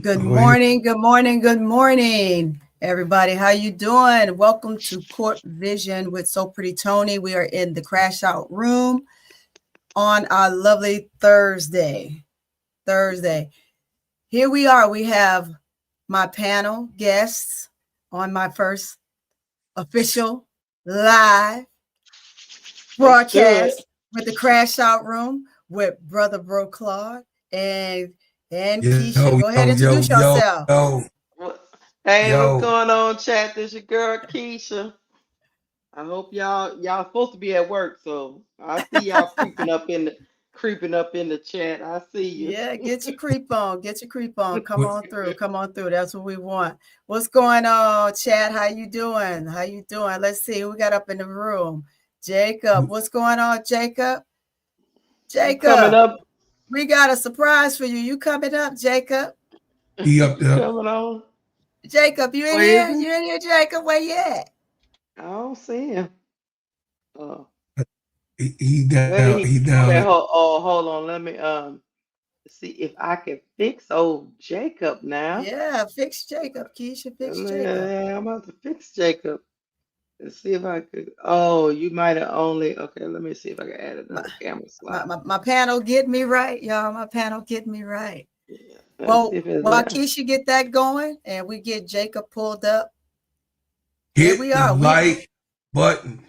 Good morning, good morning, good morning, everybody. How you doing? Welcome to Court Vision with So Pretty Tony. We are in the crash out room on our lovely Thursday. Here we are. We have my panel guests on my first official live broadcast with the crash out room with Brother Bro Claude and Keisha. Go ahead and introduce yourself. Hey, what's going on, chat? This your girl Keisha. I hope y'all supposed to be at work, so I see y'all creeping up in the chat. I see you. Yeah, get your creep on. Come on through. That's what we want. What's going on, chat? How you doing? Let's see who we got up in the room. Jacob. What's going on, Jacob? Coming up. We got a surprise for you. You coming up, Jacob? He up there. Coming on. Jacob, you in here? You in here, Jacob? Where you at? I don't see him. He down. He down. Okay, hold on. Let me see if I can fix old Jacob now. Yeah, fix Jacob. Keisha, fix Jacob. Yeah, I'm about to fix Jacob. Let's see if I could. Oh, you might have only. Okay, let me see if I can add another camera slide. My panel get me right, y'all. My panel get me right. Yeah, while Keisha get that going and we get Jacob pulled up, here we are. Like button.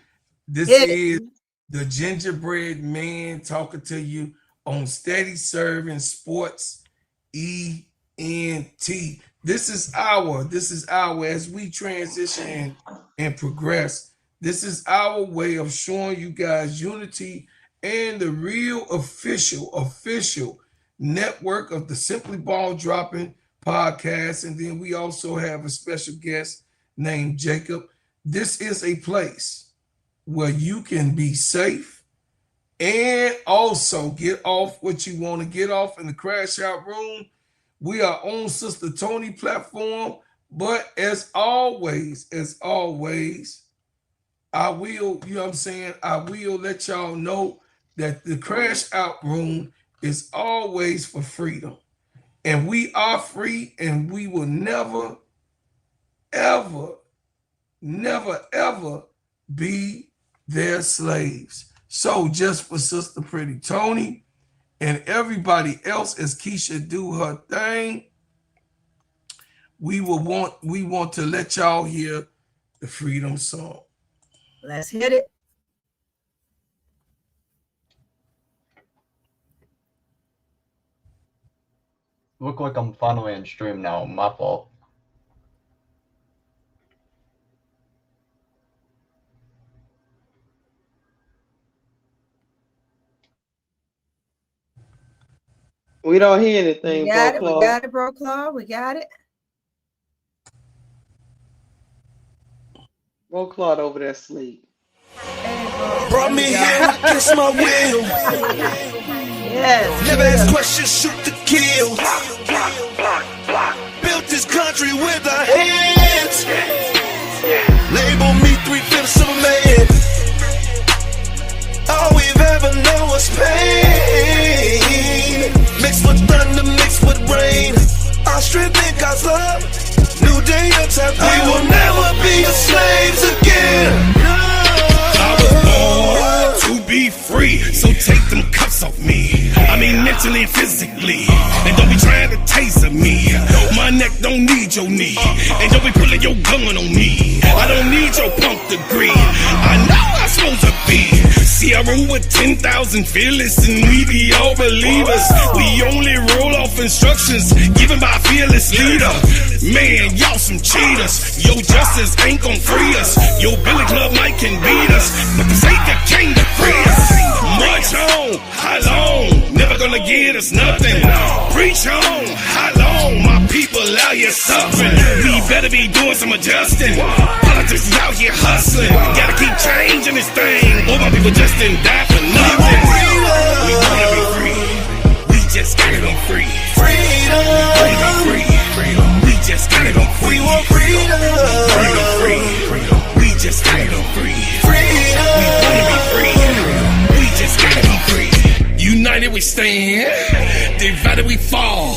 This is the gingerbread man talking to you on Steady Serving Sports ENT. This is our as we transition and progress. This is our way of showing you guys unity and the real official network of the Simply Ball Dropping podcast. And then we also have a special guest named Jacob. This is a place where you can be safe and also get off what you want to get off in the crash out room. We are on Sister Tony platform, but as always, I will, I will let y'all know that the crash out room is always for freedom. And we are free, and we will never, ever be their slaves. So just for Sister Pretty Tony and everybody else, as Keisha do her thing, we want to let y'all hear the freedom song. Let's hit it. Look like I'm finally on stream now. My fault. We don't hear anything. We got it, Bro Claude. We got it. Bro Claude over there asleep. Brought me here, kiss my will. Yes. Never ask questions, shoot to kill. Built this country with our hands. Label me 3/5 of a man. All we've ever known was pain. Mixed with thunder, mixed with rain. Our strength in God's love. New day, your time. We will never be slaves again. I was born to be free, so take them cuffs off me. I mean mentally and physically. And don't be trying to taser me. My neck don't need your knee. And don't be pulling your gun on me. I don't need your punk degree. I know I'm supposed to be. See, I roll with 10,000 fearless, and we be all believers. We only roll off instructions given by a fearless leader. Man, y'all some cheaters. Your justice ain't gon' free us. Your Billy Club might can beat us, but the Savior came to free us. March on, how long? Never gonna get us nothing. Preach on, how long? My people out here suffering. We better be doing some adjusting. Politics is out here hustling. Gotta keep changing this thing. All my people just didn't die for nothing. We wanna be free. We just gotta be free. Freedom. We just gotta go free. We want freedom. We just gotta go free. Freedom. We wanna be free. We just gotta be free. United we stand, divided we fall.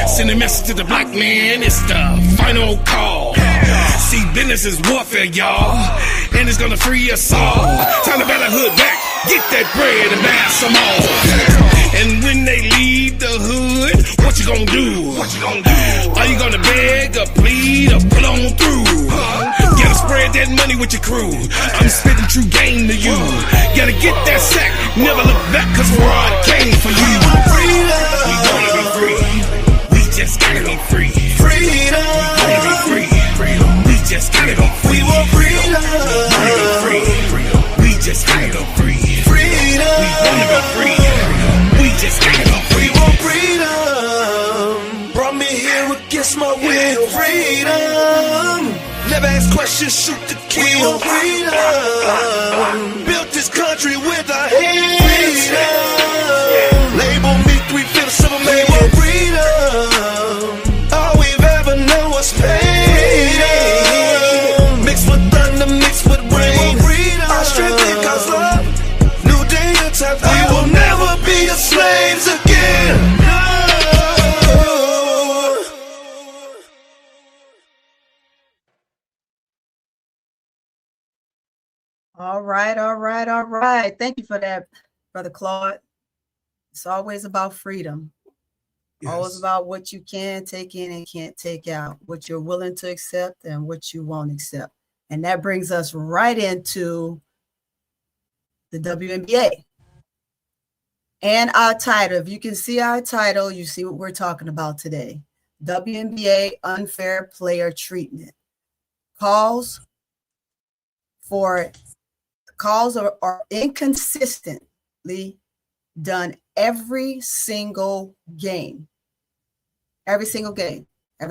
Send the message to the black man, it's the final call. See, business is warfare, y'all, and it's gonna free us all. Time to better hood back, get that bread and buy some more. And when they leave the hood, what you gonna do? Are you gonna beg or plead or pull on through? Gotta spread that money with your crew. I'm spitting true game to you. Gotta get that sack, never look back, cause where I came for you. We gonna be free. We just gotta be free. Freedom. We gonna be free. We just gotta go free. We want freedom. We wanna be free. We just gotta go free. Freedom. We wanna be free. We just gotta go free. We want freedom. Brought me here against my will. Freedom. Never ask questions, shoot to kill. We want freedom. Built this country with our hands. Freedom. Label me 3/5 of a man. We want freedom. All we've ever known was pain. Mixed with thunder, mixed with rain. Our strength in God's love. New day and time. We will never be the slaves again. No. All right, all right, all right. Thank you for that, Brother Claude. It's always about freedom. Always about what you can take in and can't take out, what you're willing to accept and what you won't accept. And that brings us right into the WNBA. And our title, if you can see our title, you see what we're talking about today. WNBA unfair player treatment. Calls are inconsistently done every single game. Every single game. And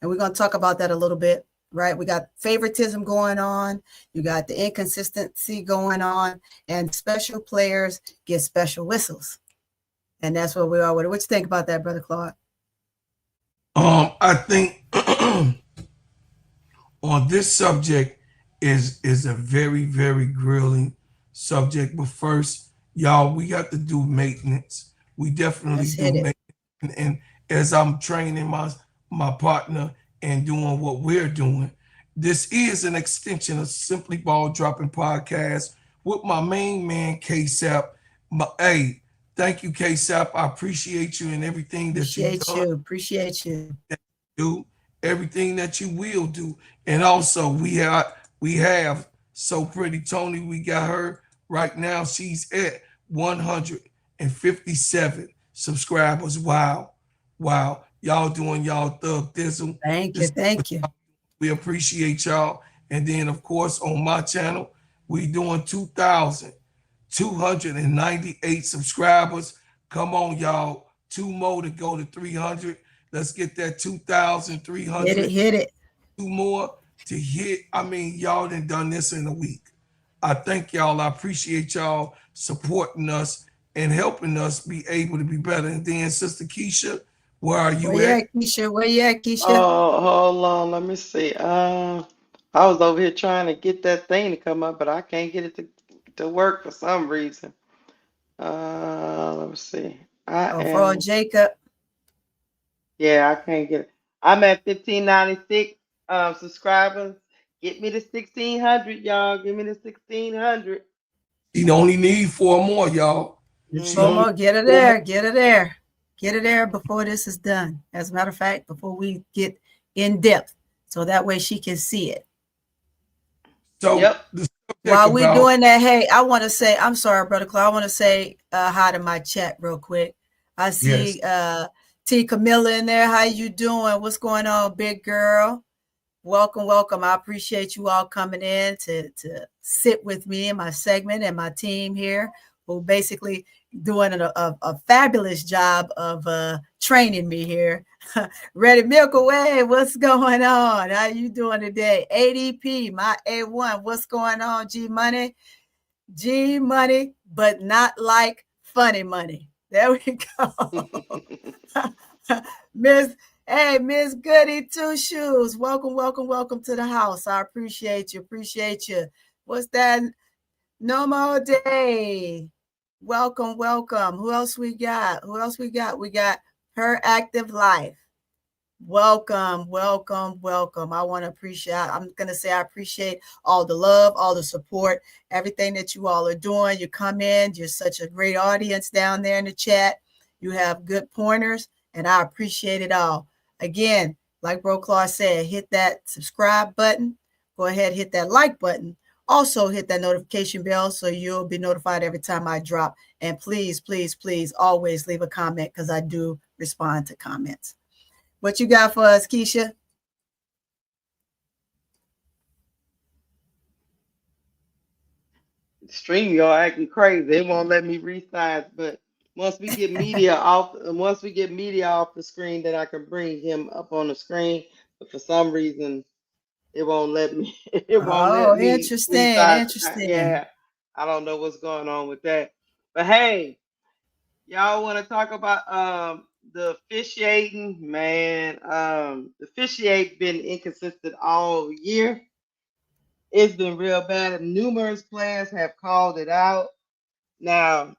we're going to talk about that a little bit, right? We got favoritism going on. You got the inconsistency going on, and special players get special whistles. And that's what we are with it. What you think about that, Brother Claude? I think on this subject is a very, very grilling subject. But first, y'all, we got to do maintenance. We definitely do maintenance. And as I'm training my partner and doing what we're doing, this is an extension of Simply Ball Dropping Podcast with my main man, K-Sap. Hey, thank you, K-Sap. I appreciate you and everything that you do. Appreciate you. Do everything that you will do. And also we have So Pretty Tony. We got her right now. She's at 157 subscribers. Wow. Y'all doing y'all thug thizzle. Thank you. We appreciate y'all. And then, of course, on my channel, we doing 2,298 subscribers. Come on, y'all. 2 more to go to 300. Let's get that 2,300. Hit it. 2 more to hit. I mean, y'all done this in a week. I thank y'all. I appreciate y'all supporting us and helping us be able to be better. And then, Sister Keisha, where are you at? Where you at, Keisha? Oh, hold on. Let me see. I was over here trying to get that thing to come up, but I can't get it to work for some reason. Let me see. For Jacob. Yeah, I can't get it. I'm at 1,596 subscribers. Get me to 1,600, y'all. Give me to 1,600. You only need 4 more, y'all. 4 more. Get it there. Get it there before this is done. As a matter of fact, before we get in depth, so that way she can see it. So while we're doing that, hey, I want to say, I'm sorry, Brother Claude, I want to say hi to my chat real quick. I see T. Camilla in there. How you doing? What's going on, big girl? Welcome. I appreciate you all coming in to sit with me in my segment and my team here, who basically doing a fabulous job of training me here. Ready Milk Away, what's going on? How you doing today? ADP, my A1, what's going on? G Money, but not like funny money. There we go. Miss Goody Two Shoes, welcome to the house. I appreciate you. What's that? No More Day. Welcome. Who else we got? We got Her Active Life. Welcome, welcome, welcome. I'm going to say I appreciate all the love, all the support, everything that you all are doing. You come in, you're such a great audience down there in the chat. You have good pointers, and I appreciate it all. Again, like Bro Claw said, hit that subscribe button. Go ahead, hit that like button. Also hit that notification bell so you'll be notified every time I drop. And please, please, please always leave a comment because I do respond to comments. What you got for us, Keisha? Stream y'all acting crazy. They won't let me resize, but once we get media off the screen, then I can bring him up on the screen. But for some reason, it won't let me. It won't let me Interesting. Yeah, I don't know what's going on with that. But hey, y'all want to talk about the officiating? Man, the officiating been inconsistent all year. It's been real bad. Numerous players have called it out. Now,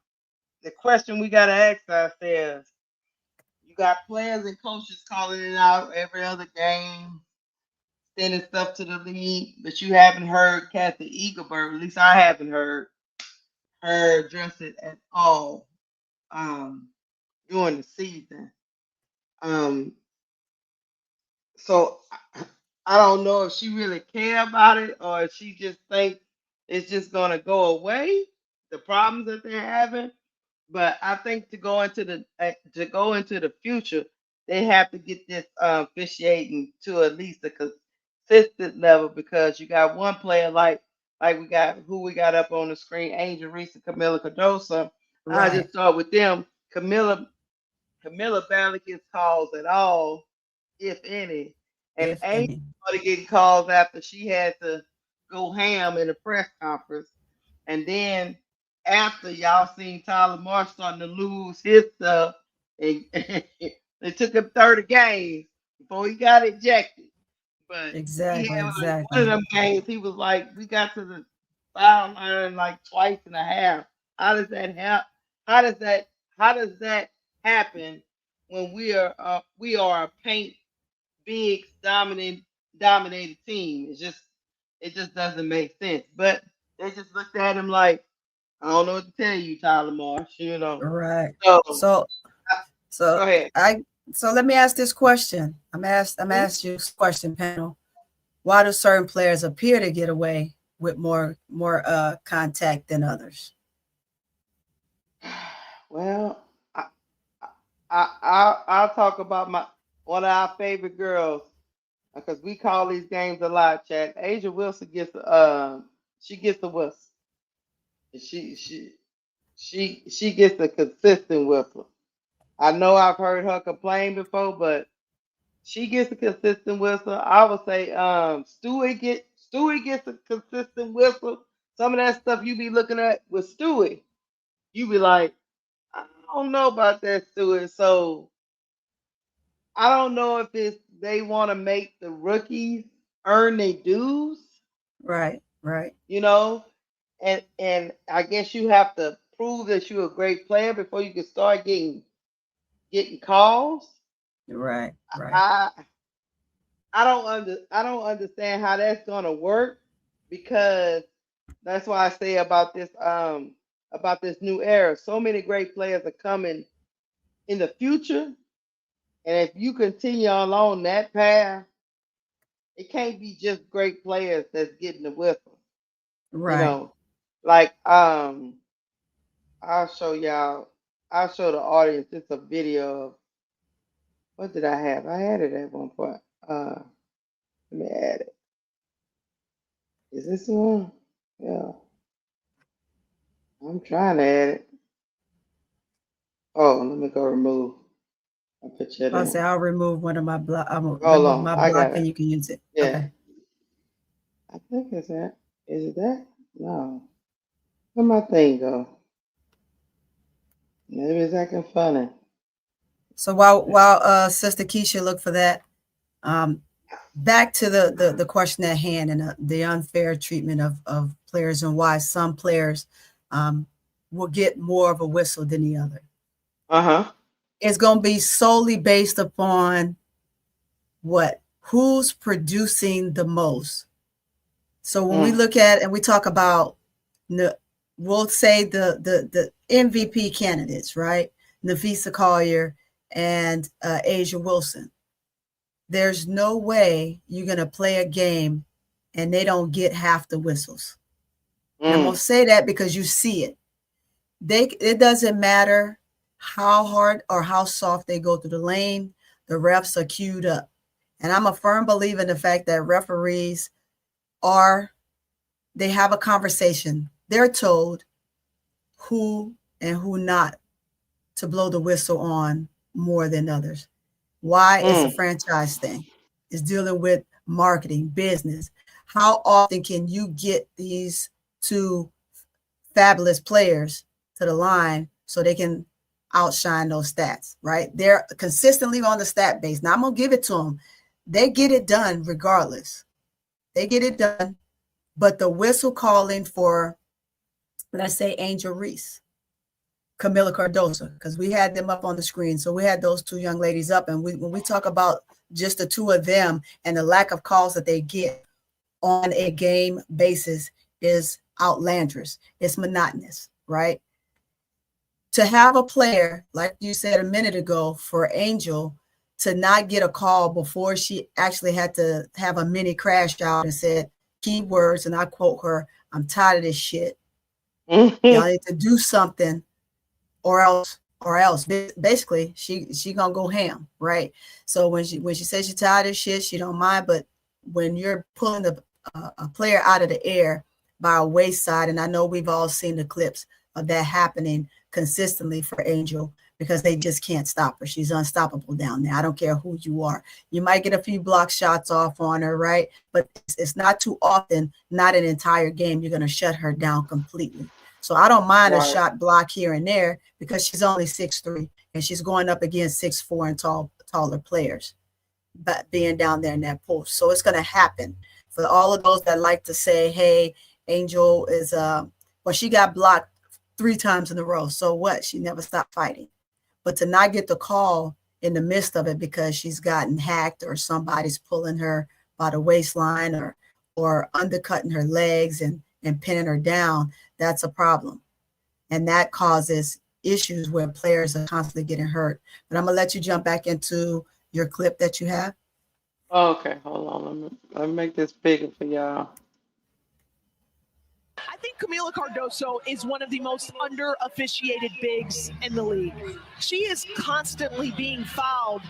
the question we got to ask ourselves, you got players and coaches calling it out every other game, sending stuff to the league, but you haven't heard Kathy Eagleberg, at least I haven't heard her address it at all during the season. So I don't know if she really care about it or if she just thinks it's just gonna go away, the problems that they're having. But I think to go into the future, they have to get this officiating to at least a consistent level because you got one player like we got up on the screen, Angel Reese and Camila Cardoso. I just start with them. Camila barely gets calls at all, if any. And Angel started getting calls after she had to go ham in a press conference. And then after y'all seen Tyler Marsh starting to lose his stuff, and it took him 30 games before he got ejected. But he had one of them games, he was like, we got to the foul line like twice and a half. How does that happen? How does that happen when we are a paint big dominated team? It just doesn't make sense. But they just looked at him like, I don't know what to tell you, Tyler Marsh. Right. So go ahead. So let me ask this question. I'm asking you this question, panel. Why do certain players appear to get away with more contact than others? Well, I'll talk about one of our favorite girls because we call these games a lot, Chad. Asia Wilson gets she gets the whistle. She gets a consistent whistle. I know I've heard her complain before, but she gets a consistent whistle. I would say Stewie gets a consistent whistle. Some of that stuff you be looking at with Stewie, you be like, I don't know about that, Stewie. So I don't know if they want to make the rookies earn their dues. Right. And I guess you have to prove that you're a great player before you can start getting calls. Right. I don't understand how that's gonna work, because that's why I say about this new era. So many great players are coming in the future, and if you continue along that path, it can't be just great players that's getting the whistle. Right. Like I'll show the audience just a video of what did I have? I had it at one point. Let me add it. Is this the one? Yeah. I'm trying to add it. Oh, let me go remove. I'll remove one of my block. Hold on. My I block got it. and you can use it. Yeah. Okay. I think it's that. Is it that? No. Where my thing go? Maybe it's acting funny. So while Sister Keisha look for that, back to the question at hand and the unfair treatment of players and why some players will get more of a whistle than the other. it's going to be solely based upon what? Who's producing the most. So when we look at and we talk about, we'll say the MVP candidates, right? Nafisa Collier and Asia Wilson. There's no way you're going to play a game and they don't get half the whistles. And I'm going to say that because you see it. It doesn't matter how hard or how soft they go through the lane. The refs are queued up. And I'm a firm believer in the fact that referees they have a conversation. They're told who and who not to blow the whistle on more than others. Why? It's a franchise thing. It's dealing with marketing, business. How often can you get these two fabulous players to the line so they can outshine those stats, right? They're consistently on the stat base. Now, I'm going to give it to them. They get it done regardless. They get it done. But the whistle calling for, let's say, Angel Reese, Camila Cardoso, because we had them up on the screen. So we had those two young ladies up. And when we talk about just the two of them and the lack of calls that they get on a game basis is outlandish. It's monotonous, right? To have a player, like you said a minute ago, for Angel to not get a call before she actually had to have a mini crash out and said keywords, and I quote her, "I'm tired of this shit. Y'all need to do something or else." Basically, she gonna go ham, right? So when she says she's tired of this shit, she don't mind. But when you're pulling a player out of the air by a wayside, and I know we've all seen the clips of that happening consistently for Angel, because they just can't stop her. She's unstoppable down there. I don't care who you are. You might get a few block shots off on her, right? But it's not too often, not an entire game, you're going to shut her down completely. So I don't mind a shot block here and there because she's only 6'3", and she's going up against 6'4" and taller players, but being down there in that post. So it's going to happen. For all of those that like to say, hey, Angel is, she got blocked 3 times in a row. So what? She never stopped fighting. But to not get the call in the midst of it because she's gotten hacked or somebody's pulling her by the waistline or undercutting her legs and pinning her down, that's a problem. And that causes issues where players are constantly getting hurt. But I'm going to let you jump back into your clip that you have. Okay, hold on. Let me make this bigger for y'all. I think Camila Cardoso is one of the most under-officiated bigs in the league. She is constantly being fouled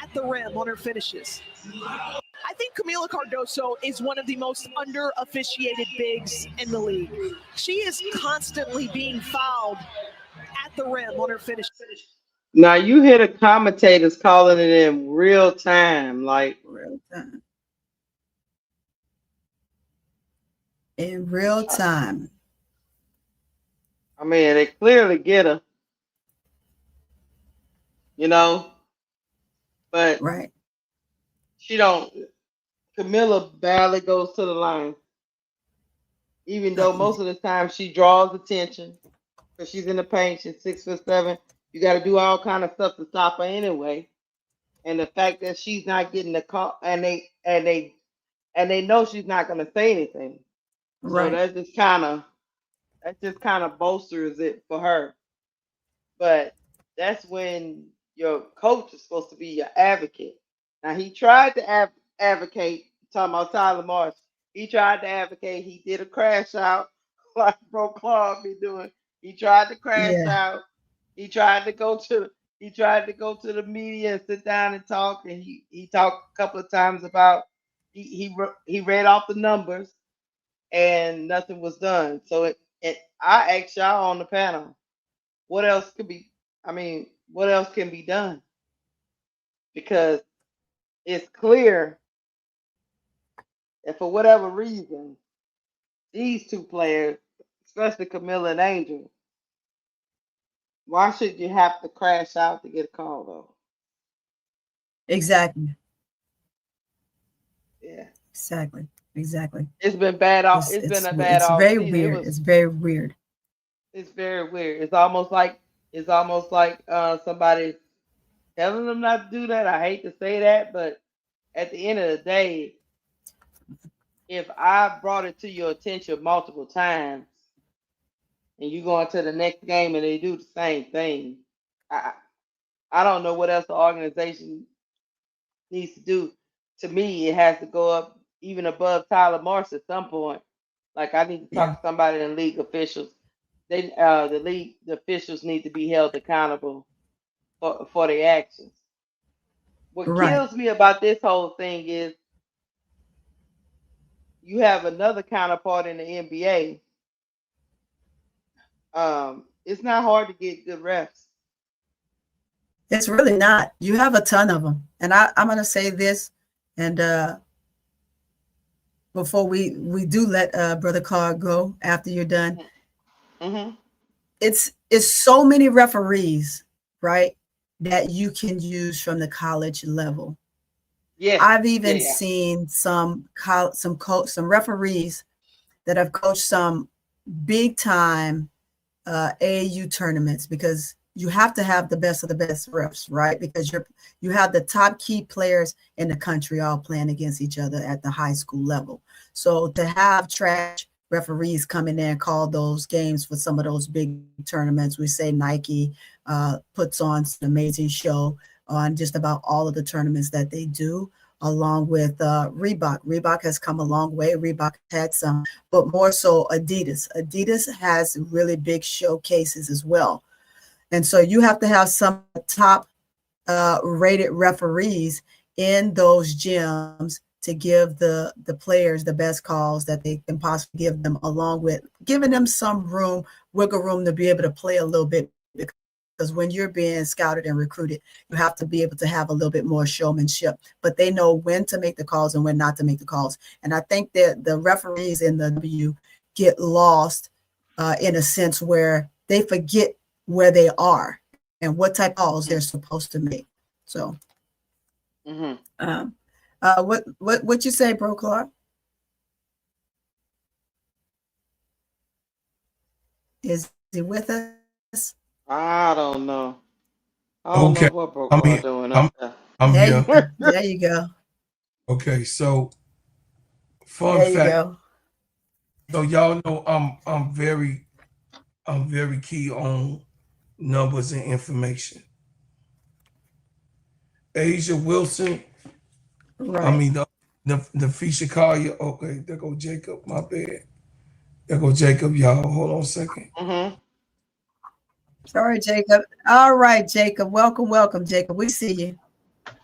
at the rim on her finishes. I think Camila Cardoso is one of the most under-officiated bigs in the league. She is constantly being fouled at the rim on her finishes. Now you hear the commentators calling it in real time, like real time. In real time. I mean, they clearly get her, but right. She don't. Camila barely goes to the line, even though most of the time she draws attention because she's in the paint. She's 6'7". You got to do all kind of stuff to stop her anyway. And the fact that she's not getting the call, and they know she's not going to say anything. Right. So that just kind of bolsters it for her. But that's when your coach is supposed to be your advocate. Now he tried to advocate, talking about Tyler Marsh. He tried to advocate. He did a crash out like Bro Claude be doing. He tried to crash out. He tried to go to the media and sit down and talk. And he talked a couple of times about he read off the numbers and nothing was done. So I asked y'all on the panel, what else can be done? Because it's clear that for whatever reason, these two players, especially Camila and Angel, why should you have to crash out to get a call though? Exactly. Yeah. Exactly. It's been bad. It's been a bad. It's very weird. It's very weird. It's very weird. It's almost like somebody telling them not to do that. I hate to say that, but at the end of the day, if I brought it to your attention multiple times and you go into the next game and they do the same thing, I I don't know what else the organization needs to do. To me, it has to go up even above Tyler Morse at some point. Like I need to talk Yeah. to somebody in league officials. The officials need to be held accountable for their actions. What Right. kills me about this whole thing is you have another counterpart in the NBA. It's not hard to get good refs. It's really not. You have a ton of them. And I'm going to say this, and before we do let Brother Clark go after you're done, Mm-hmm. it's so many referees, right, that you can use from the college level. Yeah, I've even yeah. seen some referees that have coached some big time AAU tournaments, because you have to have the best of the best refs, right? Because you have the top key players in the country all playing against each other at the high school level. So to have trash referees come in there and call those games for some of those big tournaments, we say Nike puts on an amazing show on just about all of the tournaments that they do, along with Reebok. Reebok has come a long way. Reebok had some, but more so Adidas. Adidas has really big showcases as well. And so you have to have some top rated referees in those gyms to give the players the best calls that they can possibly give them, along with giving them some wiggle room to be able to play a little bit. Because when you're being scouted and recruited, you have to be able to have a little bit more showmanship. But they know when to make the calls and when not to make the calls. And I think that the referees in the W get lost in a sense where they forget where they are and what type of calls they're supposed to make. So, what you say, Bro Clark? Is he with us? I don't know. I don't know Okay, what I'm Brooklyn here. doing up there. I'm There here. you go. There you go. Okay, so fun There you fact. go. So y'all know I'm very key on numbers and information. Asia Wilson, Right. I mean the Fisher Collier. Okay, there go Jacob. My bad. There go Jacob. Y'all, hold on a second. Mm-hmm. Sorry, Jacob. All right, Jacob. Welcome, Jacob. We see you.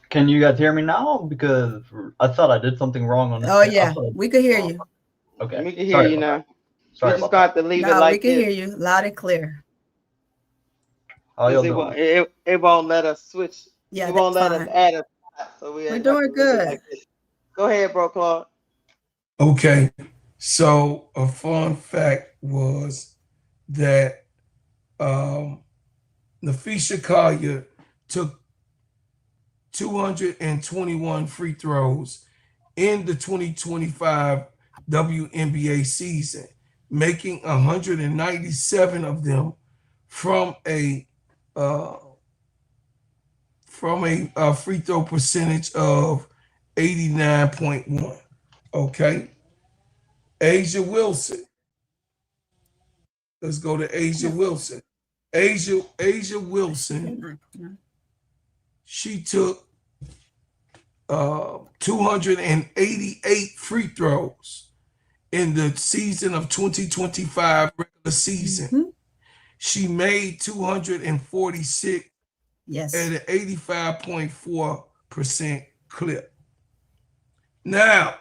Can you guys hear me now? Because I thought I did something wrong on this. Oh yeah, we could hear you. Okay. We can hear you now. Sorry We just about got to leave it No, we like can this. hear you loud and clear. How y'all Because doing? it won't let us switch. Yeah, It won't that's let us fine. add a spot, so we We're have to doing leave it good. like this. Go ahead, Bro Clark. Okay, so a fun fact was that Nafisha Collier took 221 free throws in the 2025 WNBA season, making 197 of them from a free throw percentage of 89.1. Okay, Asia Wilson. Let's go to Asia Wilson. Asia Wilson. She took 288 free throws in the season of 2025 regular season. She made 246 Yes. at an 85.4% clip. Now,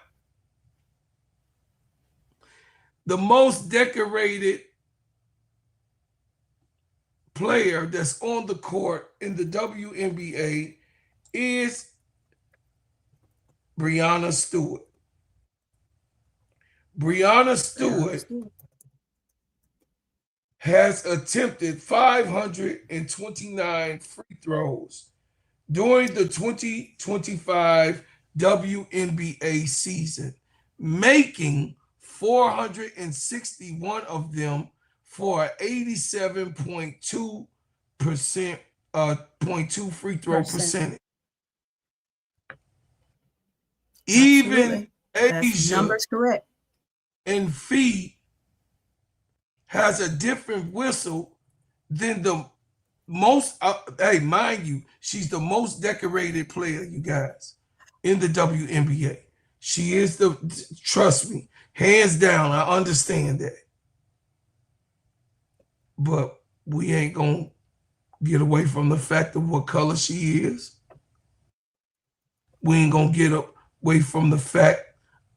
the most decorated player that's on the court in the WNBA is Breanna Stewart. Breanna Stewart has attempted 529 free throws during the 2025 WNBA season, making 461 of them for an 87.2% .2 free throw percentage. Absolutely. Even That's Asia numbers correct. and Fee has a different whistle than the most. Hey, mind you, she's the most decorated player, you guys, in the WNBA. She is trust me, hands down, I understand that. But we ain't gonna get away from the fact of what color she is. We ain't gonna get away from the fact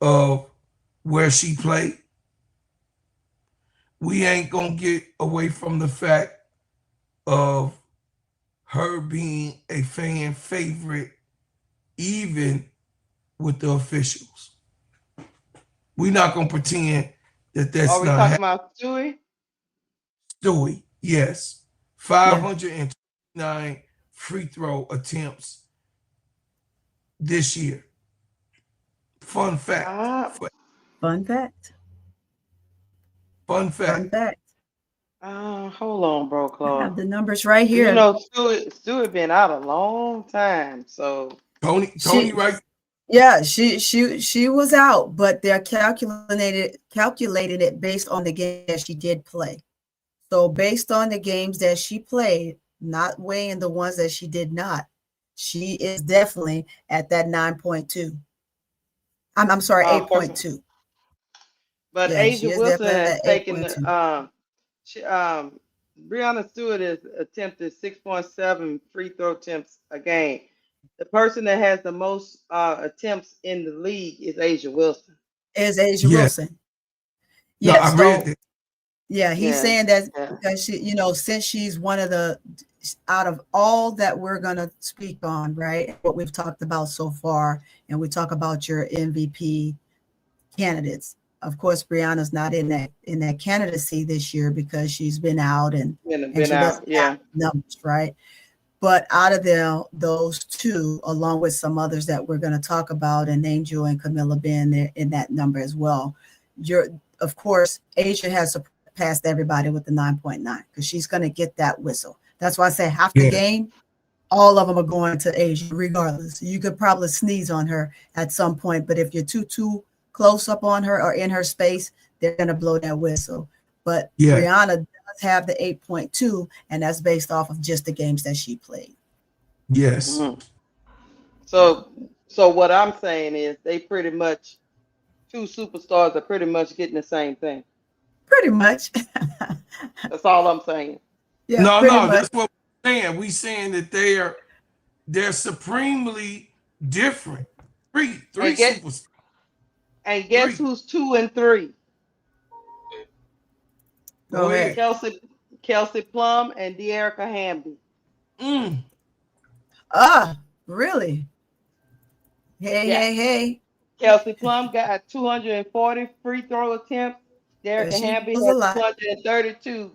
of where she played. We ain't gonna get away from the fact of her being a fan favorite, even with the officials. We're not gonna pretend that that's Are we not talking about Stewie? Stewie, yes. 529 free throw attempts this year. Fun fact. Fun fact. Fun fact. Fun fact. Hold on, bro, I Claude. have the numbers right here. You know, Stewie been out a long time, so Tony, right? Yeah, she was out, but they're calculated it based on the game that she did play. So based on the games that she played, not weighing the ones that she did not, she is definitely at that 9.2. I'm sorry, 8.2. But Yeah, Asia Wilson has taken 8.2. Breonna Stewart has attempted 6.7 free throw attempts a game. The person that has the most attempts in the league is Asia Wilson. Wilson. Yeah, no, I read that. Yeah, he's saying that because she, since she's one of the, out of all that we're gonna speak on, right? What we've talked about so far, and we talk about your MVP candidates. Of course, Brianna's not in that candidacy this year because she's been out and she doesn't have numbers, right? But out of those two, along with some others that we're going to talk about, and Angel and Camilla being there in that number as well, of course, Asia has surpassed everybody with the 9.9 because she's going to get that whistle. That's why I say half the game, all of them are going to Asia, regardless. You could probably sneeze on her at some point, but if you're too close up on her or in her space, they're going to blow that whistle. But Brianna does have the 8.2, and that's based off of just the games that she played. Yes. Mm-hmm. So what I'm saying is they pretty much, two superstars are pretty much getting the same thing. Pretty much. That's all I'm saying. Yeah, no, that's what we're saying. We're saying that they're supremely different. Three superstars. And guess who's 2 and 3? Go ahead. Kelsey Plum and De'Erica Hamby. Really? Hey. Kelsey Plum got 240 free throw attempts. De'Erica Hamby has 232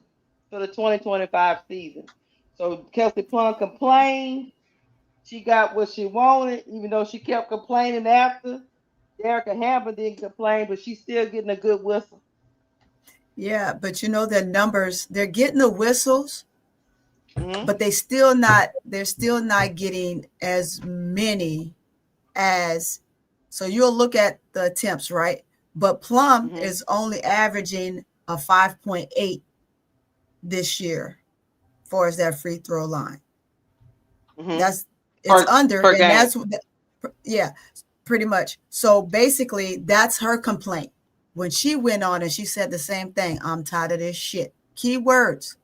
for the 2025 season. So Kelsey Plum complained. She got what she wanted, even though she kept complaining after. De'Erica Hamby didn't complain, but she's still getting a good whistle. Yeah, but their numbers, they're getting the whistles, but they're still not getting as many as, so you'll look at the attempts, right? But Plum is only averaging a 5.8 this year as far as that free throw line. It's under, and that's pretty much. So basically that's her complaint. When she went on and she said the same thing, I'm tired of this shit. Keywords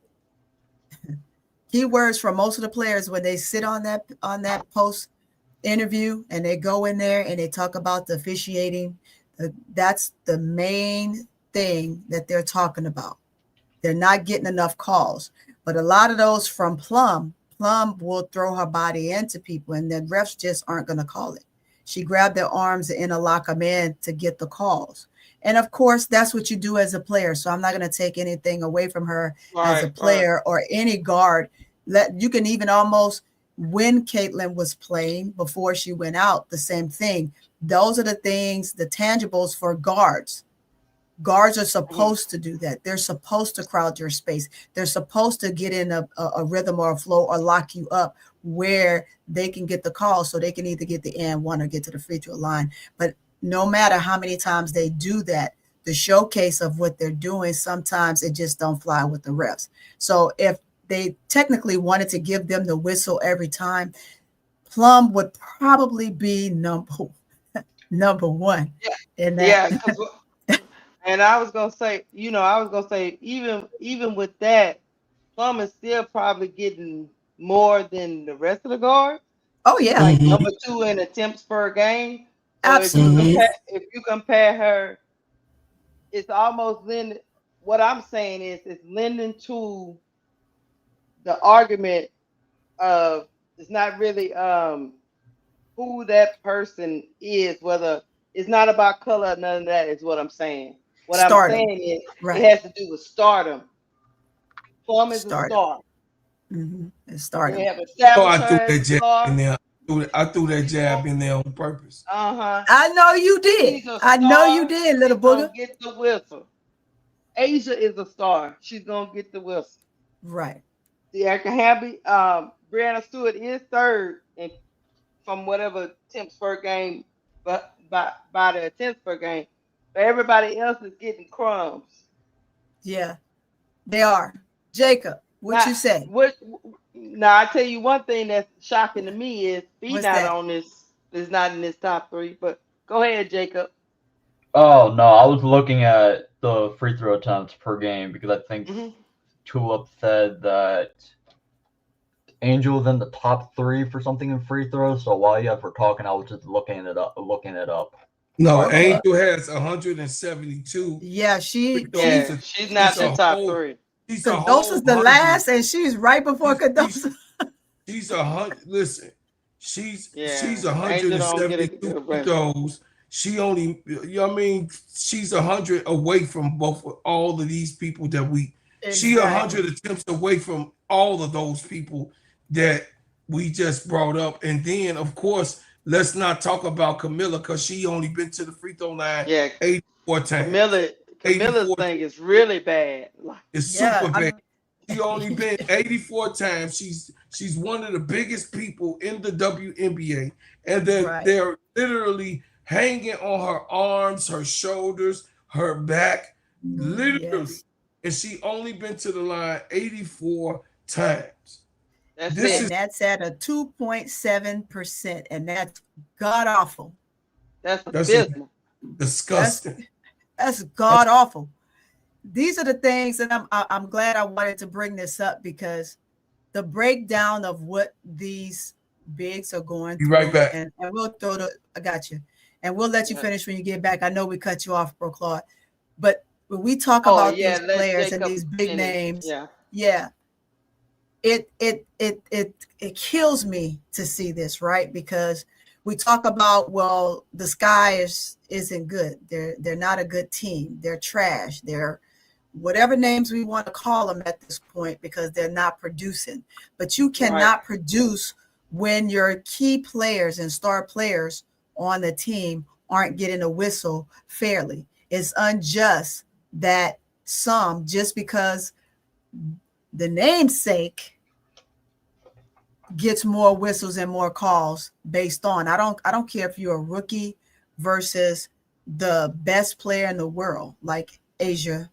for most of the players when they sit on that post interview and they go in there and they talk about the officiating, that's the main thing that they're talking about. They're not getting enough calls. But a lot of those from Plum will throw her body into people and the refs just aren't going to call it. She grabbed their arms and interlock them in to get the calls. And of course, that's what you do as a player. So I'm not going to take anything away from her as a player or any guard. You can even almost, when Caitlin was playing before she went out, the same thing. Those are the things, the tangibles for guards Guards are supposed to do that. They're supposed to crowd your space. They're supposed to get in a rhythm or a flow or lock you up where they can get the call, so they can either get the and one or get to the free throw line. But no matter how many times they do that, the showcase of what they're doing, sometimes it just don't fly with the refs. So if they technically wanted to give them the whistle every time, Plum would probably be number one. In that. Yeah, and I was gonna say, even with that, Plum is still probably getting more than the rest of the guards. Oh yeah, Like number 2 in attempts per game. So absolutely. if you compare her, it's almost lending. What I'm saying is, it's lending to the argument of it's not really who that person is. Whether it's not about color, none of that is what I'm saying. What Stardom. I'm saying is Right. it has to do with stardom. Plum is Stardom. a star. It's stardom. They have established I threw her that as a jab star. in there. I threw that jab in there on purpose. I know you did. She's a I know star. you did, little She's gonna booger. get the whistle. Asia is a star. She's gonna get the whistle. Right. The Erica Hamby, Brianna Stewart is third in, from whatever attempts per game, but by the attempts per game. But everybody else is getting crumbs. Yeah, they are. Jacob, what you say? Now I tell you one thing that's shocking to me is he's What's not that? on this. Is not in this top 3. But go ahead, Jacob. Oh no, I was looking at the free throw attempts per game because I think Tulip said that Angel was in the top 3 for something in free throws. So while you guys were talking, I was just looking it up. No, Angel has 172. Yeah, she's not in top 3. She's a Cadosa's the last, and she's right before Cadosa. She's 100. Listen, she's Angel don't get 172 free throws. She only, she's 100 away from all of these people that we. Exactly. She 100 attempts away from all of those people that we just brought up, and then of course let's not talk about Camilla because she only been to the free throw line 84 times. Camilla's thing is really bad. It's super bad. She only been 84 times. She's one of the biggest people in the WNBA, and they're literally hanging on her arms, her shoulders, her back, literally. Yes. And she only been to the line 84 times. That's at a 2.7%, and that's god awful. That's abysmal. Disgusting. That's god awful. These are the things that I'm glad I wanted to bring this up, because the breakdown of what these bigs are going through. Be right back. And we'll I got you. And we'll let you finish when you get back. I know we cut you off, Bro Claude. But when we talk about these players and these big names, it kills me to see this, right? Because we talk about, well, the Sky isn't good. They're not a good team. They're trash. They're whatever names we want to call them at this point, because they're not producing. But you cannot produce when your key players and star players on the team aren't getting a whistle fairly. It's unjust that some, just because the namesake gets more whistles and more calls based on, I don't care if you're a rookie versus the best player in the world, like Asia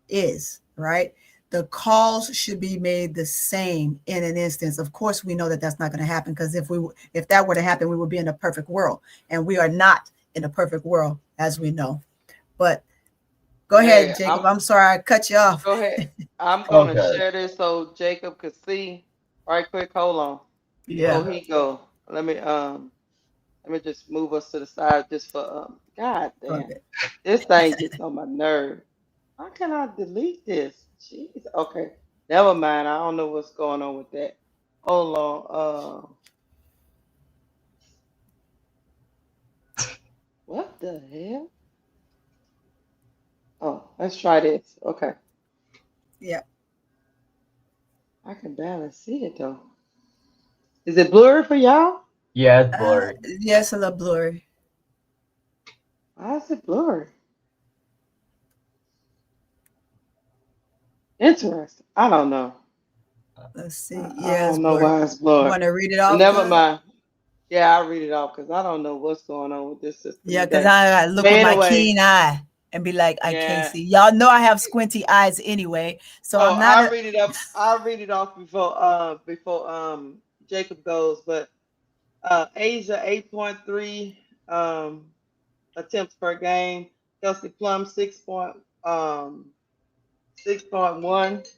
is, right? The calls should be made the same in an instance. Of course, we know that that's not going to happen, because if that were to happen, we would be in a perfect world, and we are not in a perfect world, as we know. But go ahead, Jacob. I'm sorry I cut you off. Go ahead. I'm going to share this so Jacob could see. Right quick, hold on. Yeah. Oh, he go. Let me just move us to the side just for God damn. Okay. This thing gets on my nerve. How can I delete this? Jeez. Okay. Never mind. I don't know what's going on with that. Hold on. What the hell? Oh, let's try this. Okay. Yeah. I can barely see it though. Is it blurry for y'all? Yeah, it's blurry. Yes, a little blurry. Why is it blurry? Interesting. I don't know. Let's see. I Yes, don't know but why it's blowing. want to read it off? Never Cuz? mind. Yeah, I'll read it off because I don't know what's going on with this system Yeah, because today. I look But with my anyway, keen eye and be like, I can't yeah. see. Y'all know I have squinty eyes anyway, so So I'm not I'll a. read it up. I'll read it off before Jacob goes. But Asia 8.3 attempts per game. Kelsey Plum 6.1.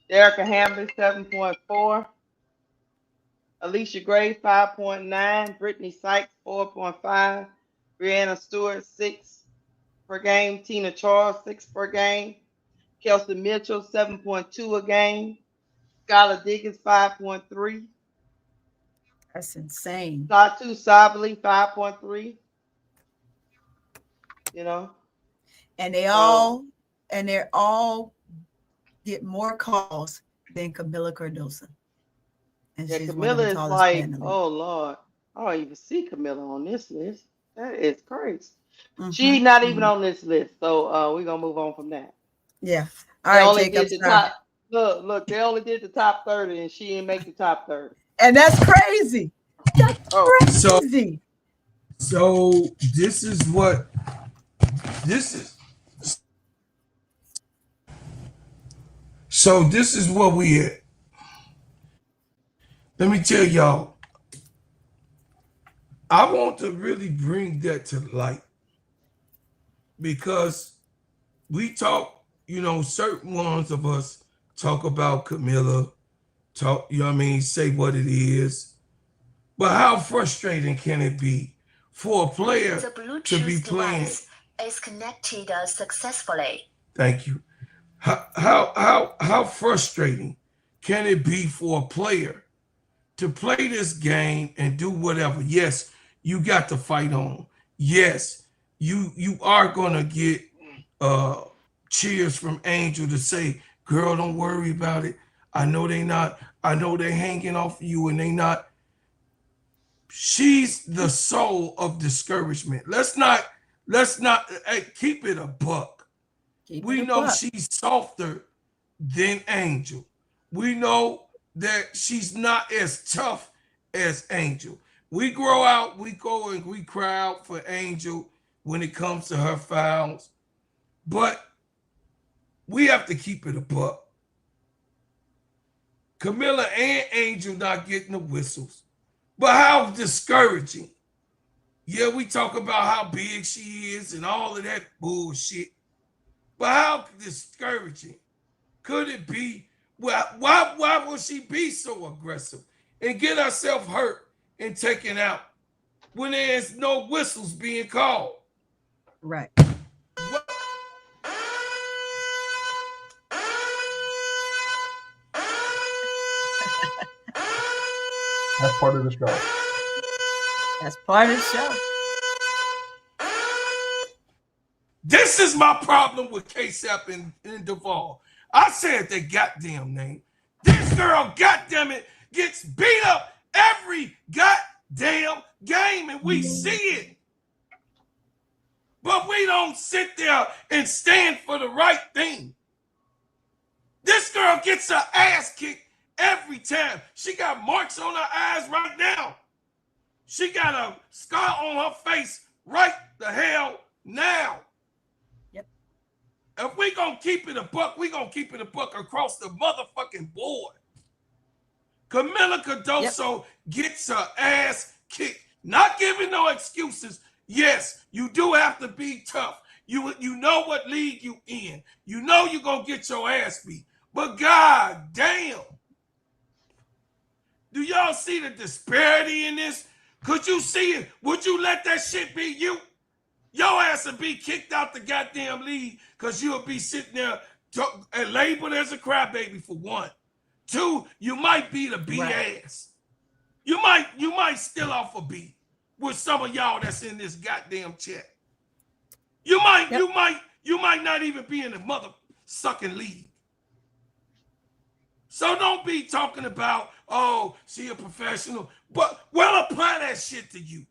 Erica Hamlin 7.4. Alicia Gray 5.9. Brittany Sykes 4.5. Brianna Stewart 6 per game. Tina Charles 6 per game. Kelsey Mitchell 7.2 a game. Skylar Diggins 5.3. That's insane. Satu Sabali 5.3. You know, And so they're all get more calls than Camila Cardoso. And yeah, she's one of the Camilla is tallest like, men in the league. oh Lord, I don't even see Camilla on this list. That is crazy. Mm-hmm. She's not even on this list, so we're gonna move on from that. Yeah. All They right, only Jacob. did the Sorry. top. Look, they only did the top 30, and she didn't make the top 30. And that's crazy. That's crazy. So this is what this is. So this is what we at. Let me tell y'all, I want to really bring that to light because we talk, certain ones of us talk about Camilla, talk, say what it is. But how frustrating can it be for a player to be playing? Is connected successfully. Thank you. How frustrating can it be for a player to play this game and do whatever? Yes, you got to fight on. Yes, you are gonna get cheers from Angel to say, "Girl, don't worry about it. I know they're hanging off you, and they not." She's the soul of discouragement. Let's not keep it a buck. We know she's softer than Angel. We know that she's not as tough as Angel. We grow out, we go and we cry out for Angel when it comes to her fouls. But we have to keep it a buck. Camilla and Angel not getting the whistles. But how discouraging. Yeah, we talk about how big she is and all of that bullshit. But how discouraging could it be? Well, why will she be so aggressive and get herself hurt and taken out when there's no whistles being called? Right. What? That's part of the show. That's part of the show. This is my problem with K-Sap and Duvall. I said their goddamn name. This girl, goddamn it, gets beat up every goddamn game, and we see it. But we don't sit there and stand for the right thing. This girl gets her ass kicked every time. She got marks on her eyes right now. She got a scar on her face right the hell now. Yep. If we gonna keep it a buck, we gonna keep it a buck across the motherfucking board. Camilla Cardoso gets her ass kicked. Not giving no excuses. Yes, you do have to be tough. You know what league you in. You know you're gonna get your ass beat. But god damn. Do y'all see the disparity in this? Could you see it? Would you let that shit be you? Your ass would be kicked out the goddamn league because you'll be sitting there and labeled as a crybaby for one. Two, you might be the B ass. You might still off a beat with some of y'all that's in this goddamn chat. You might not even be in the mother sucking league. So don't be talking about, oh, she a professional. But well, apply that shit to you.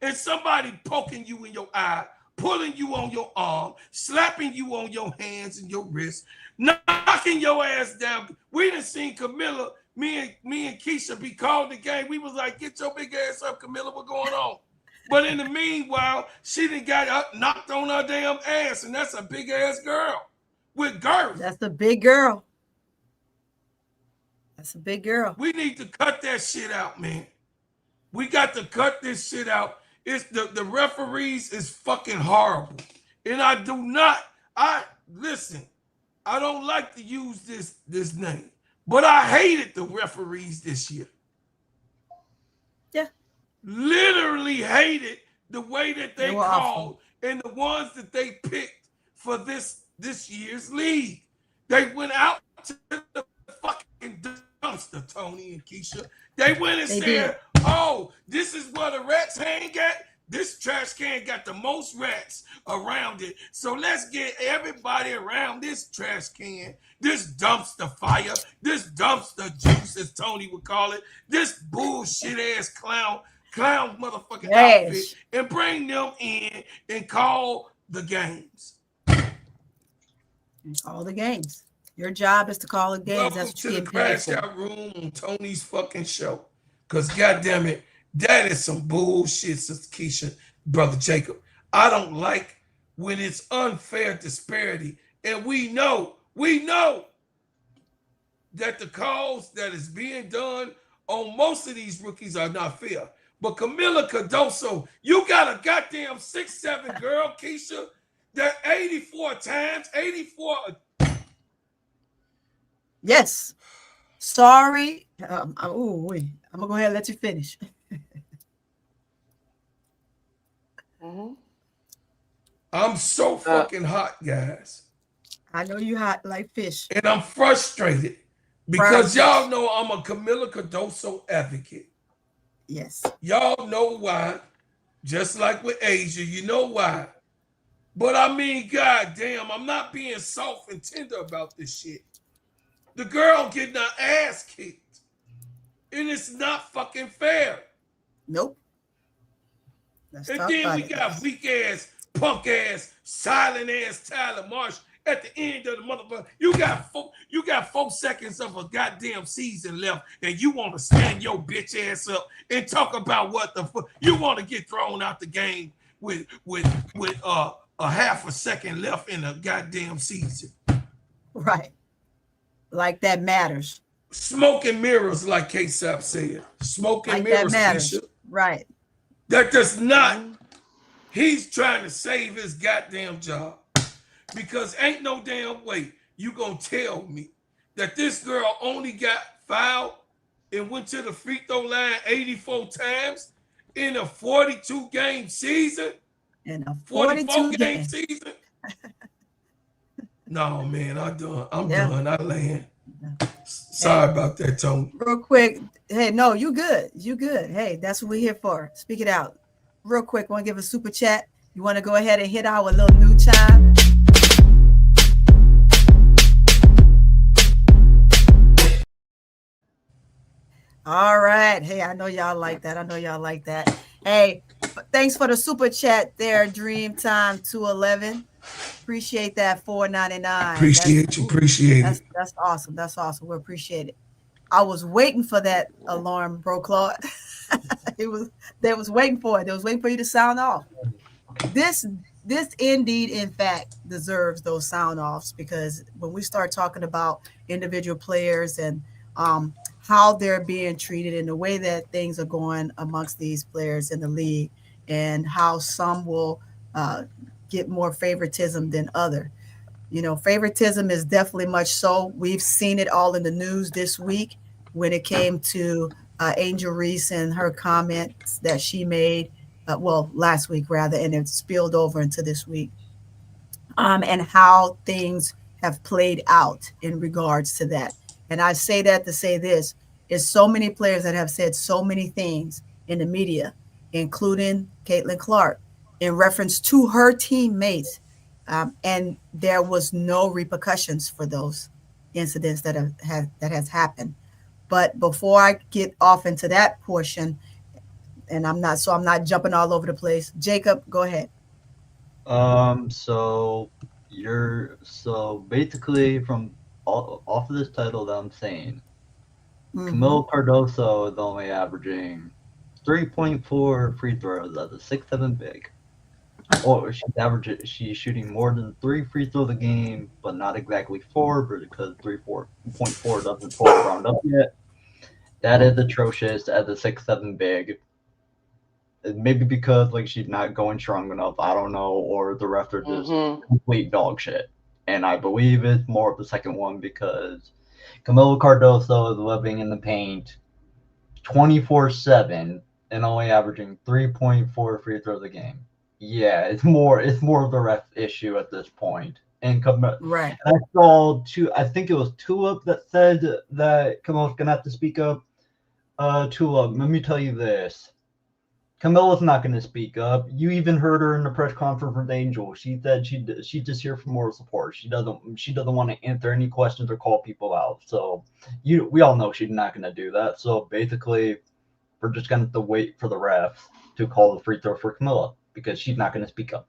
And somebody poking you in your eye, pulling you on your arm, slapping you on your hands and your wrists, knocking your ass down. We done seen Camilla, me and Keisha be called the game. We was like, get your big ass up, Camilla, what's going on? But in the meanwhile, she done got up, knocked on her damn ass, and that's a big ass girl with girth. That's a big girl. That's a big girl. We need to cut that shit out, man. We got to cut this shit out. It's the referees is fucking horrible. And I don't like to use this name, but I hated the referees this year. Yeah. Literally hated the way that they called awful. And the ones that they picked for this year's league. They went out to the fucking dumpster, Tony and Keisha. They went and said, oh, this is where the rats hang at. This trash can got the most rats around it. So let's get everybody around this trash can, this dumpster fire, this dumpster juice, as Tony would call it, this bullshit ass clown motherfucking outfit, and bring them in and call the games. Call the games. Your job is to call the games. Welcome That's what to you're the getting paid Crash for. Out Room on Tony's fucking show. Because goddamn it, that is some bullshit, Sister Keisha, Brother Jacob. I don't like when it's unfair disparity. And we know that the calls that is being done on most of these rookies are not fair. But Camila Cardoso, you got a goddamn 6'7" girl, Keisha, that 84 times. Yes. Sorry. I'm going to go ahead and let you finish. I'm so fucking hot, guys. I know you hot like fish. And I'm frustrated because y'all know I'm a Camila Cardoso advocate. Yes. Y'all know why. Just like with Asia, you know why. But I mean, goddamn, I'm not being soft and tender about this shit. The girl getting her ass kicked. And it's not fucking fair. Nope. And then we got weak ass, punk ass, silent ass Tyler Marsh at the end of the motherfucker. You got 4 seconds of a goddamn season left, and you want to stand your bitch ass up and talk about what the fuck you want to get thrown out the game with a half a second left in the goddamn season. Right. Like that matters. Smoke and mirrors, like K-Sap said. Smoke and like mirrors, that matters. Keisha. Right. That does not. He's trying to save his goddamn job. Because ain't no damn way you gonna tell me that this girl only got fouled and went to the free throw line 84 times in a 42-game season? In a 44-game season? No, man, I'm done. I'm done. I land. Sorry about that, Tony. Real quick. Hey, no, you good. You good. Hey, that's what we're here for. Speak it out. Real quick, want to give a super chat. You want to go ahead and hit our little new chime? All right. Hey, I know y'all like that. Hey, thanks for the super chat there, Dreamtime 211. Appreciate that. $4.99. Appreciate it. That's awesome. That's awesome. We appreciate it. I was waiting for that alarm, bro, Claude. They was waiting for it. They was waiting for you to sound off. This indeed, in fact, deserves those sound offs, because when we start talking about individual players and how they're being treated and the way that things are going amongst these players in the league, and how some will get more favoritism than other. You know, favoritism is definitely much so. We've seen it all in the news this week when it came to Angel Reese and her comments that she made, last week rather, and it spilled over into this week, and how things have played out in regards to that. And I say that to say this, is so many players that have said so many things in the media, including Caitlin Clark, in reference to her teammates, and there was no repercussions for those incidents that has happened. But before I get off into that portion, and I'm not jumping all over the place, Jacob, go ahead. So basically from off of this title that I'm saying, Camilo Cardoso is only averaging 3.4 free throws as a 6'7" big. Or she's shooting more than 3 free throws a game, but not exactly 4 because 3.4 doesn't total round up yet. That is atrocious as a 6'7" big. Maybe because like she's not going strong enough, I don't know, or the rest are just complete dog shit. And I believe it's more of the second one because Camilo Cardoso is living in the paint 24/7 and only averaging 3.4 free throws a game. Yeah, it's more of the ref issue at this point. And right. I saw I think it was Tulip that said that Camilo's gonna have to speak up. Tulip, let me tell you this. Camilla's not going to speak up. You even heard her in the press conference with Angel. She said she's just here for moral support. She doesn't want to answer any questions or call people out. So we all know she's not going to do that. So basically, we're just going to have to wait for the refs to call the free throw for Camilla because she's not going to speak up.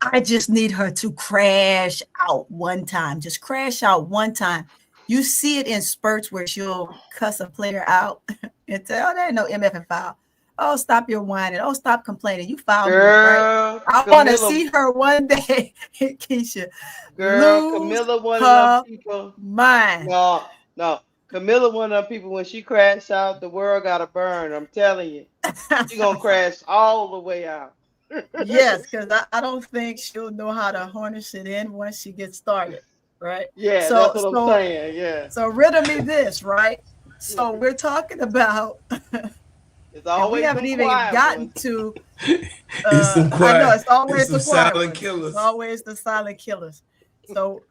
I just need her to crash out one time. Just crash out one time. You see it in spurts where she'll cuss a player out and tell, there ain't no MF foul. Oh, stop your whining. Oh, stop complaining. You fouled me, right? I want to see her one day, Keisha. Girl, Camilla one of them people. Mind. No. Camilla one of them people, when she crashed out, the world got to burn. I'm telling you. She's going to crash all the way out. Yes, because I don't think she'll know how to harness it in once she gets started. Right. Yeah, that's what I'm saying. Yeah. So riddle me this, right? So we're talking about. It's always we haven't even gotten to. It's some quiet. I know it's always the silent killers. It's always the silent killers. So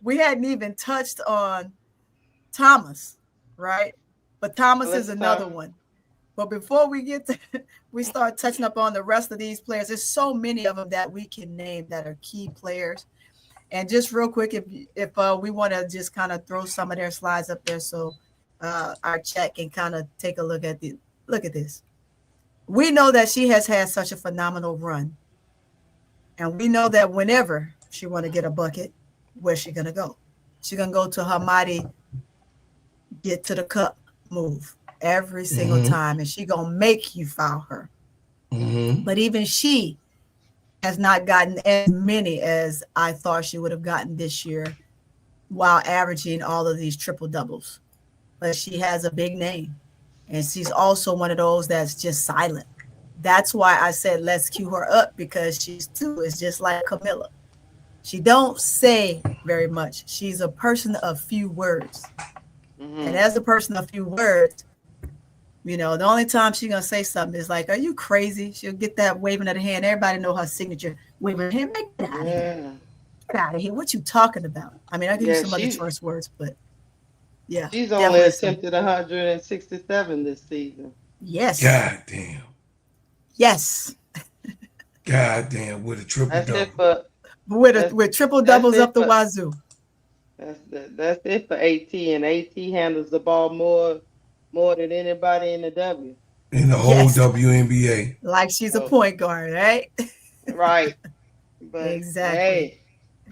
we hadn't even touched on Thomas, right? But Thomas is another one. But before we start touching up on the rest of these players, there's so many of them that we can name that are key players. And just real quick, if we want to just kind of throw some of their slides up there so our chat can kind of take a look at this. We know that she has had such a phenomenal run. And we know that whenever she want to get a bucket, where's she going to go? She's going to go to her mighty get to the cup move every single time. And she's going to make you foul her. But even she has not gotten as many as I thought she would have gotten this year while averaging all of these triple doubles. But she has a big name. And she's also one of those that's just silent. That's why I said, let's cue her up, because she's too is just like Camilla. She don't say very much. She's a person of few words. And as a person of few words, you know, the only time she's going to say something is like, are you crazy? She'll get that waving of the hand. Everybody know her signature. Waving of the hand. Get out of here. Get out of here. What you talking about? I mean, I give you some other choice words, but yeah. She's only attempted 167 this season. Yes. God damn. Yes. God damn, with a triple double. With triple doubles up the wazoo. That's it for AT, and AT handles the ball more than anybody in the W. In the whole WNBA. Like she's a point guard, right? Right. But exactly. Hey,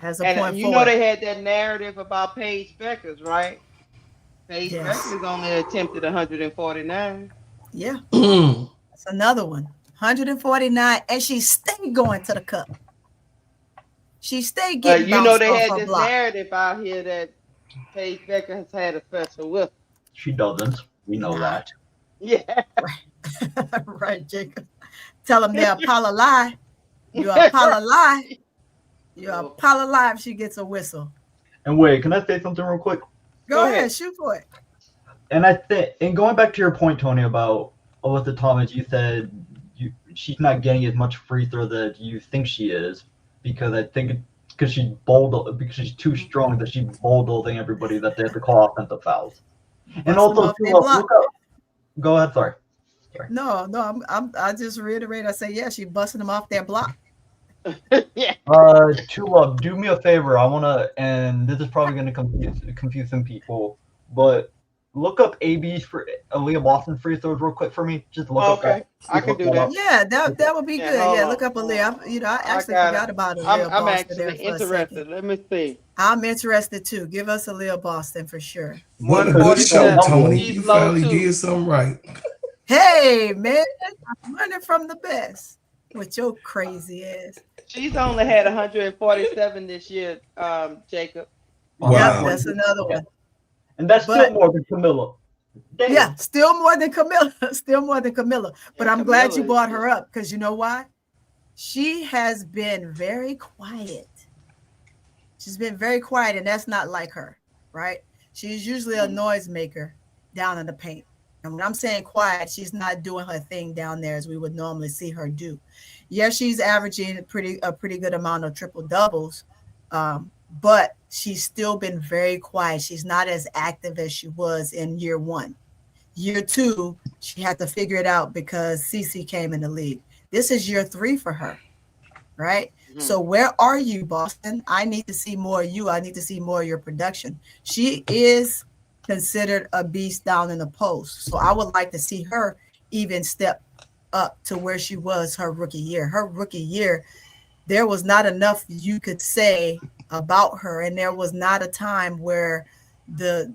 has a point forward. You know they had that narrative about Paige Beckers, right? Paige Beckers only attempted 149. Yeah. That's another one. 149, and she stayed going to the cup. She stayed getting you know they had this narrative out here that Paige Becker has had a special with. She doesn't. We know that. Yeah. Right. Right, Jacob. Tell them they're Apollo lie. You Apollo lie. You Apollo lie if she gets a whistle. And wait, can I say something real quick? Go ahead, shoot for it. And I think, and going back to your point, Tony, about Alyssa Thomas, you said she's not getting as much free throw that you think she is, because I think because she's too strong that she's bulldozing everybody that they have to call offensive fouls. And also, go ahead. Sorry. No, I just reiterate. I say, yeah, she's busting them off their block. Yeah. Do me a favor. I want to, and this is probably going to confuse some people, but look up AB's for Aaliyah Boston free throws real quick for me. Just look up that. I can do that. Yeah, that would be good. Yeah, look up Aaliyah. I actually forgot about Aaliyah I'm Boston there actually for a second. interested. Let me see. I'm interested too. Give us Aaliyah Boston for sure. What a good show, 147. Tony. She's You low finally too. did something right. Hey, man, I'm learning from the best with your crazy ass. She's only had 147 this year, Jacob. Wow. Yeah, that's another one. And that's still more than Camilla. Damn. Yeah, still more than Camilla. Still more than Camilla. But Yeah, I'm glad Camilla you brought her up because you know why? She has been very quiet. She's been very quiet, and that's not like her, right? She's usually a noisemaker down in the paint. And when I'm saying quiet, she's not doing her thing down there as we would normally see her do. Yes, she's averaging a pretty good amount of triple doubles, but she's still been very quiet. She's not as active as she was in year one. Year two, she had to figure it out because CeCe came in the league. This is year 3 for her, right? Mm-hmm. So where are you, Boston? I need to see more of you. I need to see more of your production. She is considered a beast down in the post. So I would like to see her even step up to where she was her rookie year. Her rookie year, there was not enough you could say about her, and there was not a time where the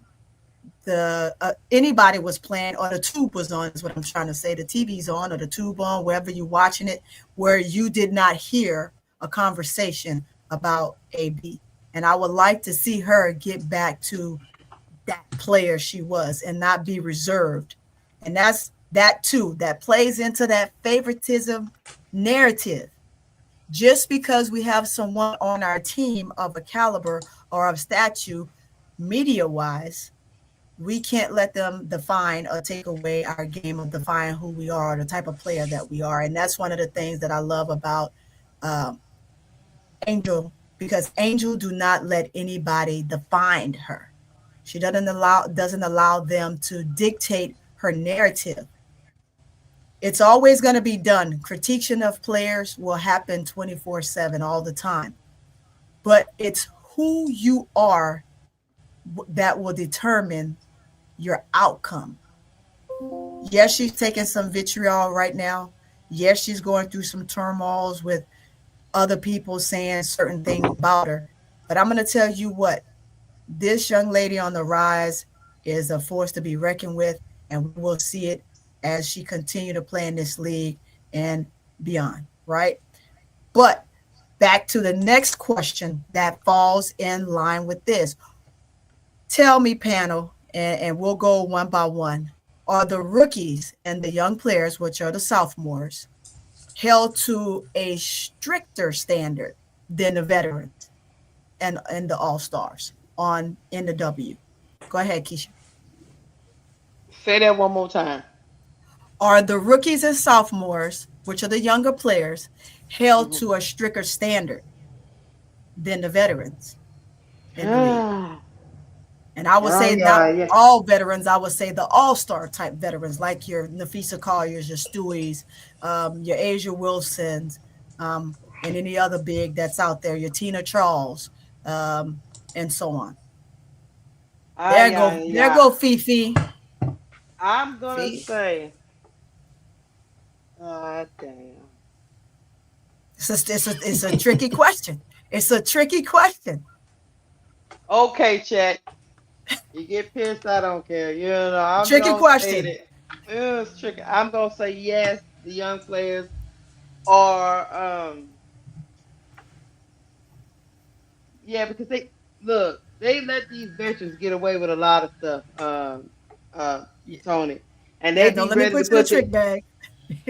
anybody was playing or the tube was on, is what I'm trying to say. The TV's on or the tube on, wherever you're watching it, where you did not hear a conversation about AB. And I would like to see her get back to that player she was and not be reserved. And that's that too, that plays into that favoritism narrative. Just because we have someone on our team of a caliber or of stature, media-wise, we can't let them define or take away our game of define who we are, or the type of player that we are. And that's one of the things that I love about Angel, because Angel do not let anybody define her. She doesn't allow them to dictate her narrative. It's always going to be done. Critiquing of players will happen 24/7 all the time. But it's who you are that will determine your outcome. Yes, she's taking some vitriol right now. Yes, she's going through some turmoils with other people saying certain things about her. But I'm going to tell you what, this young lady on the rise is a force to be reckoned with, and we will see it as she continue to play in this league and beyond, right? But back to the next question that falls in line with this. Tell me, panel, and we'll go one by one. Are the rookies and the young players, which are the sophomores, held to a stricter standard than the veterans and the all-stars in the W? Go ahead, Keisha. Say that one more time. Are the rookies and sophomores, which are the younger players, held to a stricter standard than the veterans in the league? And I would say not all veterans. I would say the all-star type veterans, like your Nafisa Colliers, your Stewies, your Asia Wilsons, and any other big that's out there, your Tina Charles, and so on. There go Fifi. I'm gonna say, damn. It's a tricky question. It's a tricky question. Okay, chat. You get pissed, I don't care. You know, I'm tricky question. It's tricky. I'm gonna say yes. The young players are, because they let these veterans get away with a lot of stuff. Tony, and they don't let me put you in a trick bag.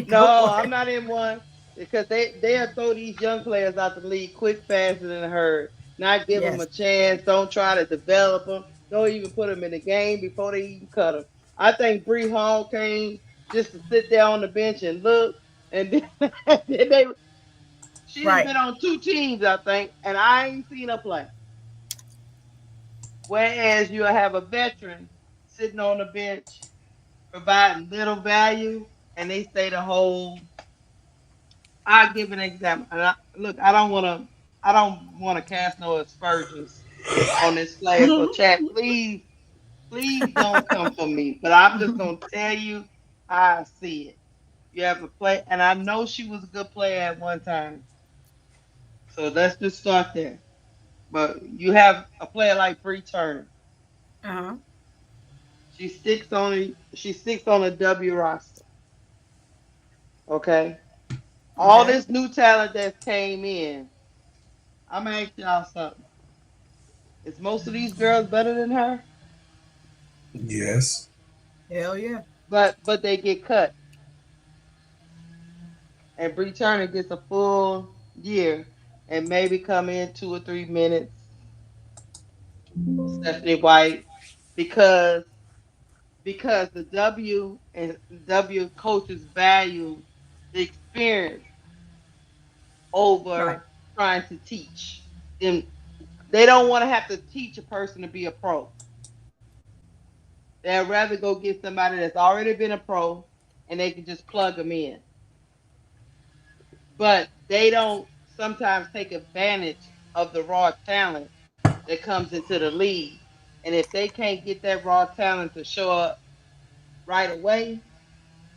No, I'm not in one, because they'll throw these young players out the league quick, faster than a herd. Not give them a chance. Don't try to develop them. Don't even put them in the game before they even cut them. I think Bree Hall came just to sit there on the bench and look, and then she's been on 2 teams, I think, and I ain't seen her play. Whereas you'll have a veteran sitting on the bench providing little value, and they stay the whole. I'll give an example. And I don't want to cast no aspersions on this player. So chat, please Please don't come for me. But I'm just gonna tell you how I see it. You have to play, and I know she was a good player at one time. So let's just start there. But you have a player like Bree Turner. Uh-huh. She sticks on a W roster. Okay. All Okay. this new talent that came in. I'm gonna ask y'all something. Is most of these girls better than her? Yes. Hell yeah. But they get cut, and Bree Turner gets a full year, and maybe come in 2 or 3 minutes. Stephanie White, because the W coaches value the experience Right. over trying to teach them. They don't want to have to teach a person to be a pro. They'd rather go get somebody that's already been a pro and they can just plug them in. But they don't sometimes take advantage of the raw talent that comes into the league. And if they can't get that raw talent to show up right away,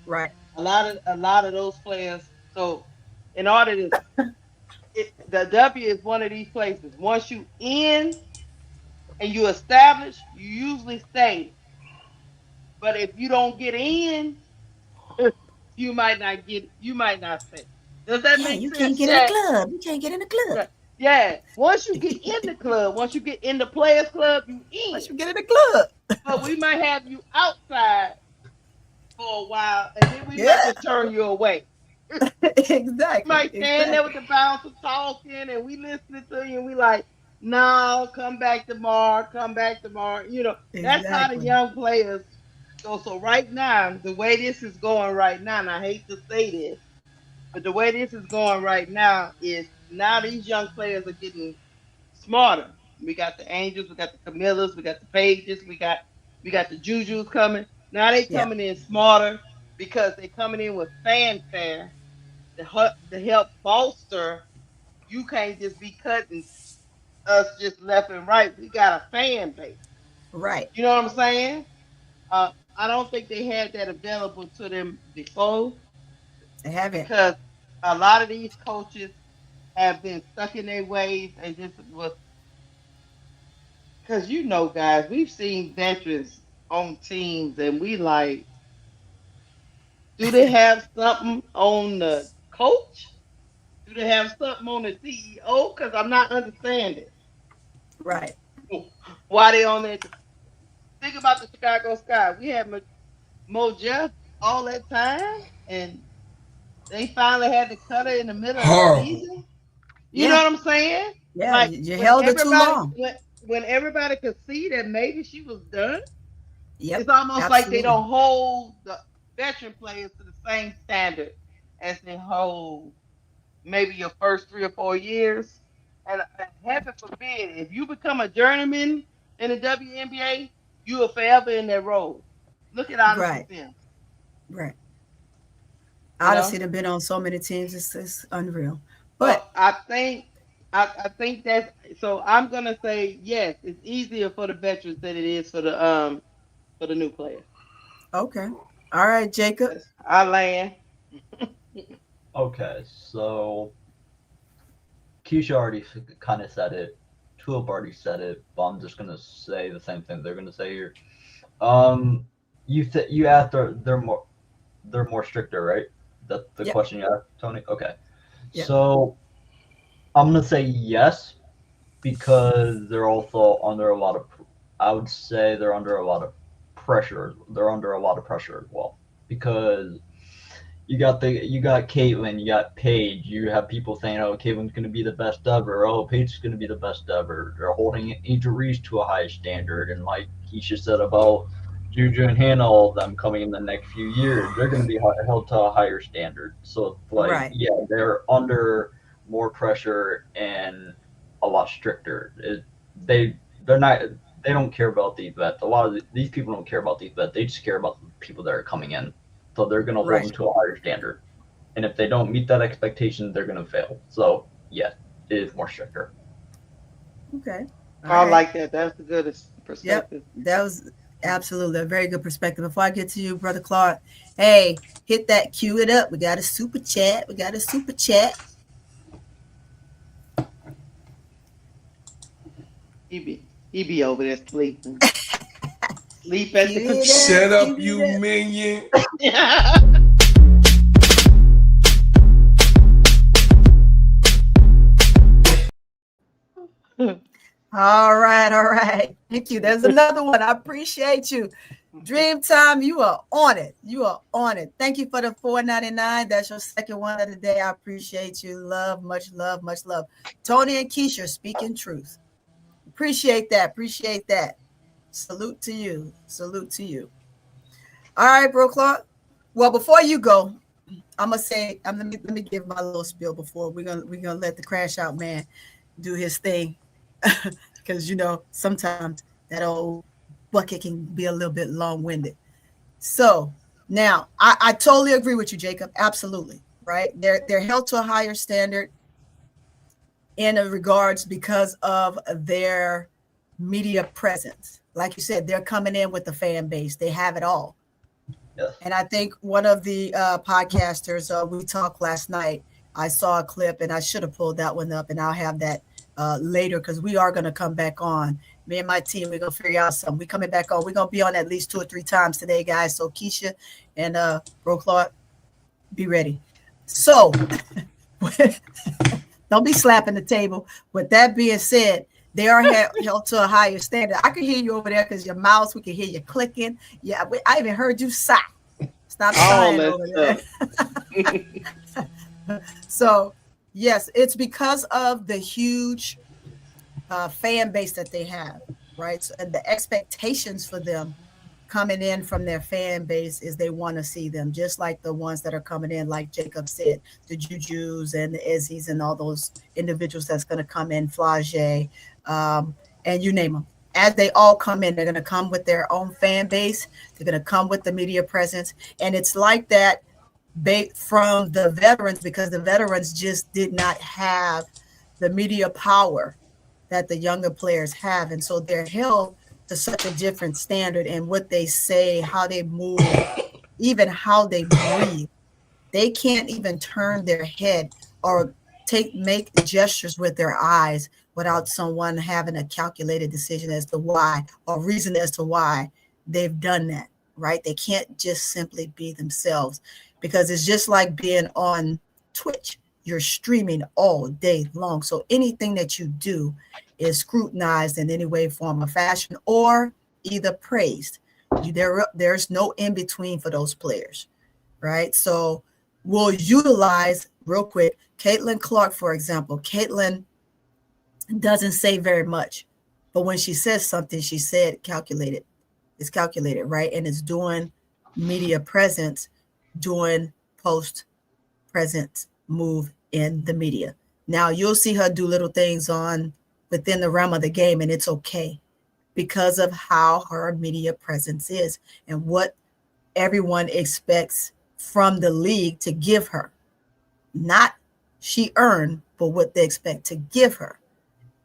Right. a lot of those players. So in order to the W is one of these places. Once you in and you establish, you usually stay. But if you don't get in, you might not stay. Does that Yeah, make you can't sense, get in the Chat? club. You can't get in the club. Yeah. Yeah. Once you get in the club, once you get in the players club, you Once in. you get in the club. But we might have you outside for a while, and then we might Yeah. just turn you away. You Exactly. might stand there with Exactly. the bouncer talking, and we listening to you, and we like, no, come back tomorrow, come back tomorrow. That's how the Exactly. young players go. So right now, the way this is going right now, and I hate to say this, but the way this is going right now is now these young players are getting smarter. We got the Angels, we got the Camillas, we got the Pages, we got the Jujus coming. Now they Yeah. coming in smarter because they coming in with fanfare to help bolster. You can't just be cutting us just left and right. We got a fan base. Right. You know what I'm saying? I don't think they had that available to them before They haven't. because a lot of these coaches have been stuck in their ways and just was because guys, we've seen veterans on teams and we like, do they have something on the coach? Do they have something on the CEO? Because I'm not understanding Right. why they on there. Think about the Chicago Sky. We had Mo Jeff all that time, and they finally had to cut her in the middle of the Horrible. season. You know Yeah. what I'm saying? Yeah. Like You when held it too everybody long. when everybody could see that maybe she was done, Yep. it's almost like they Absolutely. don't hold the veteran players to the same standard as they hold maybe your first 3 or 4 years. And heaven forbid, if you become a journeyman in the WNBA, you are forever in that role. Look at Odyssey Right. Sims. Right. You Odyssey know. have been on so many teams. It's unreal. So But I think that's so. I'm gonna say yes. It's easier for the veterans than it is for the new players. okay. All right, Jacob. I land. Okay, so Keisha already kind of said it. Tulip already said it, but I'm just gonna say the same thing they're gonna say here. You asked they're more stricter, right? That's the Yep. question you asked, Tony. Okay, Yep. so I'm gonna say yes because they're also under a lot of. I would say they're under a lot of pressure. They're under a lot of pressure as well because you got Caitlyn, you got Paige, you have people saying, oh, Caitlyn's gonna be the best ever, oh, Paige's gonna be the best ever. They're holding Angel Reese to a high standard, and like Keisha said about Juju and Hannah, all of them coming in the next few years, they're gonna be held to a higher standard. So it's like, Right. yeah, they're under more pressure and a lot stricter. They're not. They don't care about these vets. A lot of these people don't care about these vets. They just care about the people that are coming in. So they're going to hold Right. them to a higher standard. And if they don't meet that expectation, they're going to fail. So, yeah, it is more stricter. Okay. All I right. like that. That's a good Yep. perspective. That was Absolutely. A very good perspective. Before I get to you, Brother Clark, hey, hit that, cue it up. We got a super chat. He be over there sleeping. Sleep at the Cue it Shut up, up, you minion. All right. Thank you. There's another one. I appreciate you. Dreamtime, you are on it. Thank you for the $4.99. That's your second one of the day. I appreciate you. Love, much love. Tony and Keisha, speaking truth. Appreciate that. Salute to you. All right, Bro Clark. Well, before you go, I'm gonna say, let me give my little spiel before we're gonna let the crash out man do his thing, because sometimes that old bucket can be a little bit long-winded. So now I totally agree with you, Jacob. Absolutely, right? They're held to a higher standard in regards because of their media presence. Like you said, they're coming in with the fan base. They have it all. Yes. And I think one of the podcasters, we talked last night, I saw a clip and I should have pulled that one up, and I'll have that later, because we are going to come back on. Me and my team, we're going to figure out something. We're coming back on. We're going to be on at least 2 or 3 times today, guys. So Keisha and Bro Clark, be ready. So don't be slapping the table. With that being said, they are held to a higher standard. I can hear you over there because your mouse, we can hear you clicking. Yeah, I even heard you sigh. Stop sighing over there. So, yes, it's because of the huge fan base that they have, right? So, and the expectations for them coming in from their fan base is they want to see them, just like the ones that are coming in, like Jacob said, the Jujus and the Izzies and all those individuals that's going to come in, Flage, and you name them. As they all come in, they're going to come with their own fan base. They're going to come with the media presence. And it's like that from the veterans, because the veterans just did not have the media power that the younger players have. And so they're held to such a different standard in what they say, how they move, even how they breathe. They can't even turn their head or make gestures with their eyes without someone having a calculated decision as to why, or reason as to why they've done that, right? They can't just simply be themselves, because it's just like being on Twitch. You're streaming all day long. So anything that you do is scrutinized in any way, form, or fashion, or either praised. There's no in between for those players, right? So we'll utilize, real quick, Caitlin Clark, for example. Caitlin doesn't say very much, but when she says something, she said calculated. It's calculated, right? And it's doing media presence, doing post-presence move in the media. Now you'll see her do little things within the realm of the game, and it's okay, because of how her media presence is and what everyone expects from the league to give her. Not she earned, but what they expect to give her,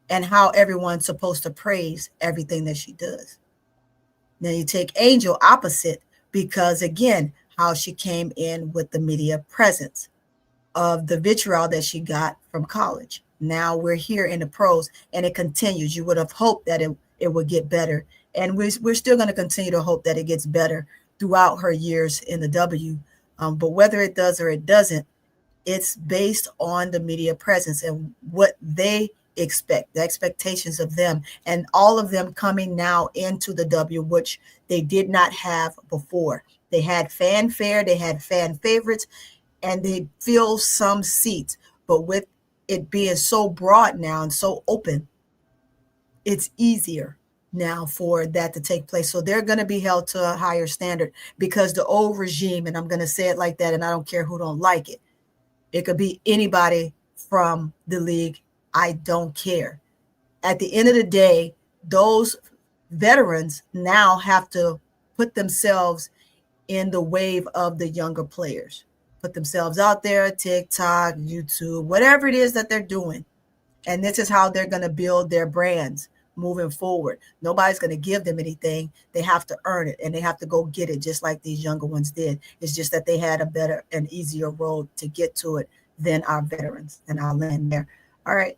and how everyone's supposed to praise everything that she does. Now you take Angel opposite, because again, how she came in with the media presence of the vitriol that she got from college. Now we're here in the pros, and it continues. You would have hoped that it would get better, and we're still going to continue to hope that it gets better throughout her years in the W. But whether it does or it doesn't, it's based on the media presence and what they expect, the expectations of them, and all of them coming now into the W, which they did not have before. They had fanfare, they had fan favorites, and they fill some seats. But with it being so broad now and so open, it's easier now for that to take place. So they're going to be held to a higher standard, because the old regime, and I'm going to say it like that, and I don't care who don't like it. It could be anybody from the league. I don't care. At the end of the day, those veterans now have to put themselves in the wave of the younger players, put themselves out there, TikTok, YouTube, whatever it is that they're doing. And this is how they're going to build their brands moving forward. Nobody's going to give them anything. They have to earn it, and they have to go get it, just like these younger ones did. It's just that they had a better and easier road to get to it than our veterans. And I'll land there. All right,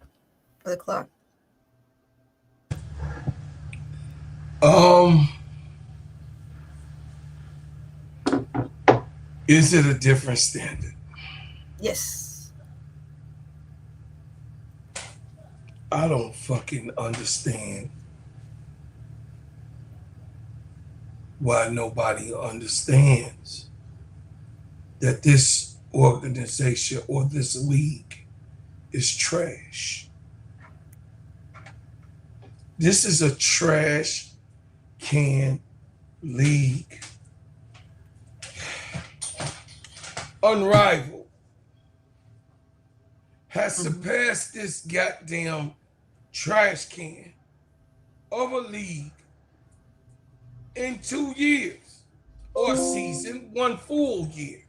for the clock. Is it a different standard? Yes. I don't fucking understand why nobody understands that this organization or this league is trash. This is a trash can league. Unrivaled. Has surpassed this goddamn trash can of a league in 2 years or season, 1 full year.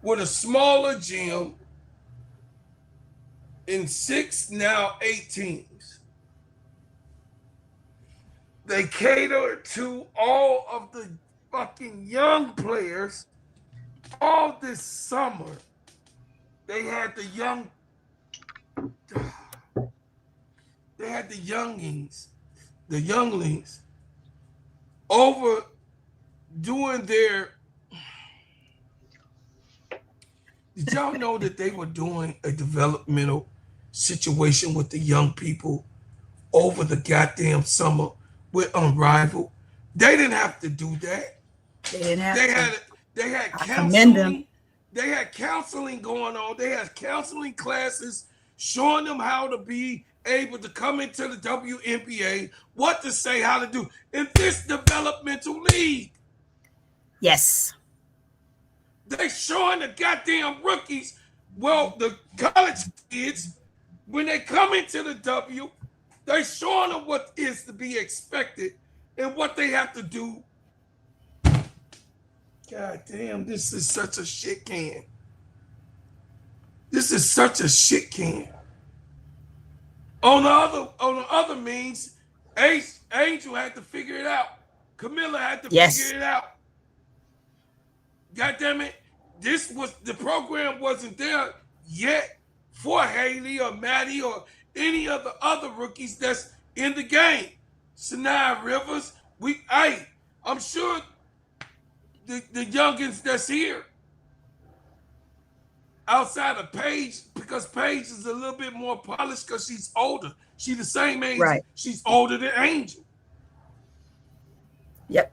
With a smaller gym in 6, now 8 teams. They cater to all of the fucking young players. All this summer, they had the younglings over doing their. Did y'all know that they were doing a developmental situation with the young people over the goddamn summer with Unrivaled? They didn't have to do that. They didn't have to. They had I commend them. They had counseling going on. They had counseling classes showing them how to be able to come into the WNBA, what to say, how to do in this developmental league. Yes. They showing the goddamn rookies, well, the college kids, when they come into the W, they showing them what is to be expected and what they have to do. God damn, this is such a shit can. This is such a shit can. On the other means, Angel had to figure it out. Camilla had to figure it out. God damn it, the program wasn't there yet for Haley or Maddie or any of the other rookies that's in the game. Sanaa Rivers, I'm sure the youngins that's here outside of Paige, because Paige is a little bit more polished because she's older. She's the same age. Right. She's older than Angel. Yep.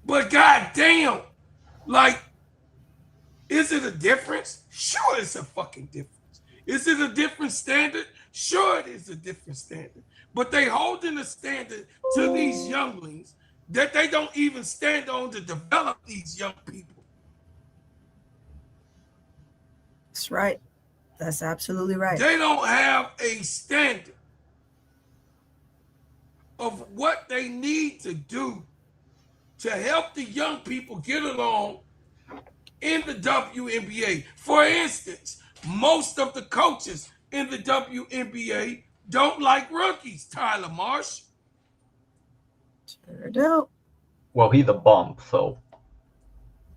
But goddamn, like, is it a difference? Sure, it's a fucking difference. Is it a different standard? Sure, it is a different standard. But they holding a standard to these younglings that they don't even stand on to develop these young people. That's right. That's absolutely right. They don't have a standard of what they need to do to help the young people get along in the WNBA. For instance, most of the coaches in the WNBA don't like rookies, Tyler Marsh. Sure do. Well, he's a bum, so.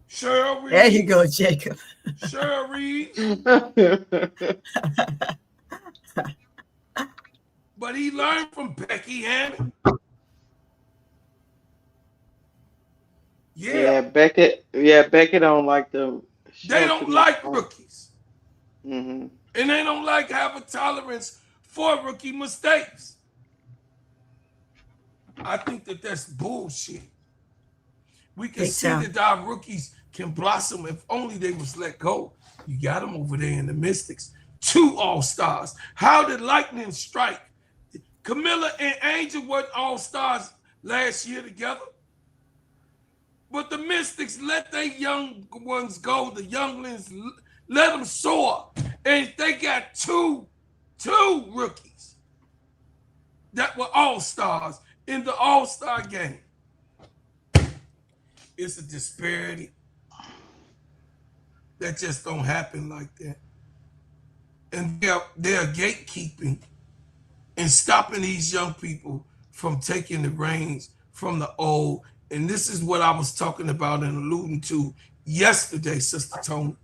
Cheryl Reed. There you go, Jacob. Cheryl Reed. But he learned from Becky Hammond. Yeah, Becky don't like them. They don't like rookies. Mm-hmm. And they don't like have a tolerance for rookie mistakes. I think that that's bullshit. We can see that our rookies can blossom if only they was let go. You got them over there in the Mystics. 2 All-Stars. How did lightning strike? Camilla and Angel weren't All-Stars last year together. But the Mystics let their young ones go. The younglings, let them soar. And they got two rookies that were All-Stars in the All-Star game. It's a disparity that just don't happen like that. and they're gatekeeping and stopping these young people from taking the reins from the old. And this is what I was talking about and alluding to yesterday, Sister Tony.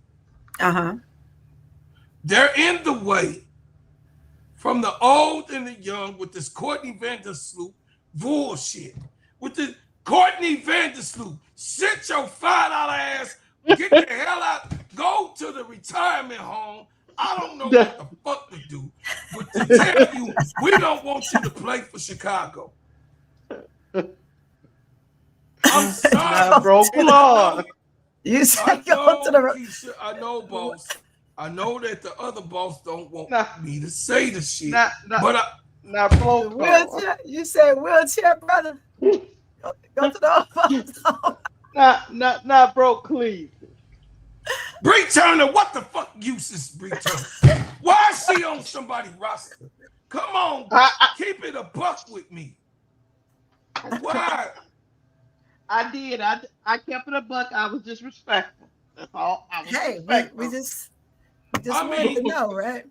They're in the way from the old and the young with this Courtney Vandersloot bullshit. With the Courtney Vandersloot, sit your $5 ass, get the hell out, go to the retirement home. I don't know what the fuck to do, but to tell you, we don't want you to play for Chicago. I'm sorry, bro. Lord. You said go to the. Keisha, I know, boss. I know that the other boss don't want me to say the shit, but wheelchair. You said wheelchair, brother. Go to the other boss. Not bro, Cleveland. Bree Turner, what the fuck use is Bree Turner? Why is she on somebody's roster? Come on, keep it a buck with me. Why? I did. I kept it a buck. I was just respectful. That's all. I was respectful. we just wanted to know, right?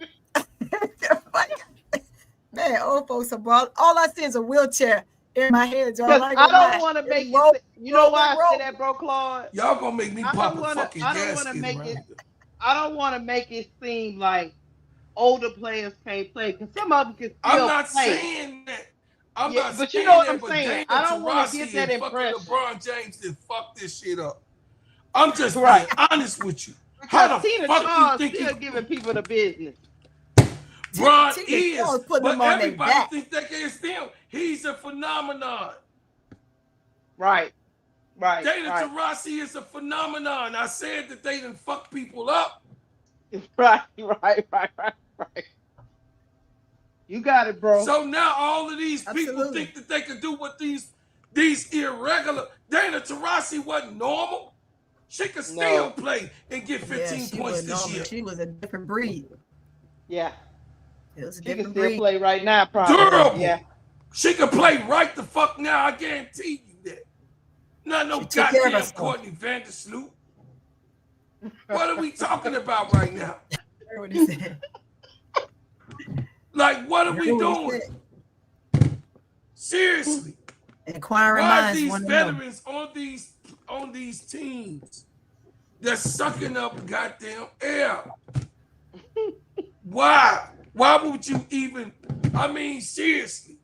Man, old folks are bald. All I see is a wheelchair in my head. I don't want to make it. You know why I say that, bro, Claude? Y'all gonna make me pop a fucking gasket. I don't want to make it seem like older players can't play because some of them can still I'm not play. Saying that. I'm not but saying you know what that, I'm saying. Dana I don't want to Taurasi get that impression. LeBron James did fuck this shit up. I'm just being honest with you. How the Tina fuck Charles you think still giving people the business? Bron is, but everybody thinks that is him. He's a phenomenon. Right. Dana Taurasi is a phenomenon. I said that they didn't fuck people up. Right. You got it, bro. So now all of these people think that they can do what these irregular. Dana Taurasi wasn't normal. She could still play and get 15 points this year. She was a different breed. Yeah. It was a she different can still breed. play right now, probably. Durable. Yeah. She can play right the fuck now. I guarantee you that. Not no goddamn Courtney Vandersloot. What are we talking about right now? What he said. Like, what are we doing? Seriously. Inquiring why minds are these want to veterans on these teams that's sucking up goddamn air? Why? Why would you even? I mean, seriously.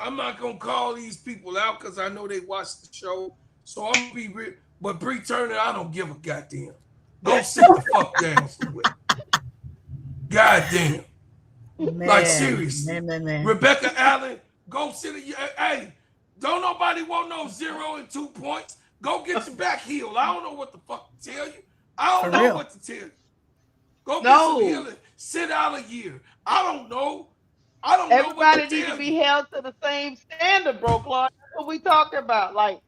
I'm not gonna call these people out because I know they watch the show. So I'm gonna be real. But Bree Turner, I don't give a goddamn. Go sit the fuck down somewhere. Goddamn. Like seriously. Man. Rebecca Allen, go sit. Hey, don't nobody want no 0 and 2 points. Go get your back healed. I don't know what the fuck to tell you. I don't know what to tell you. Go get some healing. Sit out a year. I don't know. Everybody needs to be held to the same standard, bro, Clark. That's what we talking about. Like,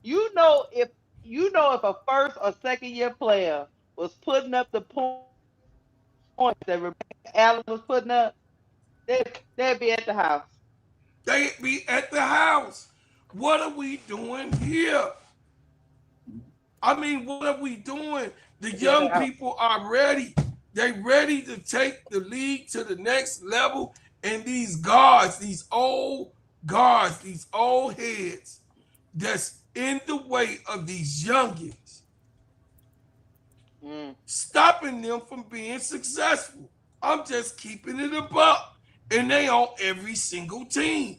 if a first or second year player was putting up the points that Rebecca Allen was putting up, they'd be at the house. They'd be at the house. What are we doing here? I mean, what are we doing? The young people are ready. They ready to take the league to the next level. And these guards, these old heads that's in the way of these youngins, stopping them from being successful. I'm just keeping it a buck. And they on every single team.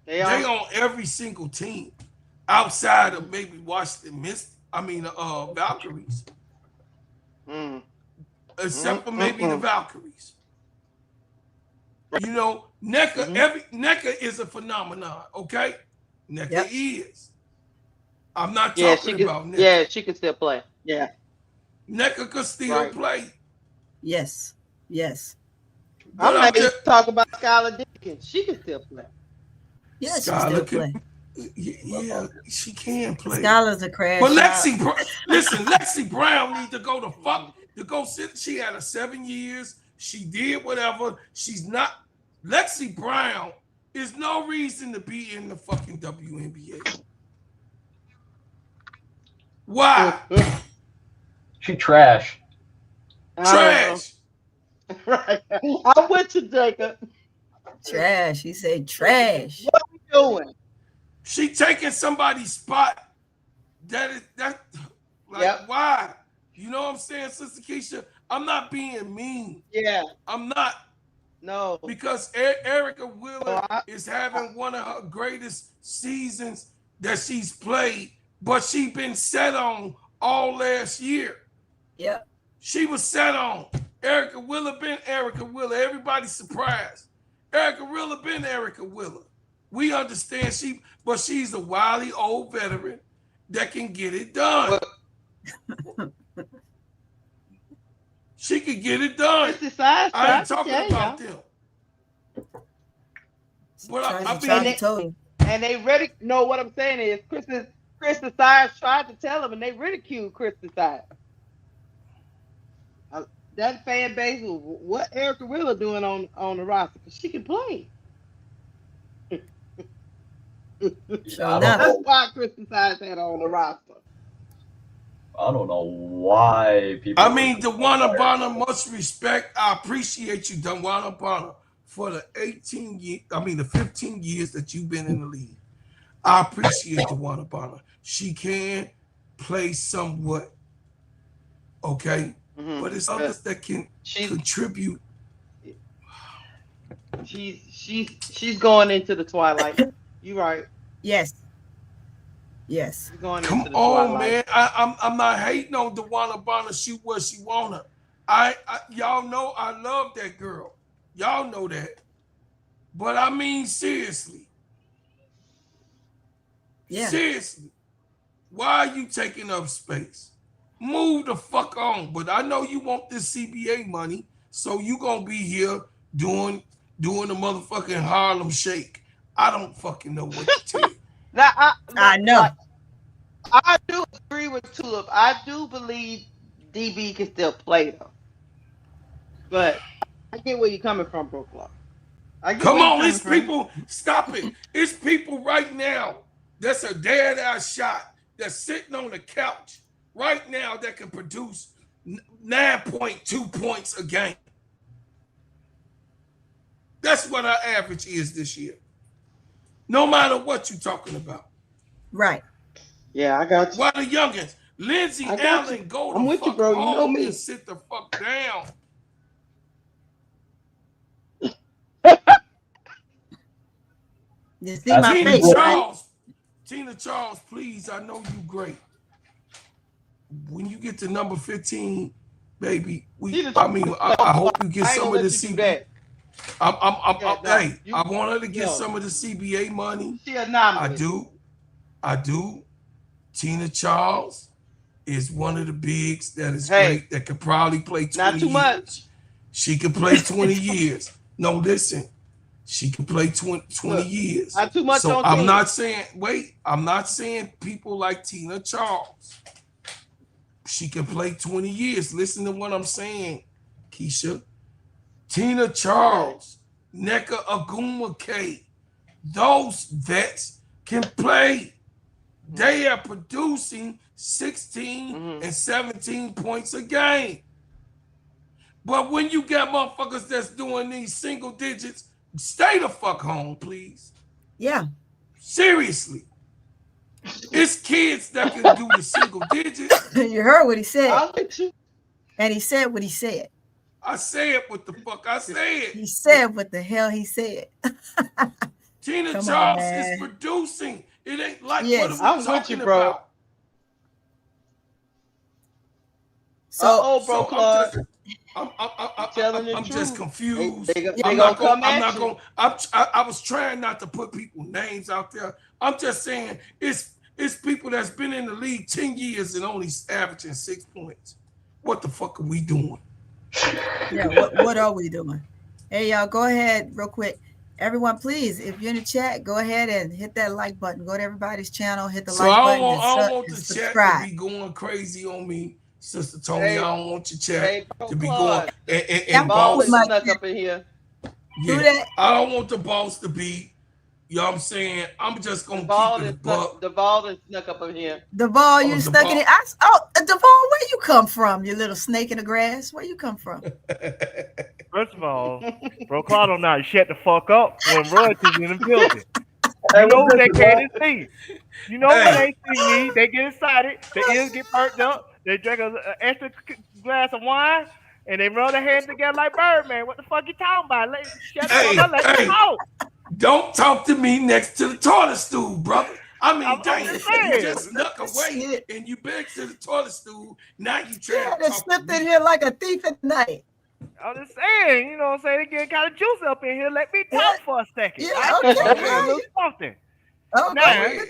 They on every single team. Outside of maybe Washington Valkyries. Except for maybe the Valkyries. You know, NECA is a phenomenon, okay? NECA is. I'm not talking about NECA. Yeah, she can still play. Yeah. NECA could still play. Yes. I'm not even talking about Skylar Dickens. She can still play. Yeah, she can still play. Yeah, she can play. Skylar's a crash. But Lexi Brown need to go to go sit. She had a 7 years. She did whatever. She's not. Lexi Brown is no reason to be in the fucking WNBA. Why? She trash. Trash. Right. I'm with you, Jacob. Trash. He said trash. What are we doing? She taking somebody's spot. That like why? You know what I'm saying, Sister Keisha? I'm not being mean. Yeah. I'm not. No. Because Erica Wheeler is having one of her greatest seasons that she's played, but she been set on all last year. Yeah. She was set on. Erica Wheeler been Erica Wheeler. Everybody's surprised. Erica Wheeler been Erica Wheeler. We understand but she's a wily old veteran that can get it done. She can get it done. I ain't talking about them. But and they ready. No, what I'm saying is, Chris Desires tried to tell them, and they ridiculed Chris Desires. That fan base, what Erica Wheeler doing on the roster? Because she can play. That's why Chris Desires had her on the roster. I don't know why people. I mean, DeWanna Bonner, much respect. I appreciate you, DeWanna Bonner, for the 15 years that you've been in the league. I appreciate DeWanna Bonner. She can play somewhat, okay, but it's others that can contribute. She's going into the twilight. You right? Yes. Yes. Come on, man. I'm not hating on DeWanna Bonner. Shoot where she wanna. Y'all know I love that girl. Y'all know that. But I mean seriously. Yeah. Seriously. Why are you taking up space? Move the fuck on. But I know you want this CBA money, so you gonna be here doing the motherfucking Harlem Shake. I don't fucking know what to tell you. Now, I know. I do agree with Tulip. I do believe DB can still play though. But I get where you're coming from, Bro Clark. Come on, it's people. Stop it. It's people right now that's a dead-ass shot that's sitting on the couch right now that can produce 9.2 points a game. That's what our average is this year. No matter what you're talking about. Right. Yeah, I got you. Why the youngins? Lindsay Allen, go I'm the with fuck you, bro. You home know me. and sit the fuck down. You see my Tina face, Charles, right? Tina Charles, please, I know you great. When you get to number 15, baby, I hope you get some of the CBA. I want her to get some of the CBA money. She anomaly. I do. Tina Charles is one of the bigs that is great that could probably play 20 not too years. Much. She could play 20 years. No, listen. She can play 20 years. Not too much. So I'm not saying people like Tina Charles. She can play 20 years. Listen to what I'm saying, Keisha. Tina Charles, Nneka Ogwumike, those vets can play. They are producing 16 and 17 points a game. But when you got motherfuckers that's doing these single digits, stay the fuck home, please. Yeah. Seriously. It's kids that can do the single digits. You heard what he said. I'll let you. And he said what he said. I said what the fuck I said. He said what the hell he said. Tina Charles is producing. It ain't like what I'm talking about. So, bro, Clark. I'm just confused. I was trying not to put people's names out there. I'm just saying it's people that's been in the league 10 years and only averaging 6 points. What the fuck are we doing? Yeah, what are we doing? Hey, y'all, go ahead real quick. Everyone, please, if you're in the chat, go ahead and hit that like button. Go to everybody's channel, hit the like button. I don't want the chat to be going crazy on me, Sister Tony. I don't want your chat to be going and boss snuck up in here. Yeah, I don't want the boss to be You know what I'm saying? I'm just gonna Duval keep it a and buck. Duval snuck up in here. Duval, you stuck in it. Duval, where you come from? You little snake in the grass. Where you come from? First of all, Bro Claude don't know how to shut the fuck up when royalties in the building. You know who they can't see. You know when they see me, they get excited, their ears get perked up, they drink an extra glass of wine, and they run their hands together like Birdman. What the fuck you talking about? Shut the fuck up, let me talk. Don't talk to me next to the toilet stool, brother. I mean, you just snuck away and you back to the toilet stool. Now you trying to talk slipped in here like a thief at night. I'm just saying, you know what I'm saying? They getting kind of juicy up in here. Let me talk for a second. Yeah, okay. A little something. Oh, now, I'm going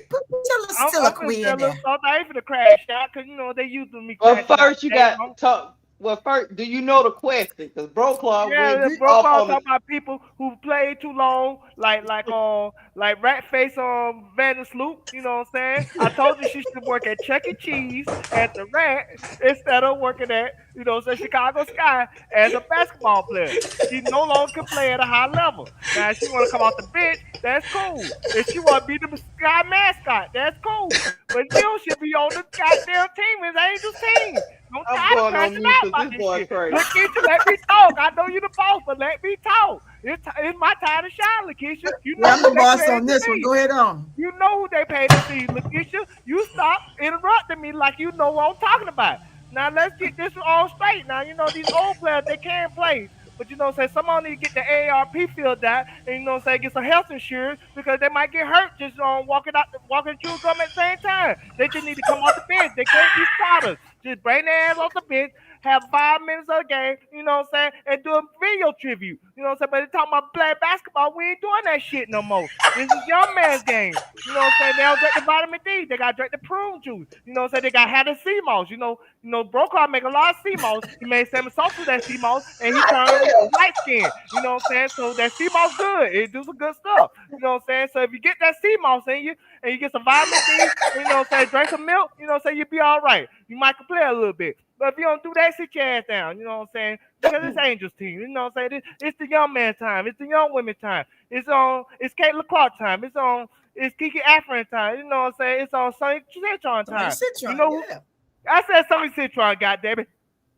to crash out because, you know, they using me. Well, first you got to talk. Well, first, do you know the question? Because Bro Claude Bro Claude talking about people who play too long, like Rat Face on Vandersloot. You know what I'm saying? I told you she should work at Chuck E. Cheese at the Rat instead of working at, you know, Chicago Sky as a basketball player. She no longer can play at a high level. Now, if she want to come off the bench, that's cool. If she want to be the Sky mascot, that's cool. But you should be on the goddamn team. It's Angels team. Don't try to crash it out about this shit. Lakeisha, let me talk. I know you the boss, but let me talk. It's my time to shine, Lakeisha. You know I'm the boss on this one. Go ahead on. You know who they paid to see, Lakeisha. You stop interrupting me like you know what I'm talking about. Now let's get this all straight. Now you know these old players they can play. But you know, say someone need to get the AARP filled out, and you know, say get some health insurance because they might get hurt just walking through the government at the same time. They just need to come off the bench. They can't be starters. Just bring their ass off the bench, have 5 minutes of the game, you know what I'm saying, and do a video tribute. You know what I'm saying? But they talking about playing basketball, we ain't doing that shit no more. This is young man's game. You know what I'm saying? They don't drink the vitamin D. They got to drink the prune juice. You know what I'm saying? They got to have the sea moss. You know, Bro Claude make a lot of sea moss. He made salmon sauce with that sea moss, and he turned light skin. You know what I'm saying? So that sea moss good. It do some good stuff. You know what I'm saying? So if you get that sea moss in you, and you get some vitamin D, you know what I'm saying, drink some milk, you know what I'm saying, you'll be all right. You might can play a little bit. But if you don't do that, sit your ass down, you know what I'm saying? Because it's Angels team, you know what I'm saying? It's the young man time. It's the young women time. It's Caitlin Clark time. It's Kiki Afrin time. You know what I'm saying? It's on Sonny Citron time. Citron, you know, yeah. I said Sonny Citron, goddammit.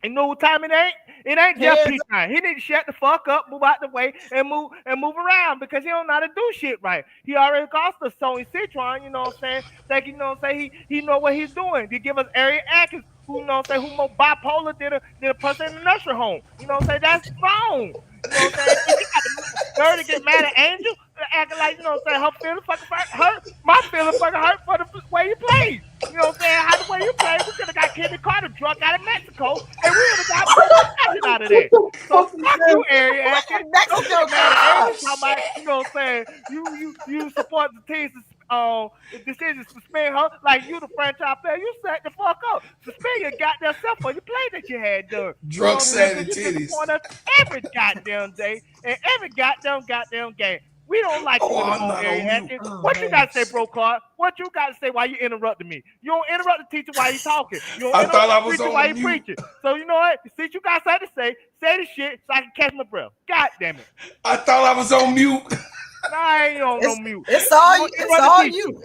And know what time it ain't? It ain't Jeff P time. He need to shut the fuck up, move out the way, and move around because he don't know how to do shit right. He already cost us Sony Citron, you know what I'm saying? Think you know what I'm saying? He know what he's doing. He give us Ariel Atkins, who know what I'm saying, who more bipolar than a person in the nursery home. You know what I'm saying? That's wrong. You know what I'm saying? He got the nerve to get mad at Angel, acting like, you know what I'm saying, her feelings fucking hurt. My feelings fucking hurt for the way you played. You know what I'm saying? How the way you play, we could have got Kenny Carter drunk out of Mexico, and we would have got nothing out of that. So fuck you, Ariel Atkins. Don't get mad at Angel talking about, you know what I'm saying, you support the team's decision to suspend her like you the franchise player. You set the fuck up. Suspend your goddamn self for your play that you had done. Drunk Santa titties. You disappoint us every goddamn day and every goddamn game. We don't like you anymore, Ariel Atkins. What you got to say, Bro Claude? What you got to say while you interrupting me? You don't interrupt the teacher while you talking. You don't interrupt the preacher while you preaching. So you know what? Since you got something to say the shit so I can catch my breath. God damn it. I thought I was on mute. Nah, I ain't on no mute. It's all you. It's all you.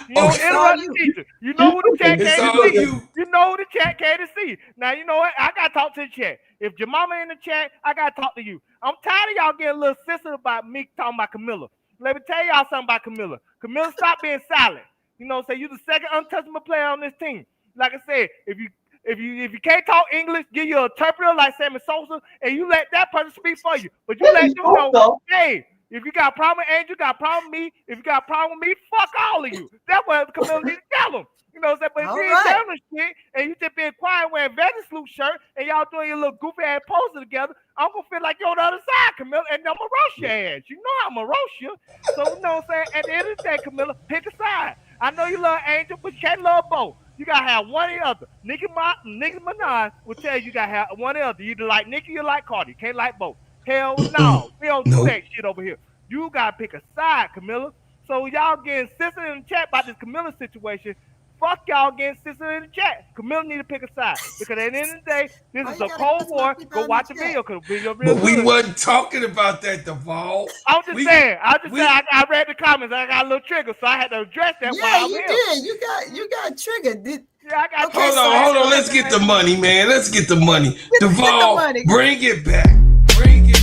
You don't interrupt the teacher. You know who the chat came to see. You know who the chat came to see. Now, you know what? I got to talk to the chat. If your mama in the chat, I got to talk to you. I'm tired of y'all getting a little sensitive about me talking about Camilla. Let me tell y'all something about Camilla. Camilla, stop being silent. You know, say you're the second untouchable player on this team. Like I said, if you can't talk English, give you an interpreter like Sammy Sosa, and you let that person speak for you. But you let them know, hey, if you got a problem with Angel, you got a problem with me. If you got a problem with me, fuck all of you. That's what Camilla need to tell them. You know what I'm saying? But if you ain't telling them shit and you just being quiet wearing Vandersloot shirt and y'all doing your little goofy ass poses together, I'm gonna feel like you're on the other side, Camilla, and I'm gonna roast your ass. You know I'm gonna roast you. So you know what I'm saying? At the end of the day, Camilla, pick a side. I know you love Angel, but you can't love both. You gotta have one or the other. Nicki Minaj will tell you gotta have one or the other. You either like Nicki or like Cardi. You can't like both. Hell no. We don't do that shit over here. You gotta pick a side, Camilla. So y'all getting sensitive in the chat about this Camilla situation. fuck y'all getting sister in the chat. Camilla need to pick a side because at the end of the day, this is a cold war. Go watch the video because the video real But good. we wasn't talking about that, Duval. I'm just saying. I read the comments. I got a little trigger, so I had to address that. Yeah, you did. You got triggered. Yeah, I got hold on. Let's get the money, man. Let's get the money. Duval, bring it back. Bring it.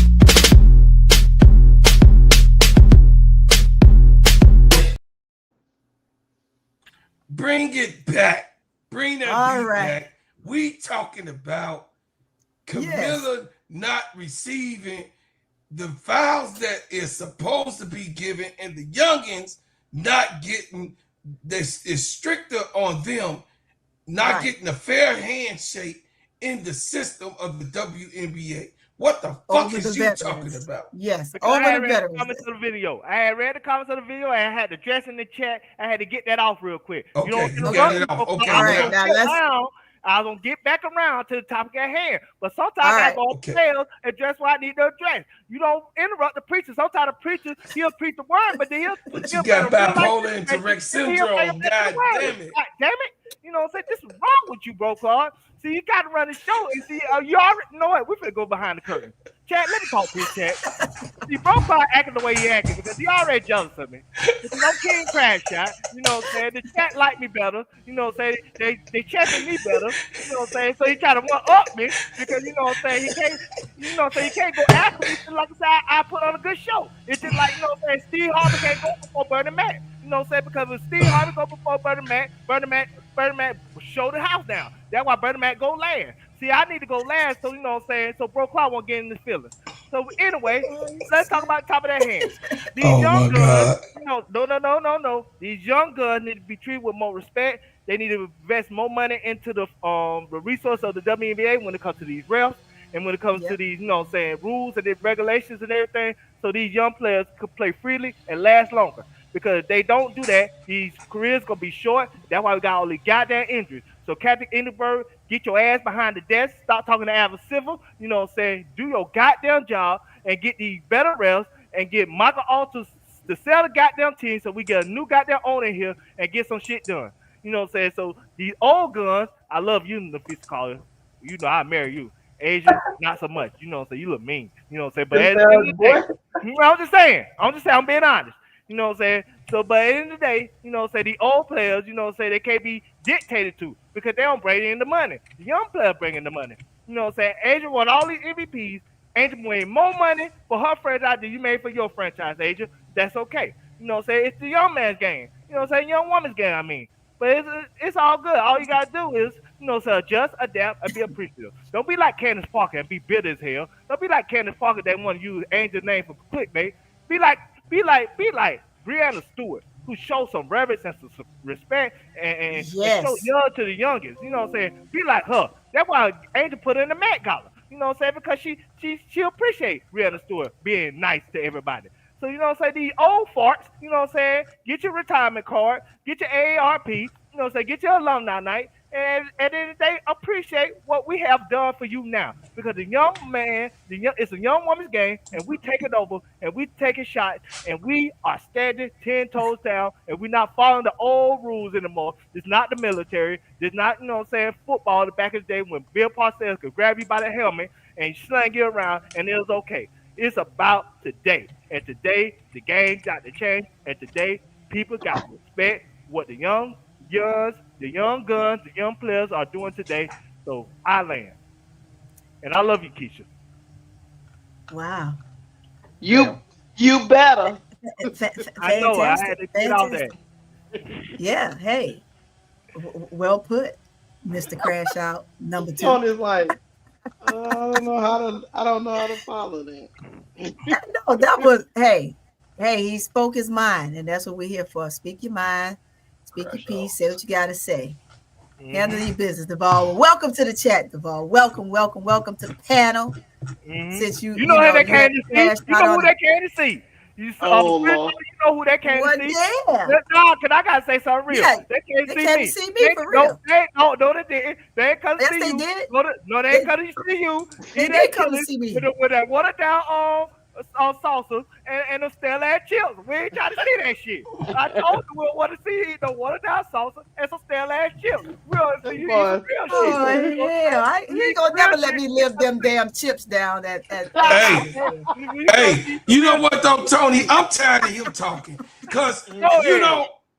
Bring it back. Bring that beat back. We talking about Camilla not receiving the fouls that is supposed to be given, and the youngins not getting this is stricter on them, not getting a fair handshake in the system of the WNBA. What the fuck is you talking about? Yes, over the veterans. Comments of the video. I had read the comments of the video, and I had to dress in the chat. I had to get that off real quick. Okay, you got it off. Okay, all right, now I was gonna get back around to the topic at hand, but sometimes I go upstairs and address what I need to address. You don't interrupt the preacher. Sometimes the preacher he'll preach the word, but then you got bipolar and Tourette syndrome. God damn it! God damn it! You know what I'm saying? This is wrong with you, bro, Claude. See, you got to run the show. And see, you already know what? We're finna go behind the curtain. Chat, let me talk to you, Chat. See, bro, Claude acting the way he acting because he already jealous of me. Because I'm King Crash Shot. You know what I'm saying? The chat like me better. You know what I'm saying? They checking me better. You know what I'm saying? So he try to one up me because you know what I'm saying? He can't. You know what I'm saying? He can't go after me. Like I said, I put on a good show. It's just like, you know what I'm saying? Steve Harvey can't go before Bernie Mac. You know what I'm saying? Because when Steve Harvey go before Bernie Mac will show the house down. That's why Bernie Mac go last. See, I need to go last, so you know what I'm saying? So Bro Cloud won't get in this feeling. So anyway, let's talk about the top of that hand. These young guns, you know, no. These young guns need to be treated with more respect. They need to invest more money into the resource of the WNBA when it comes to these refs and when it comes to these, you know what I'm saying, rules and the regulations and everything, so these young players could play freely and last longer. Because if they don't do that, these careers gonna be short. That's why we got all these goddamn injuries. So Captain Enderberg, get your ass behind the desk. Stop talking to Ava Civil. You know what I'm saying? Do your goddamn job and get these better refs and get Michael Alters to sell the goddamn team so we get a new goddamn owner here and get some shit done. You know what I'm saying? So these old guns, I love you, Nafisa Collier. You know I marry you. Asian, not so much. You know what I'm saying? You look mean. You know what I'm saying? But at the end of the day, I'm just saying, I'm being honest. You know what I'm saying? So, but at the end of the day, you know what I'm saying, the old players, you know what I'm saying, they can't be dictated to because they don't bring in the money. The young players bring in the money. You know what I'm saying? Asia won all these MVPs. Angel made more money for her franchise than you made for your franchise, Asia. That's okay. You know what I'm saying? It's the young man's game. You know what I'm saying? Young woman's game, I mean. But it's all good. All you got to do is, you know, so adjust, adapt, and be appreciative. Don't be like Candace Parker and be bitter as hell. Don't be like Candace Parker that want to use Angel's name for clickbait. Be like Brianna Stewart, who shows some reverence and some respect and show love to the youngest. You know what I'm saying? Be like her. That's why Angel put her in the Met Gala. You know what I'm saying? Because she appreciates Brianna Stewart being nice to everybody. So, you know what I'm saying? These old farts, you know what I'm saying? Get your retirement card, get your AARP, you know what I'm saying? Get your alumni night. And at the end of the day, appreciate what we have done for you now. Because the young man, it's a young woman's game, and we take it over, and we taking shots, and we are standing 10 toes down, and we're not following the old rules anymore. It's not the military. It's not, you know what I'm saying, football back in the day when Bill Parcells could grab you by the helmet and slang you around, and it was okay. It's about today. And today, the game got to change, and today, people got to respect what the young guns, the young players are doing today. So I land. And I love you, Keisha. Wow. You better. I know. I had to get out there. Yeah. Hey. Well put, Mr. Crash Out number 2. Tony's like, I don't know how to follow that. No, that was hey, he spoke his mind, and that's what we're here for. Speak your mind. Speak your piece. Say what you got to say. Handle your business, Duval. Welcome to the chat, Duval. Welcome to the panel. Since you know who that Candace see. You know who that Candace see. You know who that Candace see. No, because I got to say something real. Yeah, they can't see me for real. No, they didn't. They ain't come to see you. Did. No, they ain't come to see you. They come to see me. With that watered down salsa and a Stella ass chips. We ain't trying to see that shit. I told you we want to see the watered down salsa and some Stella ass chips. We want to see you eat some real Oh shit. hell! He ain't gonna never let me live them damn chips down at Hey, you know what though, Tony? I'm tired of him talking. Cause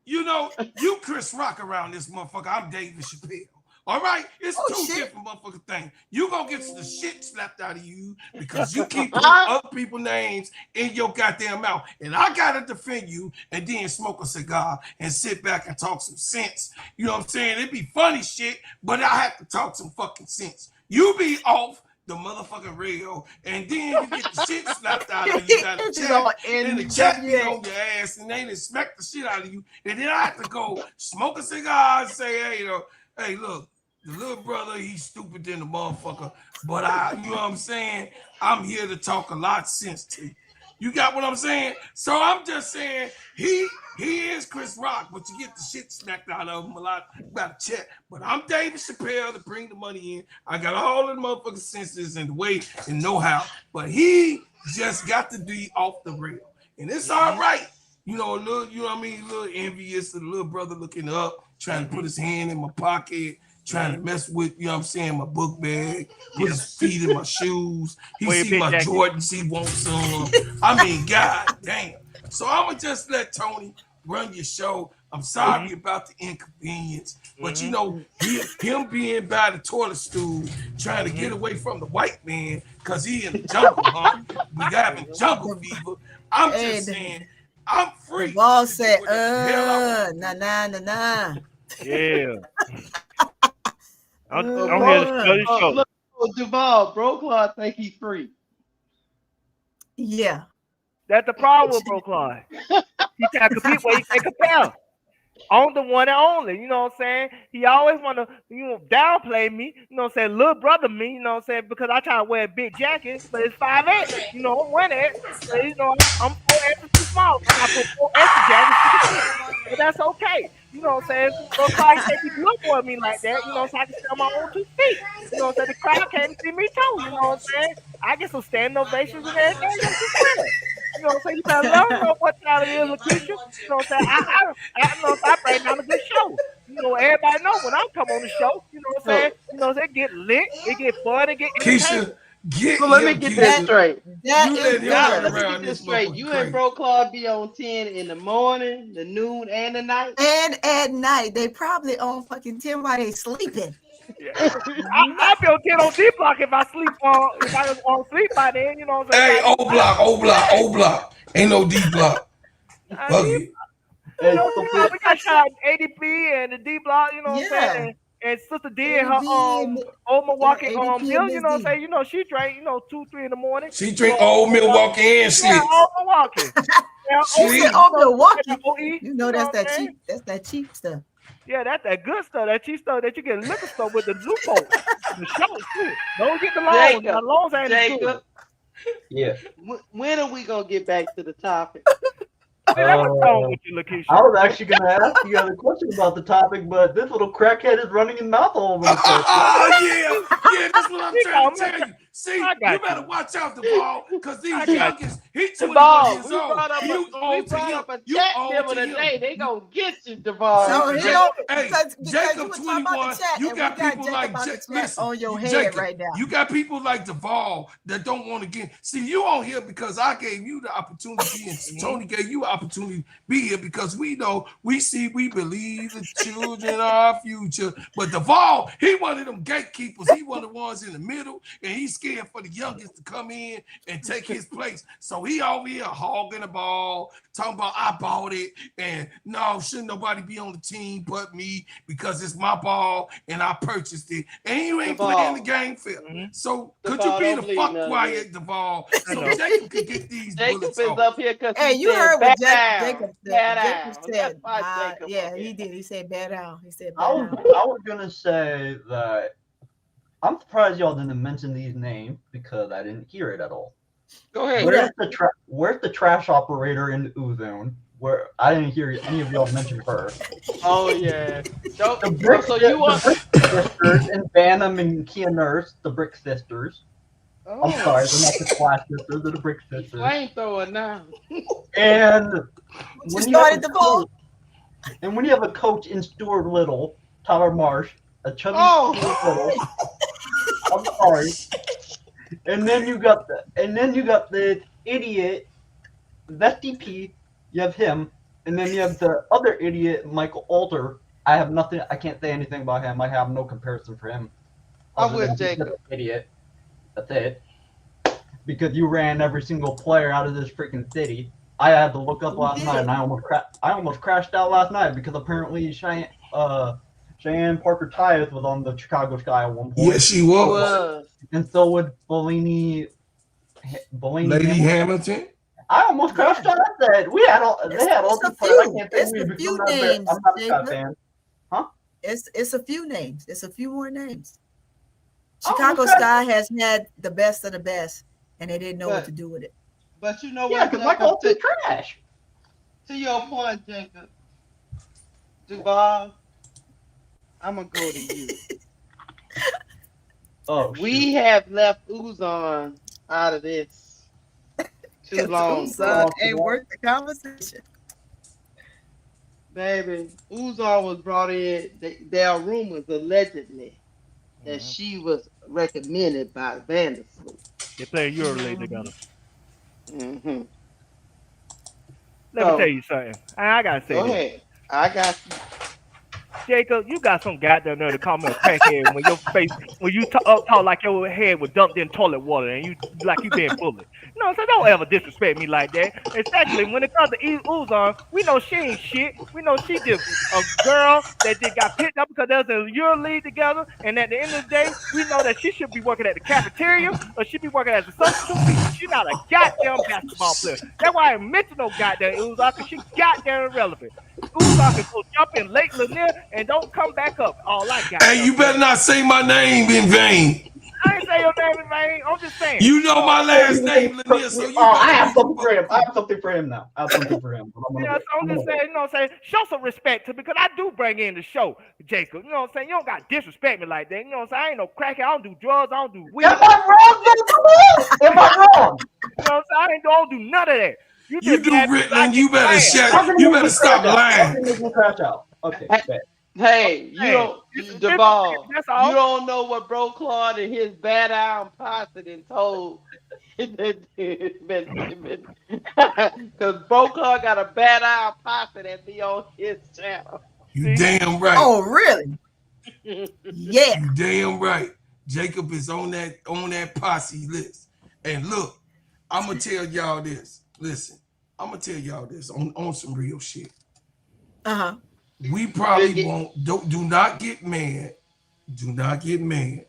you Chris Rock around this motherfucker. I'm David Chappelle. All right, it's two different motherfucking things. You gonna get the shit slapped out of you because you keep putting other people's names in your goddamn mouth, and I gotta defend you, and then smoke a cigar and sit back and talk some sense. You know what I'm saying? It'd be funny shit, but I have to talk some fucking sense. You be off the motherfucking rail, and then you get the shit slapped out of you. Got a chat, and the chat be on your ass, and they done smack the shit out of you, and then I have to go smoke a cigar and say, hey, look. The little brother, he's stupid than the motherfucker. But you know what I'm saying? I'm here to talk a lot of sense to you. You got what I'm saying? So I'm just saying he is Chris Rock, but you get the shit smacked out of him a lot about the chat. But I'm David Chappelle to bring the money in. I got all the motherfucking senses and the weight and know-how. But he just got to be off the rail. And it's all right. You know, a little envious of the little brother looking up, trying to put his hand in my pocket. Trying to mess with, you know what I'm saying, my book bag, put his feet in my shoes. He see my Jordans, he wants some. I mean, god damn. So I'm going to just let Tony run your show. I'm sorry about the inconvenience, but you know, him being by the toilet stool, trying to get away from the white man because he in the jungle, huh? We having jungle fever. I'm just saying, I'm free. Duval said, nah. Yeah. I'm here to show. Look, Duval, Bro Claude think he's free. Yeah. That's the problem with Bro Claude. He can't compete where he can compare. I'm the one and only, you know what I'm saying? He always want to, downplay me, you know what I'm saying? Little brother me, you know what I'm saying? Because I try to wear a big jacket, but it's 5'8", you know, I'm 1'8", so, you know, I'm 4 extra too small. I put 4 extra jackets, but that's okay. You know what I'm saying? Bro Claude can't keep looking for me like that, you know, so I can stand on my own 2 feet. You know what I'm saying? The crowd can't see me too, you know what I'm saying? I get some standing ovations and everything. You know what I'm saying? You better learn what time it is, Lakeisha. You know what I'm saying? I break down a good show. You know, everybody know when I come on the show, you know what I'm saying? You know, they get lit, it get fun, it get entertainment. So let me get this straight. Let me get this straight. You and Bro Claude be on 10 in the morning, the noon, and the night. And at night, they probably on fucking 10 while they sleeping. Yeah. I feel 10 on D block if I was on sleep by then, you know what I'm saying? Hey, O block. Ain't no D block. We got shot ADP and the D block, you know what I'm saying? And Sister D and her old Milwaukee milk, you know what I'm saying? You know, she drank, 2, 3 in the morning. She drink old Milwaukee and sleep. Yeah, old Milwaukee. Old Milwaukee. You know that's that cheap. That's that cheap stuff. Yeah, that's that good stuff, that cheap stuff that you get in liquor store with the loophole. The show too. Don't get the loans. The loans ain't Jacob. Yeah. When are we gonna get back to the topic? What's wrong with you, Lakeisha? I was actually going to ask you guys a question about the topic, but this little crackhead is running his mouth all over the place. Yeah, that's what I'm trying to tell you. See, you better watch out, Duval, because these youngins, he's 21 years old. You brought up a chat the other day. They gonna get you, Duval. So Jacob 21. You got people like on your head right now. You got people like Duval that don't want to get. See, you on here because I gave you the opportunity, and Tony gave you an opportunity to be here because we know, we believe the children are our future. But Duval, he one of them gatekeepers. He one of the ones in the middle, and he's scared for the youngest to come in and take his place. So he over here hogging the ball, talking about I bought it, and no, shouldn't nobody be on the team but me because it's my ball and I purchased it. And you ain't put it in the game film. So could you be the fuck quiet, Duval, so Jacob can get these bullets off? Up here because you heard what Jacob said. Yeah, he did. He said bad out. He said I was gonna say that I'm surprised y'all didn't mention these names because I didn't hear it at all. Go ahead. Where's the trash operator in Uzone? Where I didn't hear any of y'all mention her. Oh yeah. The Brick Sisters and Banham and Kia Nurse, the Brick Sisters. I'm sorry, they're not the Splash Sisters, they're the Brick Sisters. Flamethrower now. And when you started the ball. And when you have a coach in Stuart Little, Tyler Marsh, a chubby Stuart Little, I'm sorry. And then you got the idiot Vesty P. You have him, and then you have the other idiot Michael Alter. I can't say anything about him. I have no comparison for him. I'm with Jacob. Idiot. That's it. Because you ran every single player out of this freaking city. I had to look up last night, and I almost crashed out last night because apparently Cheyenne Parker Tyus was on the Chicago Sky at one point. Yes, she was. And so would Bellini Lady Hamilton. I almost crashed out. I said they had all the players. I can't It's think a few names. I'm not a Sky fan. Huh? It's a few names. It's a few more names. Chicago Sky has had the best of the best, and they didn't know what to do with it. But you know what? Yeah, because Michael is trash. To your point, Jacob, Duval, I'm gonna go to you. We have left Uzon out of this too long. Uzon ain't worth the conversation. Baby, Uzon was brought in. There are rumors, allegedly, that she was recommended by Vanderbilt. They play EuroLeague together. Mm-hmm. Let me tell you something. I gotta say Go this. ahead. I got you. Jacob, you got some goddamn nerve to call me a crackhead when you talk like your head was dumped in toilet water and you like you being bullied. No, so don't ever disrespect me like that. Especially when it comes to Uzon, we know she ain't shit. We know she just a girl that just got picked up because there's a EuroLeague together. And at the end of the day, we know that she should be working at the cafeteria or she be working as a substitute. She's not a goddamn basketball player. That's why I ain't mention no goddamn Uzon because she goddamn irrelevant. Uzon can go jump in Lake Lanier and don't come back up. All I got. Hey, you better not say my name in vain. I ain't say your name in vain. I'm just saying. You know my last name, Lanier, so you I have something for him. I have something for him now. I'm just saying, show some respect to me because I do bring in the show, Jacob. You know what I'm saying? You don't got to disrespect me like that. You know what I'm saying? I ain't no crackhead. I don't do drugs. I don't do weed. Am I wrong? Am I wrong? You know what I'm saying? I don't do none of that. You do, Ritlin. You better shut. You better stop lying. Okay. Hey, Duval, you don't know what Bro Claude and his bad eye and posse told. Because Bro Claude got a bad eye and posse that be on his channel. You damn right. Oh, really? Yeah. You damn right. Jacob is on that posse list. And look, I'm gonna tell y'all this. Listen, I'm gonna tell y'all this on some real shit. Uh-huh. We probably won't. Do not get mad. Do not get mad.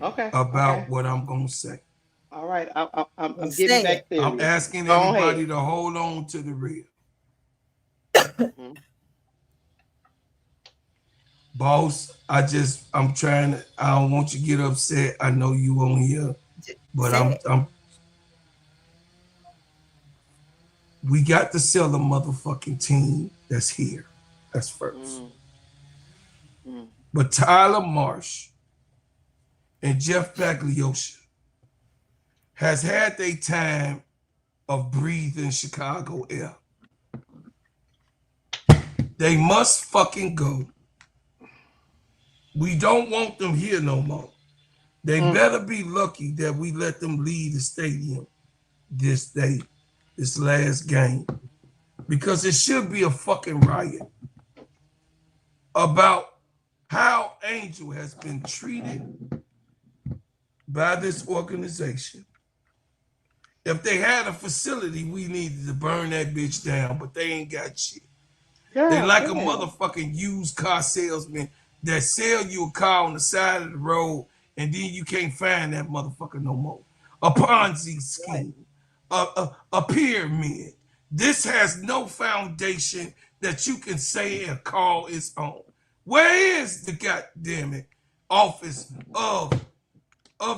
Okay. About what I'm gonna say. All right. I'm getting back there. I'm asking everybody to hold on to the real. Boss, I'm trying to. I don't want you to get upset. I know you on here, but I'm. We got to sell a motherfucking team that's here. That's first. But Tyler Marsh and Jeff Pagliosha has had their time of breathing Chicago air. They must fucking go. We don't want them here no more. They better be lucky that we let them leave the stadium this day, this last game. Because it should be a fucking riot about how Angel has been treated by this organization. If they had a facility, we needed to burn that bitch down, but they ain't got shit. They like a motherfucking used car salesman that sell you a car on the side of the road and then you can't find that motherfucker no more. A Ponzi scheme, a pyramid. This has no foundation that you can say and call its own. Where is the goddamn office of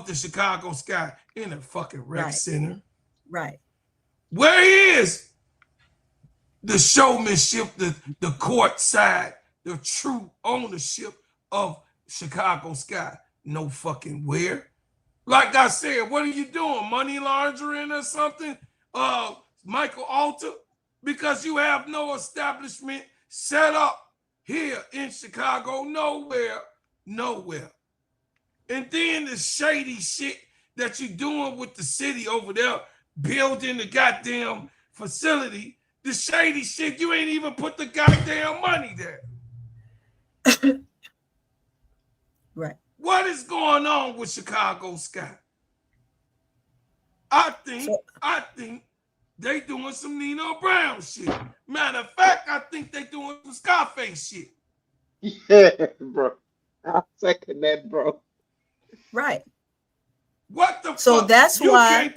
the Chicago Sky? In a fucking rec center. Right. Where is the showmanship, the court side, the true ownership of Chicago Sky? No fucking where. Like I said, what are you doing? Money laundering or something? Michael Alter? Because you have no establishment set up here in Chicago, nowhere. And then the shady shit that you're doing with the city over there, building the goddamn facility, the shady shit, you ain't even put the goddamn money there. Right. What is going on with Chicago Sky? I think they doing some Nino Brown shit. Matter of fact, I think they doing some Scarface shit. Yeah, bro. I'll second that, bro. Right. What the so fuck? That's why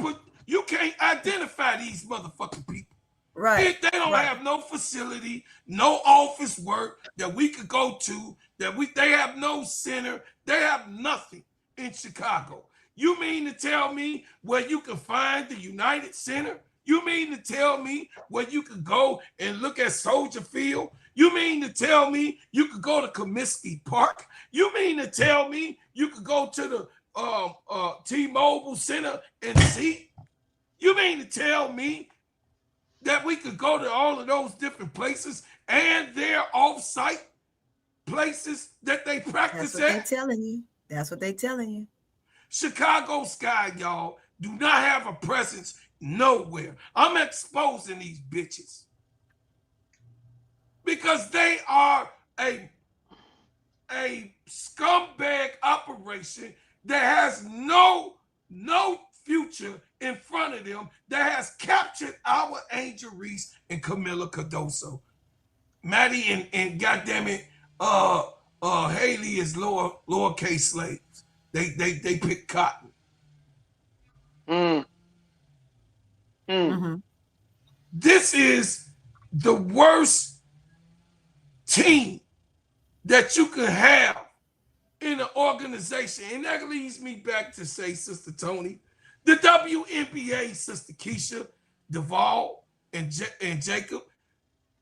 You can't identify these motherfucking people. Right. They don't have no facility, no office work that we could go to, they have no center, they have nothing in Chicago. You mean to tell me where you can find the United Center? You mean to tell me where you could go and look at Soldier Field? You mean to tell me you could go to Comiskey Park? You mean to tell me you could go to the T-Mobile Center and see? You mean to tell me that we could go to all of those different places and their off-site places that they practice That's what at? they're telling you. Chicago Sky, y'all, do not have a presence nowhere. I'm exposing these bitches because they are a scumbag operation that has no future in front of them, that has captured our Angel Reese and Camila Cardoso. Maddie and goddammit, Haley is lowercase slaves. They pick cotton. Mm-hmm. This is the worst team that you could have in an organization. And that leads me back to say, Sister Tony, the WNBA, Sister Keisha, Duvall, and Jacob,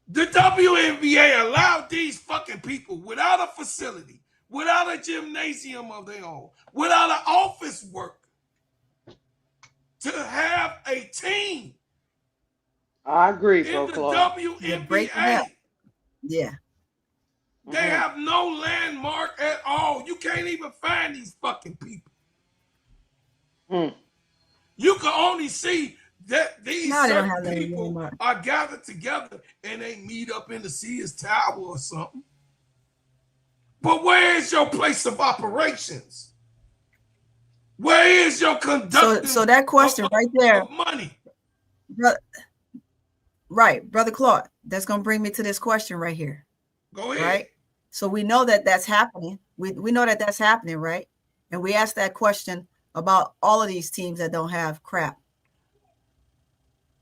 the WNBA allowed these fucking people without a facility, without a gymnasium of their own, without an office work, to have a team. I agree, in bro, the Claude. WNBA. Yeah. They have no landmark at all. You can't even find these fucking people. You can only see that these certain people are gathered together and they meet up in the Sears Tower or something. But where is your place of operations? Where is your conducting? So that question right there, money. Right, Brother Claude. That's gonna bring me to this question right here. Go ahead. Right. So we know that that's happening. We know that that's happening, right? And we asked that question about all of these teams that don't have crap.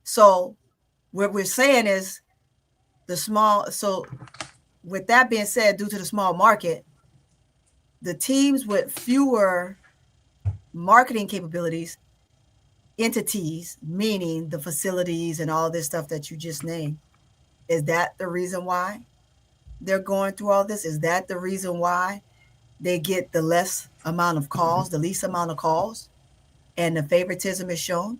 So what we're saying is so with that being said, due to the small market, the teams with fewer marketing capabilities, entities, meaning the facilities and all this stuff that you just named, is that the reason why they're going through all this? Is that the reason why they get the least amount of calls, and the favoritism is shown?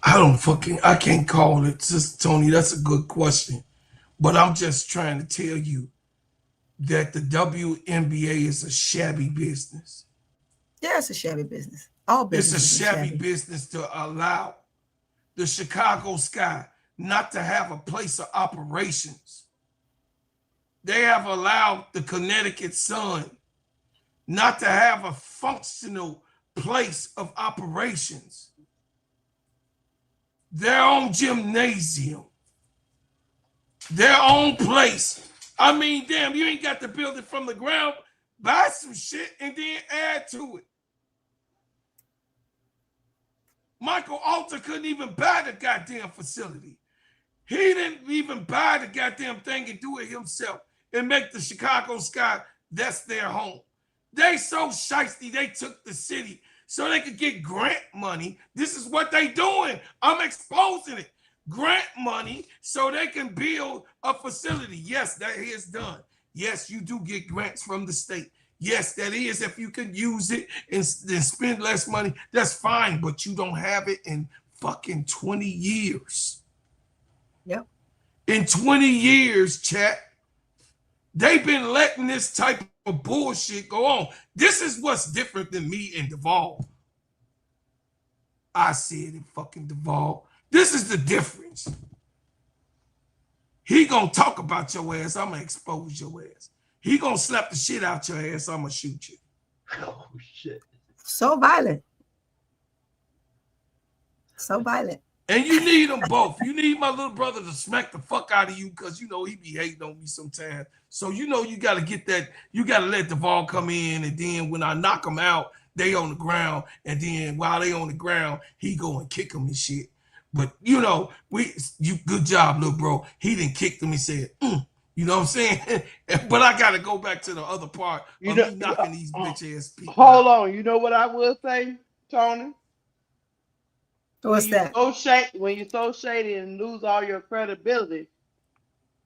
I can't call it, Sister Tony. That's a good question. But I'm just trying to tell you that the WNBA is a shabby business. Yeah, it's a shabby business. All business. It's a shabby business to allow the Chicago Sky not to have a place of operations. They have allowed the Connecticut Sun not to have a functional place of operations. Their own gymnasium, their own place. I mean, damn, you ain't got to build it from the ground. Buy some shit and then add to it. Michael Alter couldn't even buy the goddamn facility. He didn't even buy the goddamn thing and do it himself and make the Chicago Sky, that's their home. They so shiesty, they took the city so they could get grant money. This is what they doing. I'm exposing it. Grant money so they can build a facility. Yes, that is done. Yes, you do get grants from the state. Yes, that is. If you could use it and then spend less money, that's fine. But you don't have it in fucking 20 years. Yep. In 20 years, chat, they've been letting this type of bullshit go on. This is what's different than me and Duvall. I see it in fucking Duvall. This is the difference. He gonna talk about your ass. I'm gonna expose your ass. He gonna slap the shit out your ass. I'm gonna shoot you. Oh shit! So violent. So violent. And you need them both. You need my little brother to smack the fuck out of you because you know he be hating on me sometimes. So you know you gotta get that. You gotta let Duvall come in, and then when I knock him out, they on the ground, and then while they on the ground, he go and kick him and shit. But you know, you good job, little bro. He didn't kick them. He said, You know what I'm saying? But I gotta go back to the other part of me knocking these bitch ass people. Hold on. You know what I will say, Tony? What's that? When you're so shady and lose all your credibility,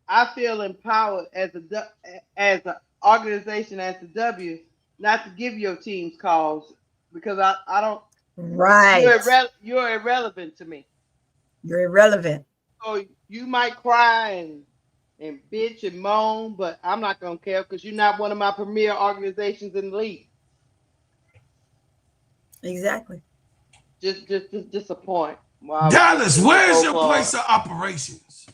I feel empowered as an organization, as the W, not to give your teams calls because I don't. Right. You're irrelevant to me. You're irrelevant. So you might cry and bitch and moan, but I'm not gonna care because you're not one of my premier organizations in the league. Exactly. Just a point. Dallas, where's your place of operations?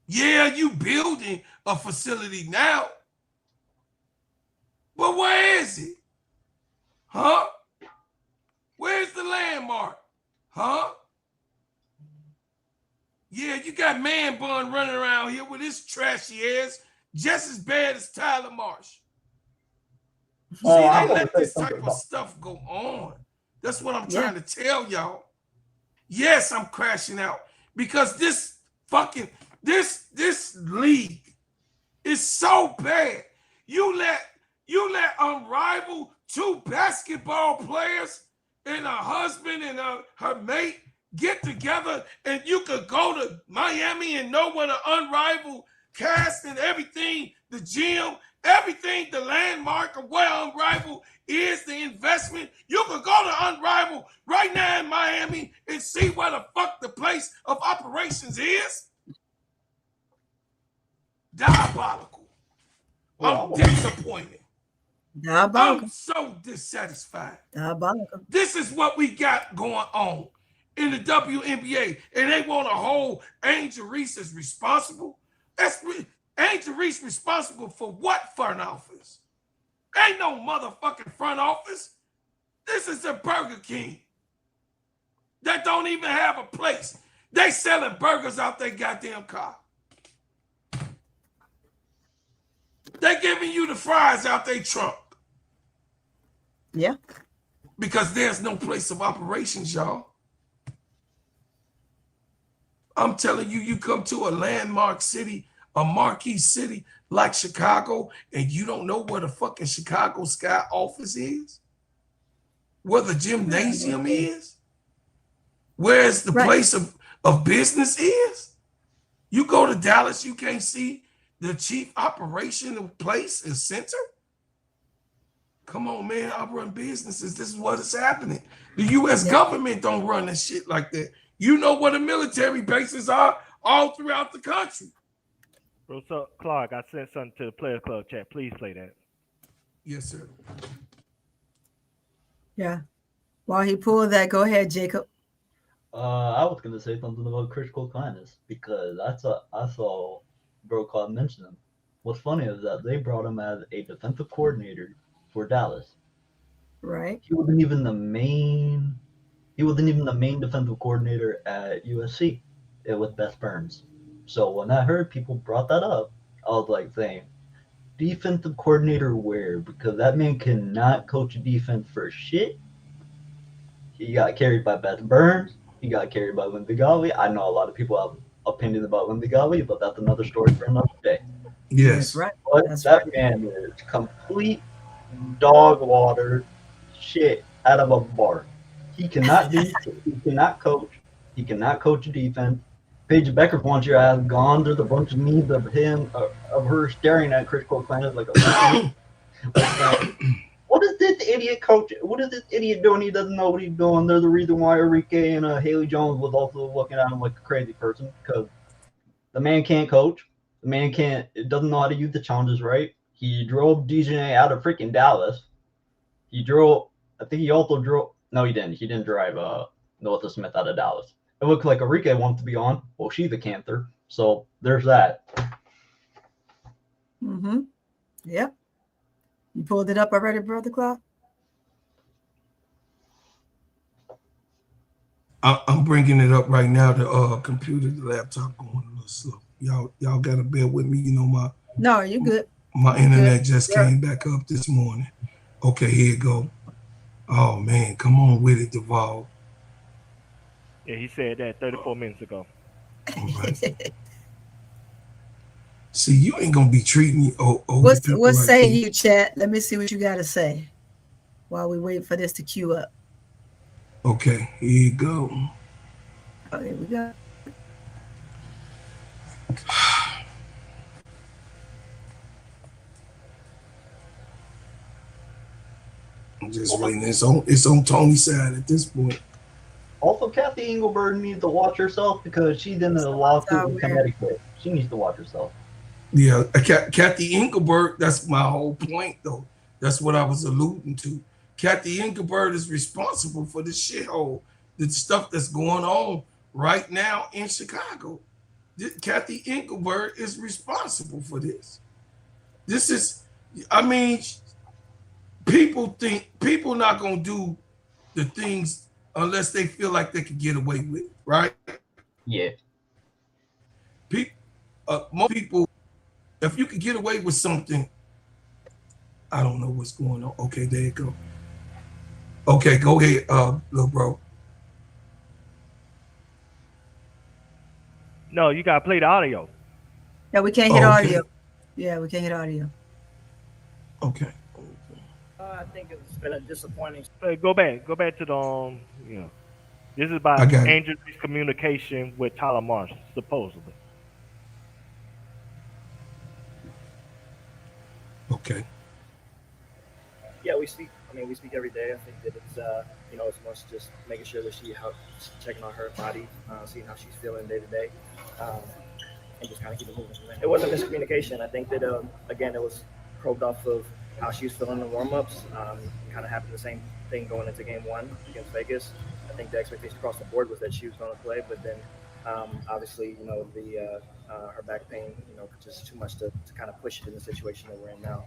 Yeah, you building a facility now, but where is it? Huh? Where's the landmark? Huh? Yeah, you got Man Bun running around here with his trashy ass, just as bad as Tyler Marsh. See, they let this type of stuff go on. That's what I'm trying to tell y'all. Yes, I'm crashing out because this league is so bad. You let unrivaled two basketball players and a husband and her mate get together, and you could go to Miami and know what an unrivaled cast and everything, the gym, everything, the landmark of where unrivaled is, the investment. You could go to unrivaled right now in Miami and see where the fuck the place of operations is. Diabolical. I'm disappointed. Diabolical. I'm so dissatisfied. Diabolical. This is what we got going on in the WNBA, and they want to hold Angel Reese as responsible. Angel Reese responsible for what front office? Ain't no motherfucking front office. This is a Burger King that don't even have a place. They selling burgers out their goddamn car. They giving you the fries out their trunk. Yeah. Because there's no place of operations, y'all. I'm telling you, you come to a landmark city, a marquee city like Chicago, and you don't know where the fucking Chicago Sky office is? Where the gymnasium is? Where's the place of business is? You go to Dallas, you can't see the chief operational place and center? Come on, man, I run businesses. This is what is happening. The U.S. government don't run this shit like that. You know where the military bases are all throughout the country. Bro, so Clark, I sent something to the Players Club chat. Please play that. Yes, sir. Yeah. While he pulled that, go ahead, Jacob. I was gonna say something about critical kindness because I saw Bro Claude mention him. What's funny is that they brought him as a defensive coordinator for Dallas. Right. He wasn't even the main defensive coordinator at USC. It was Beth Burns. So when I heard people brought that up, I was like saying, defensive coordinator where? Because that man cannot coach a defense for shit. He got carried by Beth Burns. He got carried by Lindsey Golly. I know a lot of people have opinions about Lindsey Golly, but that's another story for another day. Yes. That's right. But That's that right. man is complete dog water shit out of a bar. He cannot do. He cannot coach. He cannot coach a defense. Paige Becker wants your ass gone. There's a bunch of memes of him, of her staring at Chris Cole Clinton like a What is this idiot coach? What is this idiot doing? He doesn't know what he's doing. They're the reason why Enrique and Haley Jones was also looking at him like a crazy person because the man can't coach. The man doesn't know how to use the challenges right. He drove DJ out of freaking Dallas. I think he also drove. No, he didn't. He didn't drive Melissa Smith out of Dallas. It looked like Enrique wanted to be on. Well, she's a cancer. So there's that. Mm-hmm. Yep. You pulled it up already, Brother Claude? I'm bringing it up right now. The computer, the laptop going a little slow. Y'all gotta bear with me. You know No, you good. My internet just came back up this morning. Okay, here you go. Oh man, come on with it, Duval. Yeah, he said that 34 minutes ago. All right. See, you ain't gonna be treating me What's saying you, chat? Let me see what you got to say while we wait for this to queue up. Okay, here you go. Oh, here we go. I'm just waiting. It's on Tony's side at this point. Also, Kathy Engelberg needs to watch herself because she's in a lawsuit with Connecticut. She needs to watch herself. Yeah, Kathy Engelberg, that's my whole point, though. That's what I was alluding to. Kathy Engelberg is responsible for the shithole, the stuff that's going on right now in Chicago. Kathy Engelberg is responsible for this. This is, I mean, people not going to do the things unless they feel like they can get away with it, right? Yeah. Most people, if you can get away with something, I don't know what's going on. Okay, there you go. Okay, go ahead, little bro. No, you gotta play the audio. No, we can't hit audio. Yeah, we can't hit audio. Okay. I think it's been a disappointing. Go back to the This is about Andrew's communication with Tyler Marsh, supposedly. Okay. Yeah, we speak every day. I think that it's as much just making sure that she helps checking on her body, seeing how she's feeling day to day, and just kind of keep it moving. It wasn't miscommunication. I think that again, it was probed off of how she was feeling in the warm-ups. Kind of happened the same thing going into game 1 against Vegas. I think the expectation across the board was that she was going to play, but then obviously, her back pain, just too much to kind of push it in the situation that we're in now.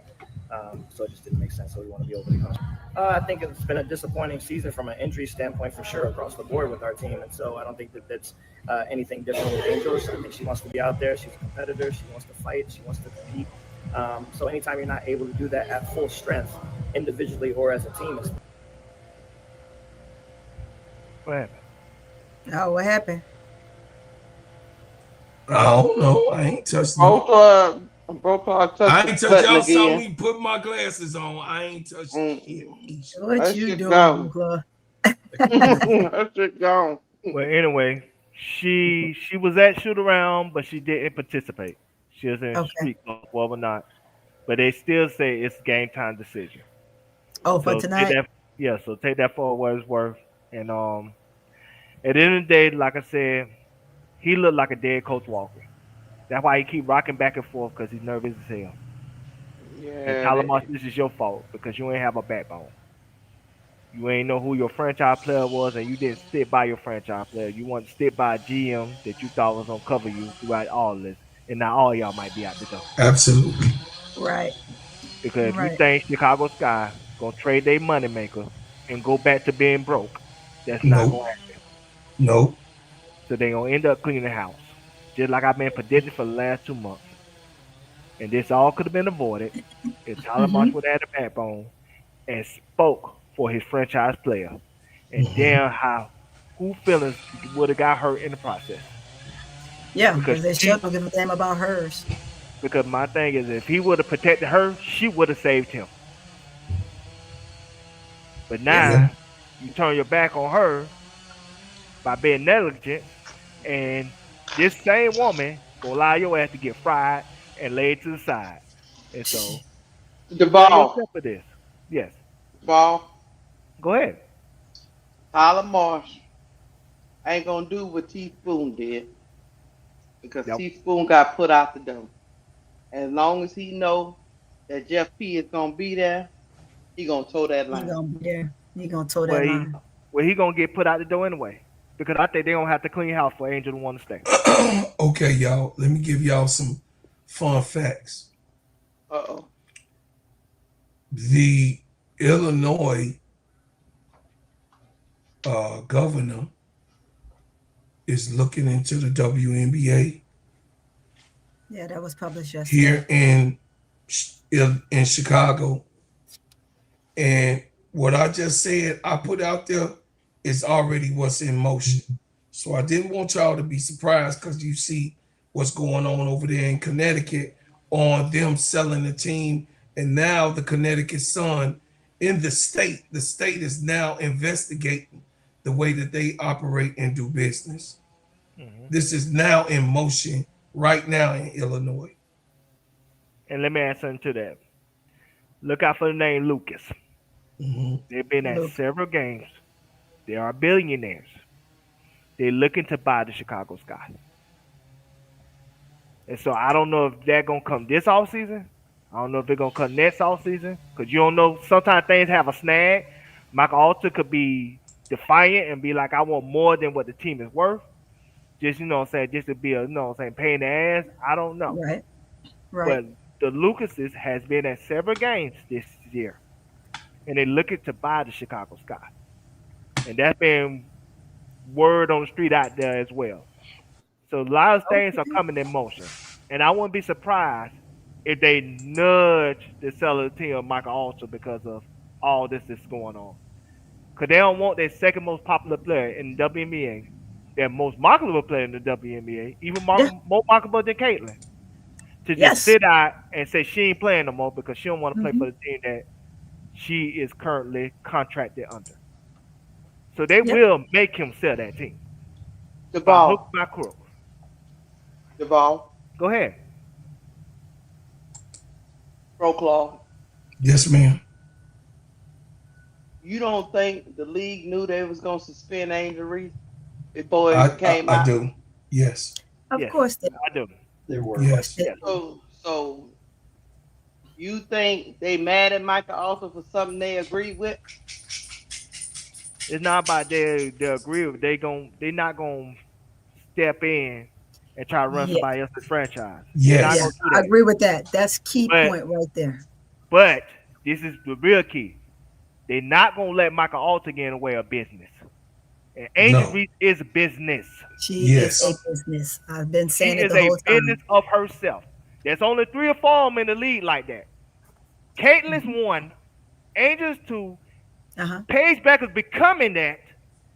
So it just didn't make sense. So we want to be overly cautious. I think it's been a disappointing season from an injury standpoint for sure across the board with our team. And so I don't think that that's anything different with Angels. I think she wants to be out there. She's a competitor. She wants to fight. She wants to compete. So anytime you're not able to do that at full strength, individually or as a team, it's... What happened? Oh, what happened? I don't know. I ain't touched I ain't touched y'all saw me put my glasses on. I ain't touched it. What you doing, Claude? That shit gone. Well, anyway, she was at shoot around, but she didn't participate. She was in street club, whether or not. But they still say it's game time decision. Oh, for tonight? So take that for what it's worth. And at the end of the day, like I said, he looked like a dead Coach Walker. That's why he keep rocking back and forth, because he's nervous as hell. Yeah. And Tyler Marsh, this is your fault because you ain't have a backbone. You ain't know who your franchise player was, and you didn't stick by your franchise player. You want to stick by a GM that you thought was gonna cover you throughout all this, and now all y'all might be out the door. Absolutely. Right. Because if you think Chicago Sky gonna trade their moneymaker and go back to being broke, that's not gonna happen. Nope. So they gonna end up cleaning the house, just like I've been predicting for the last 2 months. And this all could have been avoided if Tyler Marsh would have had a backbone and spoke for his franchise player. And damn who feelings would have got hurt in the process. Yeah, because they still don't give a damn about hers. Because my thing is, if he would have protected her, she would have saved him. But now you turn your back on her by being negligent, and this same woman gonna allow your ass to get fried and laid to the side. And so The You and ball. yourself for this. Yes. Ball. Go ahead. Tyler Marsh ain't gonna do what Teaspoon did because Yep. Teaspoon got put out the door. As long as he know that Jeff P is gonna be there, he gonna toe that He line. gonna be there. He gonna toe that Well, line. he gonna get put out the door anyway. Because I think they gonna have to clean house for Angel to want to stay. Okay, y'all. Let me give y'all some fun facts. Uh-oh. The Illinois governor is looking into the WNBA Yeah, that was published yesterday. here in Chicago. And what I just said, I put out there is already what's in motion. So I didn't want y'all to be surprised because you see what's going on over there in Connecticut on them selling the team. And now the Connecticut Sun in the state is now investigating the way that they operate and do business. Mm-hmm. This is now in motion right now in Illinois. And let me add something to that. Look out for the name Lucas. Mm-hmm. They've been at several games. They are billionaires. They're looking to buy the Chicago Sky. And so I don't know if they're going to come this offseason. I don't know if they're going to come next offseason. Because you don't know. Sometimes things have a snag. Michael Alter could be defiant and be like, I want more than what the team is worth. Just, you know what I'm saying, just to be a, you know what I'm saying, pain in the ass. I don't know. Right. But the Lucases has been at several games this year. And they're looking to buy the Chicago Sky. And that's been word on the street out there as well. So a lot of things are coming in motion. And I wouldn't be surprised if they nudge the seller team of Michael Alter because of all this that's going on. Because they don't want their second most popular player in the WNBA, their most marketable player in the WNBA, even more marketable than Caitlin, to just sit out and say she ain't playing no more because she don't want to play for the team that she is currently contracted under. So they will make him sell that team. The ball. By hook, by crook. The ball. Go ahead. Proclaw. Yes, ma'am. You don't think the league knew they was gonna suspend Angel Reese before it came out? I do. Yes. Of course they I do. They were. Yes. So you think they mad at Michael Alter for something they agreed with? It's not about they agree with. They're not gonna step in and try to run somebody else's franchise. Yes. I agree with that. That's key point right there. But this is the real key. They're not gonna let Michael Alter get in the way of business. And Angel Reese is business. She is a business. I've been saying it the whole time. She is a business of herself. There's only 3 or 4 of them in the league like that. Caitlin's 1, Angel's 2, Paige Becker's becoming that.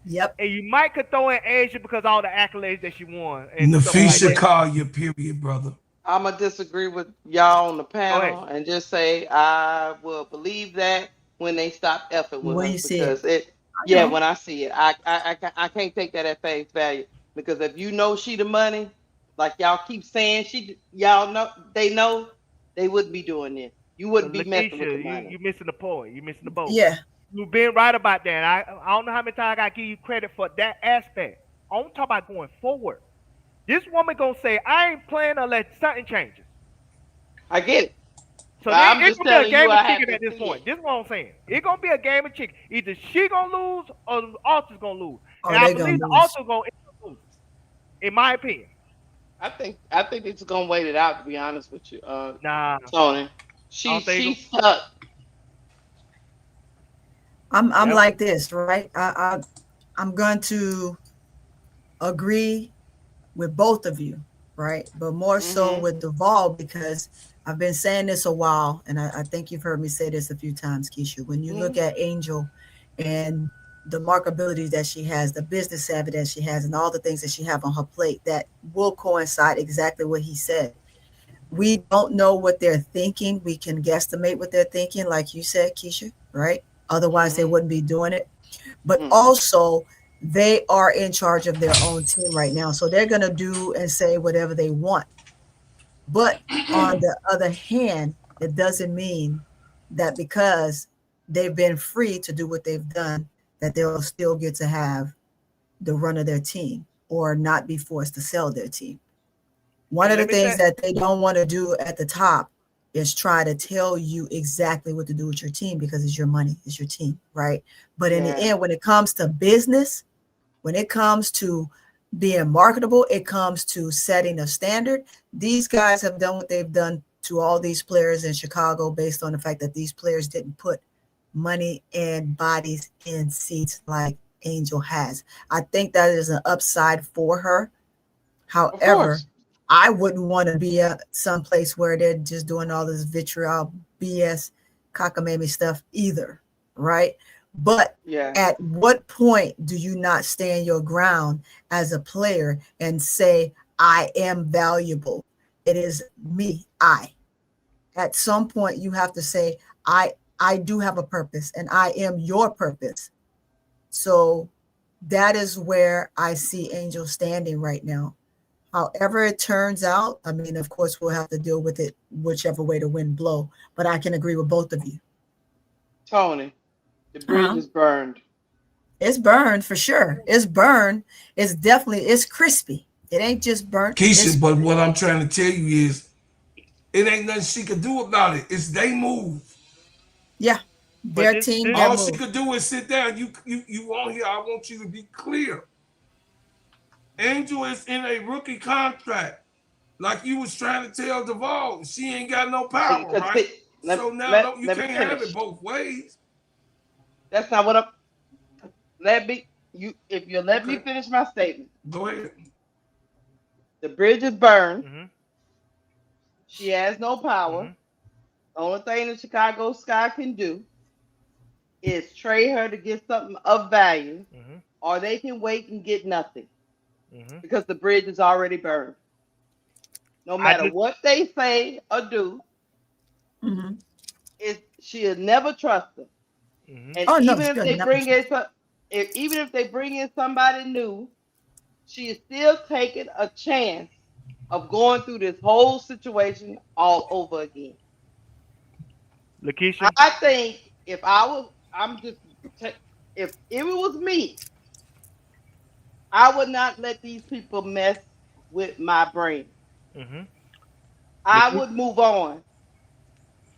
Yep. And you might could throw in Asia because all the accolades that she won. And Nafisha Collier, period, brother. I'm going to disagree with y'all on the panel and just say I will believe that when they stop effing with her. Because when I see it, I can't take that at face value. Because if you know she the money, like y'all keep saying y'all know, they wouldn't be doing this. You wouldn't be messing with the money. You're missing the point. You're missing the boat. Yeah. You've been right about that. I don't know how many times I got to give you credit for that aspect. I'm talking about going forward. This woman going to say, I ain't playing unless something changes. I get it. So it's going to be a game of chicken at this point. This is what I'm saying. It's going to be a game of chicken. Either she going to lose or the Alter's going to lose. And I believe the Alter's going to lose, in my opinion. I think they're just going to wait it out, to be honest with you. Nah. Tony. She's stuck. I'm like this, right? I'm going to agree with both of you, right? But more so with Duval, because I've been saying this a while, and I think you've heard me say this a few times, Keisha. When you look at Angel and the marketability that she has, the business savvy that she has, and all the things that she have on her plate, that will coincide exactly what he said. We don't know what they're thinking. We can guesstimate what they're thinking, like you said, Keisha, right? Otherwise, they wouldn't be doing it. But also, they are in charge of their own team right now. So they're going to do and say whatever they want. But on the other hand, it doesn't mean that because they've been free to do what they've done, that they'll still get to have the run of their team or not be forced to sell their team. One of the things that they don't want to do at the top is try to tell you exactly what to do with your team because it's your money, it's your team, right? But in the end, when it comes to business, when it comes to being marketable, it comes to setting a standard. These guys have done what they've done to all these players in Chicago based on the fact that these players didn't put money and bodies in seats like Angel has. I think that is an upside for her. However, I wouldn't want to be at some place where they're just doing all this vitriol, BS, cockamamie stuff either, right? But at what point do you not stand your ground as a player and say, I am valuable? It is me, I. At some point, you have to say, I do have a purpose and I am your purpose. So that is where I see Angel standing right now. However it turns out, I mean, of course, we'll have to deal with it whichever way the wind blow. But I can agree with both of you. Tony, the bridge is burned. It's burned for sure. It's burned. It's definitely, it's crispy. It ain't just burnt. Keisha, but what I'm trying to tell you is it ain't nothing she could do about it. It's they move. Yeah. Their team. All she could do is sit down. You on here. I want you to be clear. Angel is in a rookie contract. Like you was trying to tell Duvall, she ain't got no power, right? So now you can't have it both ways. That's not what I'm. If you let me finish my statement. Go ahead. The bridge is burned. Mm-hmm. She has no power. Mm-hmm. The only thing the Chicago Sky can do is trade her to get something of value, or they can wait and get nothing. Because the bridge is already burned. No matter what they say or do, she'll never trust them. And even if they bring in somebody new, she is still taking a chance of going through this whole situation all over again. Lakeisha, I think if it was me, I would not let these people mess with my brain. I would move on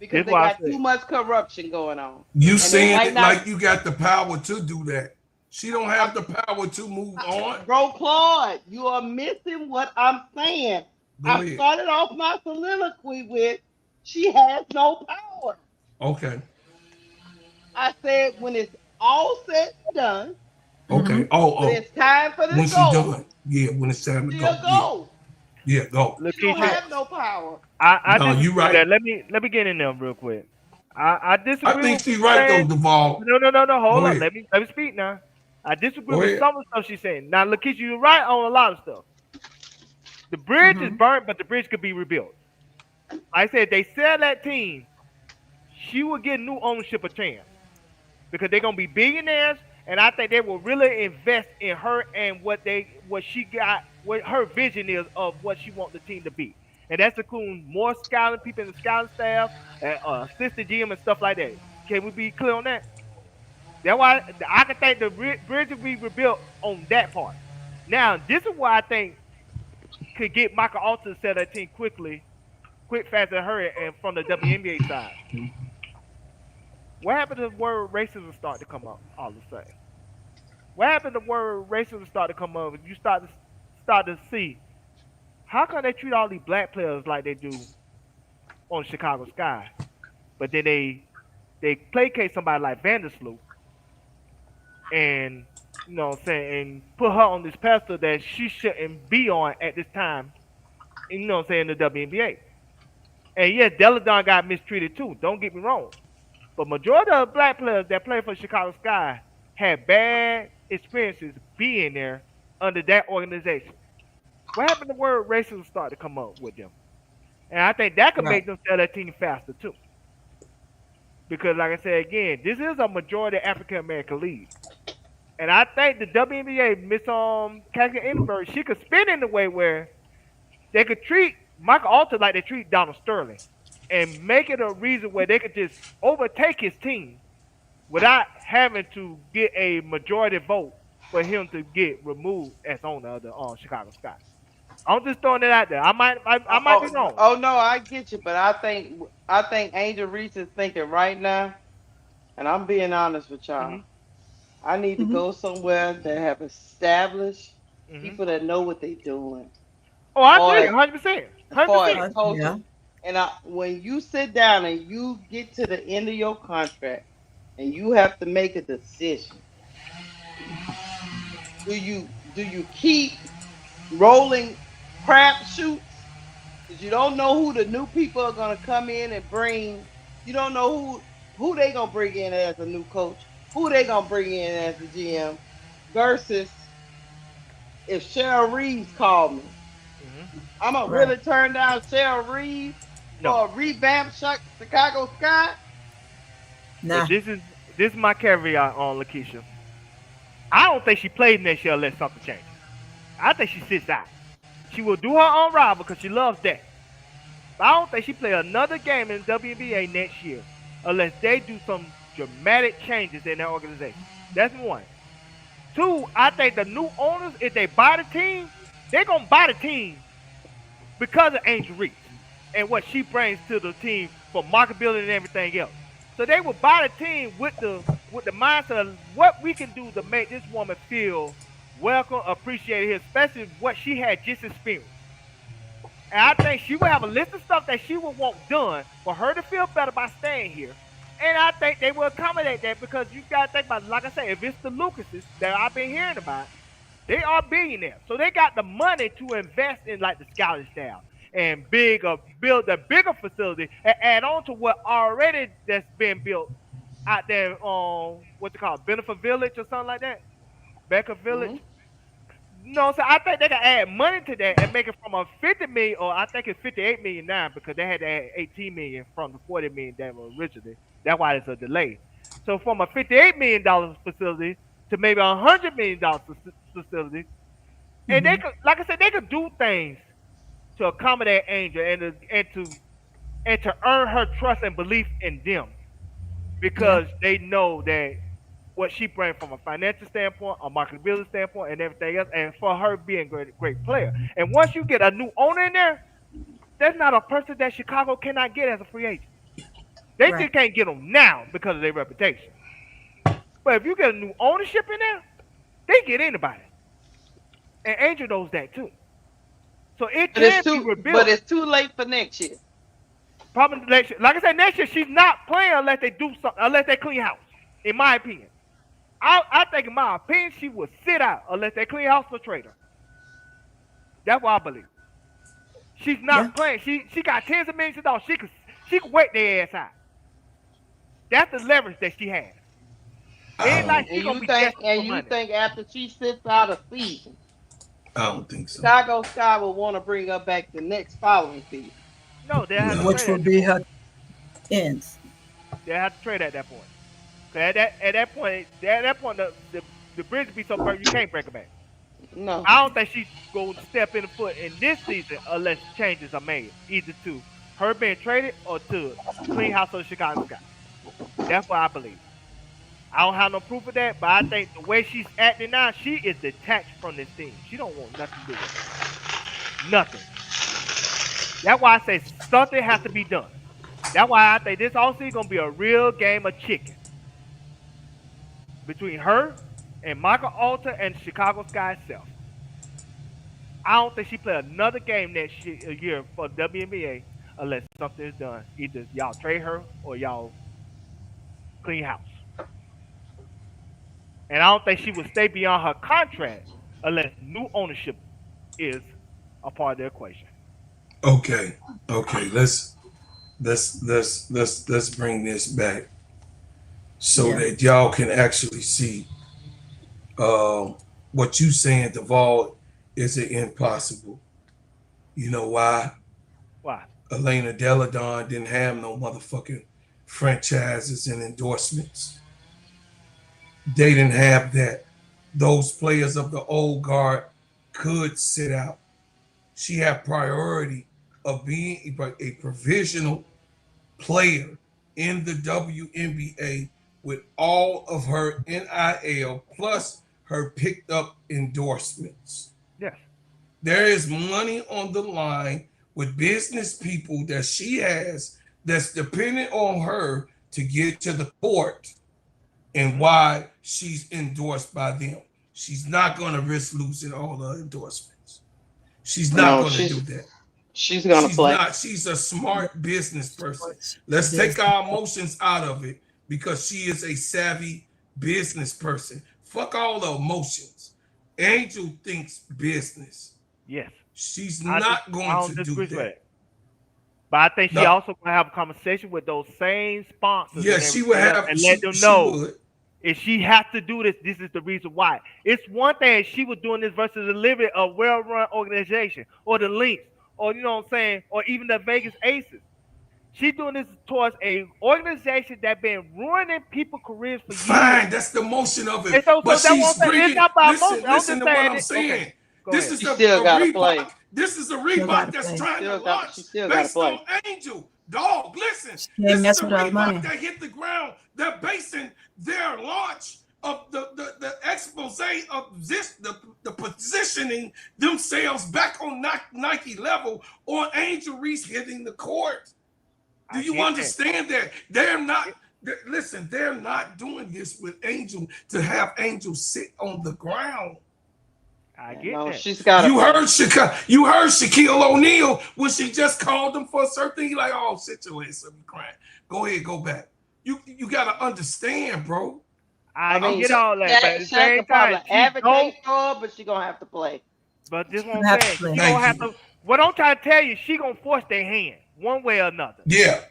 because they got too much corruption going on. You saying it like you got the power to do that. She don't have the power to move on. Bro, Claude, you are missing what I'm saying. I started off my soliloquy with she has no power. Okay. I said when it's all said and done. Okay. When it's time for the when go. She done. Yeah, when it's time to go. Yeah, go. She don't have no power. No, you right. Let me get in there real quick. I disagree. I think she's right though, Duvall. No. Hold on. Let me speak now. I disagree with some of the stuff she's saying. Now, Lakeisha, you're right on a lot of stuff. The bridge is burnt, but the bridge could be rebuilt. I said they sell that team, she will get new ownership a chance because they're gonna be billionaires, and I think they will really invest in her and what she got, what her vision is of what she wants the team to be, and that's including more scouting people in the scouting staff, assistant GM and stuff like that. Can we be clear on that? That's why I can think the bridge will be rebuilt on that part. Now, this is why I think could get Michael Alter to sell that team quick, fast, and hurry, and from the WNBA side. What happened if the word racism start to come up all of a sudden? What happened if the word racism start to come up? You start to see how come they treat all these black players like they do on Chicago Sky, but then they placate somebody like Vandersloot and and put her on this pedestal that she shouldn't be on at this time, in the WNBA. And yes, Deladon got mistreated too. Don't get me wrong. But majority of the black players that play for Chicago Sky had bad experiences being there under that organization. What happened to the word racism start to come up with them? And I think that could make them sell that team faster too. Because like I said again, this is a majority African American league. And I think the WNBA, Miss Kathy Edinburgh, she could spin in a way where they could treat Michael Alter like they treat Donald Sterling. and make it a reason where they could just overtake his team without having to get a majority vote for him to get removed as owner of the Chicago Sky. I'm just throwing it out there. I might be wrong. Oh no, I get you, but I think Angel Reese is thinking right now, and I'm being honest with y'all. Mhm. I need to go somewhere that have established people that know what they're doing. Oh, I agree, 100%. As far 100%. as coaching, and when you sit down and you get to the end of your contract, and you have to make a decision, do you keep rolling crap shoots? Because you don't know who the new people are gonna come in and bring. You don't know who they gonna bring in as a new coach, who they gonna bring in as the GM, versus if Cheryl Reeves called me, I'm gonna really turn down Cheryl Reeves for a revamped Chicago Sky. Nah. This is my caveat on Lakeisha. I don't think she plays next year unless something changes. I think she sits out. She will do her own rival because she loves that. But I don't think she play another game in the WNBA next year unless they do some dramatic changes in their organization. That's one. Two, I think the new owners, if they buy the team, they're going to buy the team because of Angel Reese and what she brings to the team for marketability and everything else. So they will buy the team with the mindset of what we can do to make this woman feel welcome, appreciated here, especially what she had just experienced. And I think she will have a list of stuff that she will want done for her to feel better by staying here. And I think they will accommodate that because you got to think about it. Like I said, if it's the Lucases that I've been hearing about, they are billionaires. So they got the money to invest in like the scouting staff and build a bigger facility and add on to what already that's been built out there on what's it called, Benefit Village or something like that, Becker Village. No, so I think they can add money to that and make it from a 50 million, or I think it's 58 million now because they had to add 18 million from the 40 million that was originally. That's why it's a delay. So from a $58 million facility to maybe $100 million facility, and they could, like I said, they could do things to accommodate Angel and to earn her trust and belief in them because they know that what she brings from a financial standpoint, a marketability standpoint, and everything else, and for her being a great player. And once you get a new owner in there, that's not a person that Chicago cannot get as a free agent. They just can't get them now because of their reputation. But if you get a new ownership in there, they get anybody. And Angel knows that too. So it can be rebuilt. But it's too late for next year. Probably next year. Like I said, next year she's not playing unless they do something, unless they clean house, in my opinion. I think, in my opinion, she will sit out unless they clean house or trade her. That's what I believe. She's not playing. She got tens of millions of dollars. She could wait their ass out. That's the leverage that she has. And you think after she sits out a season, I don't think so. Chicago Sky will want to bring her back the next following season. No, they have to which will be her ends. They have to trade at that point. At that point, the bridge will be so perfect you can't break it back. No, I don't think she's going to step in the foot in this season unless changes are made, either to her being traded or to clean house of the Chicago Sky. That's what I believe. I don't have no proof of that, but I think the way she's acting now, she is detached from this team. She don't want nothing to do with it. Nothing. That's why I say something has to be done. That's why I think this offseason is going to be a real game of chicken between her and Michael Alter and Chicago Sky itself. I don't think she play another game next year for WNBA unless something is done. Either y'all trade her or y'all clean house. And I don't think she would stay beyond her contract unless new ownership is a part of the equation. Okay. Let's bring this back so that y'all can actually see what you saying, Duvall, is it impossible. You know why? Why? Elena Deladon didn't have no motherfucking franchises and endorsements. They didn't have that. Those players of the old guard could sit out. She had priority of being a provisional player in the WNBA with all of her NIL plus her picked up endorsements. Yes. There is money on the line with business people that she has that's dependent on her to get to the court and why she's endorsed by them. She's not going to risk losing all her endorsements. She's not going to do that. She's going to play. She's a smart business person. Let's take our emotions out of it because she is a savvy business person. Fuck all the emotions. Angel thinks business. Yes. She's not going to do that. But I think she also going to have a conversation with those same sponsors. Yeah, she would have. And let them know if she has to do this, this is the reason why. It's one thing she was doing this versus a living a well-run organization or the Lynx or, you know what I'm saying, or even the Vegas Aces. She's doing this towards a organization that been ruining people's careers for years. Fine, that's the motion of it. So but she's bringing. Listen to what I'm saying. Okay. This is a Reebok. Play. This is a Reebok that's trying to launch based on Angel. Dog, listen. This is a Reebok that hit the ground. They're basing their launch of the expose of this, the positioning themselves back on Nike level on Angel Reese hitting the court. Do you understand that? They're not. Listen, they're not doing this with Angel to have Angel sit on the ground. I get that. She's got. You heard Shaquille O'Neal when she just called him for a certain thing. He like, oh, sit your ass up, you crying. Go ahead, go back. You gotta understand, bro. I get all that, but at the same time, advocate for her, but she gonna have to play. But this one saying, she gonna have to. What I'm trying to tell you, she gonna force their hand one way or another. Yeah,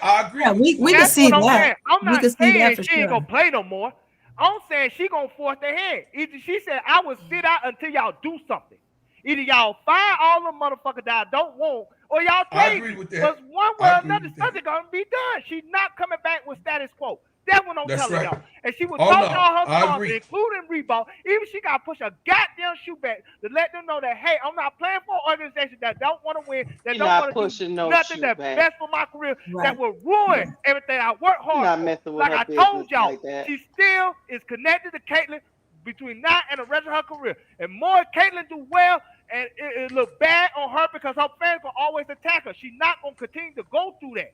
I agree. Yeah, we can see that. I'm not saying she sure. ain't gonna play no more. I'm saying she gonna force their hand. Either she said I will sit out until y'all do something. Either y'all fire all the motherfuckers that I don't want, or y'all trade me. Because one way or another, something gonna be done. She's not coming back with status quo. That's what I'm telling y'all. And she was talking all her sponsors, including Reebok. Even she got to push a goddamn shoe back to let them know that, hey, I'm not playing for an organization that don't want to win, that don't want to do nothing that's best for my career, that will ruin everything I work hard for. Like I told y'all, she still is connected to Caitlyn between now and the rest of her career. And more Caitlyn do well, and it look bad on her because her fans will always attack her. She's not going to continue to go through that.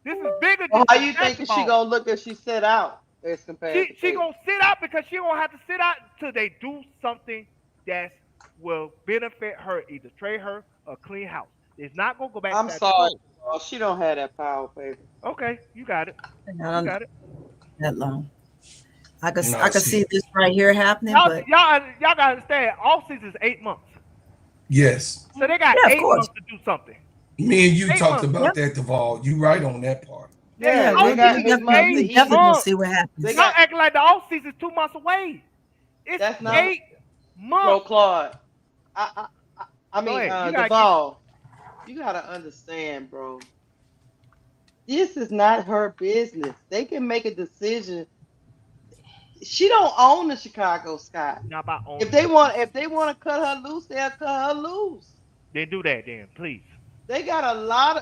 This is bigger than how you think she gonna look if she sit out as compared she gonna sit out because she gonna have to sit out until they do something that will benefit her, either trade her or clean house. It's not gonna go back. I'm sorry, she don't have that power, baby. Okay, you got it. That long. I could see this right here happening. Y'all gotta understand. All season is 8 months. Yes. So they got 8 months to do something. Me and you talked about that, Duvall. You right on that part. Yeah, we definitely will see what happens. They're not acting like the off season is 2 months away. It's 8 months. Bro, Claude. I mean, Duvall, you gotta understand, bro. This is not her business. They can make a decision. She don't own the Chicago Sky. Not about owning. If they want to cut her loose, they'll cut her loose. Then do that, then, please. They got a lot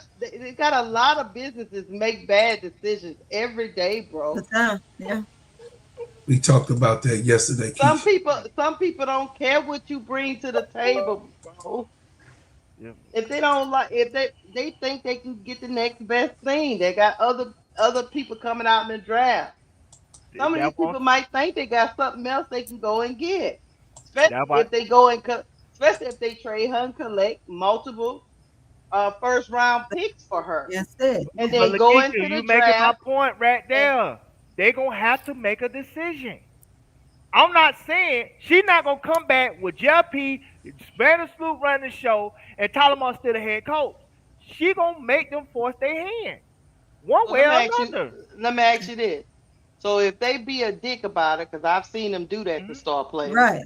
of businesses make bad decisions every day, bro. Yeah. We talked about that yesterday. Some people don't care what you bring to the table, bro. Yeah. If they don't like, if they think they can get the next best thing, they got other people coming out in the draft. Some of these people might think they got something else they can go and get, especially if they trade her and collect multiple first round picks for her. Yes, it. And then go into the draft. You making my point right there. They're gonna have to make a decision. I'm not saying she's not gonna come back with Jeff P, Spanish Sloop running the show, and Tyler still the head coach. She gonna make them force their hand one way or another. Let me ask you this: so if they be a dick about it, because I've seen them do that to star players, right?